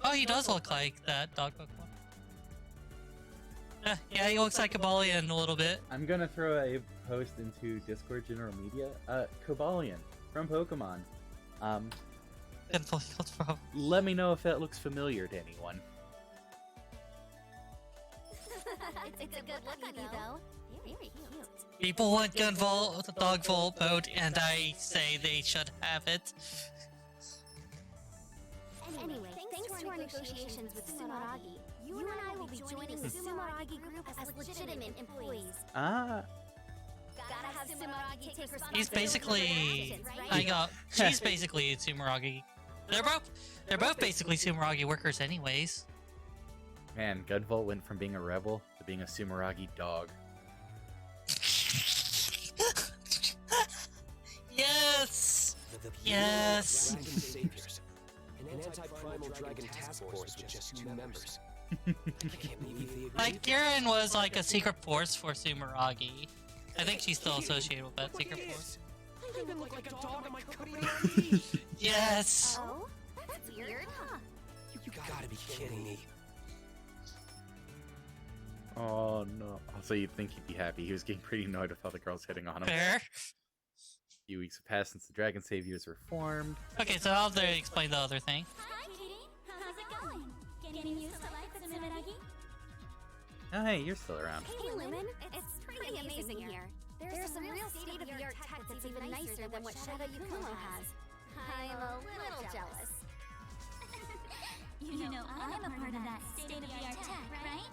Oh, he does look like that Dogvolt one. Yeah, he looks like Kabalion a little bit. I'm gonna throw a post into Discord General Media. Cobalion from Pokemon. Let me know if that looks familiar to anyone. It's a good look on you, though. Very cute. People want Gunvolt, Dogvolt mode, and I say they should have it. Anyway, thanks to our negotiations with Sumeragi, you and I will be joining the Sumeragi group as legitimate employees. Ah, Gotta have Sumeragi take responsibility He's for their basically... actions, right? She's basically a Sumeragi. They're both basically Sumeragi workers anyways. man, Gunvolt went from being a rebel to being a Sumeragi dog. Yes! The Yes! Dragon Saviors. An anti-primal dragon task force with just 2 members. I can't believe they agreed. Like, Kieran was like a secret force for Sumeragi. I think she's still associated with that secret force. I even look like a dog on my cookie on leash. Yes. Oh? That's weird, huh? You gotta be kidding me. Oh no. Also, you'd think he'd be happy. He was getting pretty annoyed with all the girls hitting on him. Fair. A few weeks have passed since the Dragon Saviors were formed. Okay, so I'll explain the other thing. Hi, Katie. How's it going? Getting used to life at Sumeragi? Oh, hey, you're still around. Hey, Lumen. It's pretty amazing here. There's some real state-of-the-art tech that's even nicer than what Shadow Yukumo has. I am a little jealous. You know I'm a part of that state-of-the-art tech, right?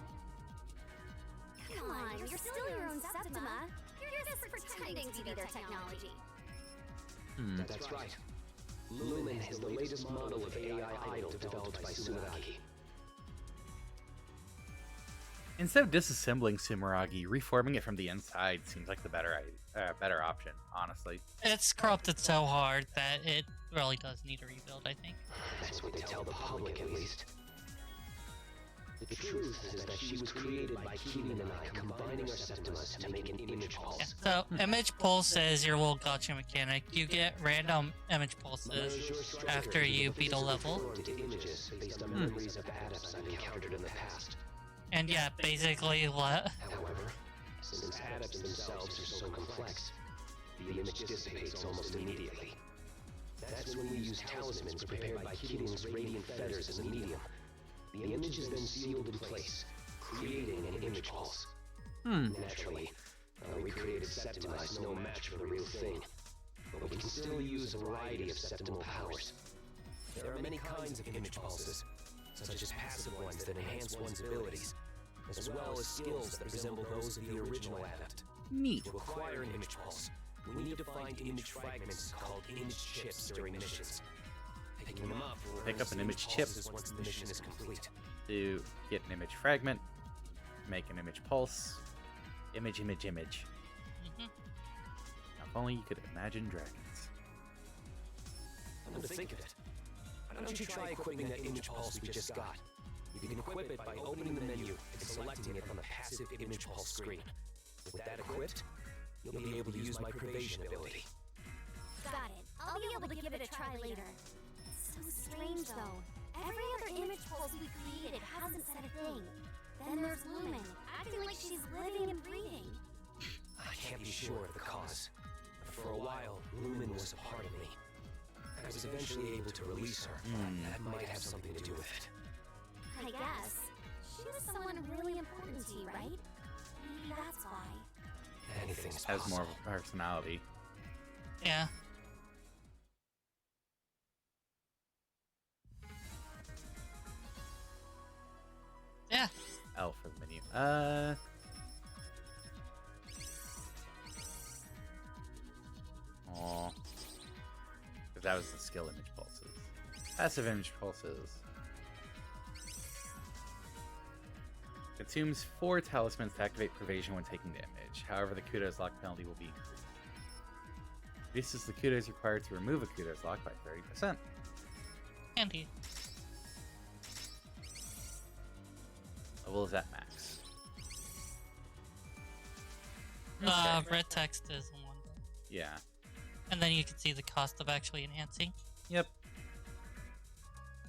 Come on, you're still your own Septima. You're just pretending to be their technology. That's right. Lumen is the latest model of AI idol developed by Sumeragi. Instead of disassembling Sumeragi, reforming it from the inside seems like the better option, honestly. It's corrupted so hard that it really does need a rebuild, I think. That's what they tell the public, at least. The truth is that she was created by Keenan and I combining our Septimas to make an image Yeah. pulse. So, image pulse is your little gotcha mechanic. You get random image pulses after you beat a level. Into images based on memories of adepts I've encountered in the past. And yeah, basically, However, since adepts themselves are so complex, the image dissipates almost immediately. That's when we use talismans prepared by Keenan's radiant feathers as a medium. The image is then sealed in place, creating an image pulse. Naturally, a recreated Septima is no match for the real thing, but we can still use a variety of septimal powers. There are many kinds of image pulses, such as passive ones that enhance one's abilities, as well as skills that resemble those of the original adept. Neat. To acquire an image pulse, we need to find image fragments called image chips during missions. Picking them up will Pick up an image chip. once the mission is complete. To get an image fragment, make an image pulse, image. Mhm. Now, if only you could imagine dragons. Come to think of it, why don't you try equipping that image pulse we just got? You can equip it by opening the menu and selecting it on the passive image pulse screen. With that equipped, you'll be able to use my pervasion ability. Got it. I'll be able to give it a try later. It's so strange, though. Every other image pulse we created hasn't said a thing. Then there's Lumen, acting like she's living and breathing. I can't be sure of the cause, but for a while, Lumen was a part of me. I was eventually able to release her. That might have something to do with it. I guess. She was someone really important to you, right? Maybe that's why. Anything's Has possible. more of a personality. yeah. Yeah. L for the menu. Aw. Because that was the skill image pulses. Passive image pulses. Consumes 4 talismans to activate Pervasion when taking the image. However, the Kudos lock penalty will be increased. Reduces the Kudos required to remove a Kudos lock by 30%. Handy. Level is at max. Red text is one. Yeah. And then you can see the cost of actually enhancing. Yep.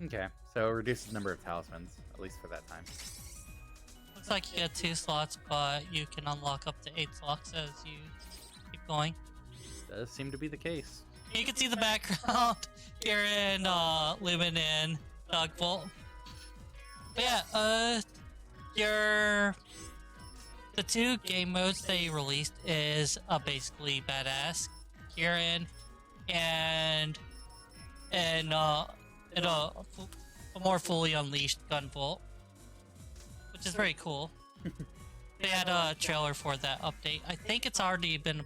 Okay, so it reduces the number of talismans, at least for that time. Looks like you get 2 slots, but you can unlock up to 8 slots as you keep going. Does seem to be the case. You can see the background here in Lumen and Gunvolt. But yeah, the 2 game modes they released is basically badass Kieran and a more fully unleashed Gunvolt, which is very cool. They had a trailer for that update. I think it's already been.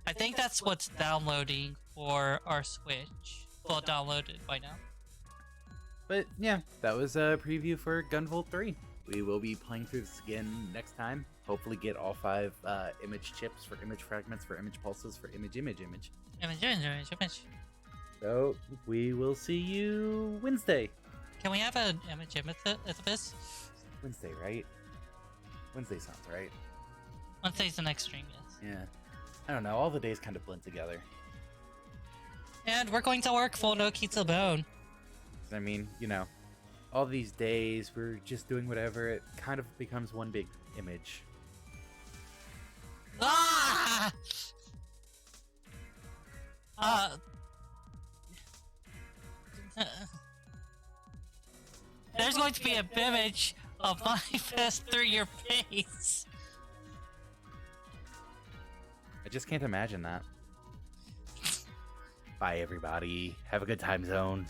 I think that's what's downloading for our Switch. Well, downloaded by now. But yeah, that was a preview for Gunvolt 3. We will be playing through this again next time. Hopefully get all 5 image chips for image fragments, for image pulses, for image. Image. So we will see you Wednesday. Can we have an image at this? Wednesday, right? Wednesday sounds right. Wednesday's the next stream, yes. Yeah. I don't know, all the days kind of blend together. And we're going to work full no Kita Bone. I mean, you know, all these days we're just doing whatever. It kind of becomes one big image. Ah! There's going to be a image of my fist through your face. I just can't imagine that. Bye, everybody. Have a good time zone.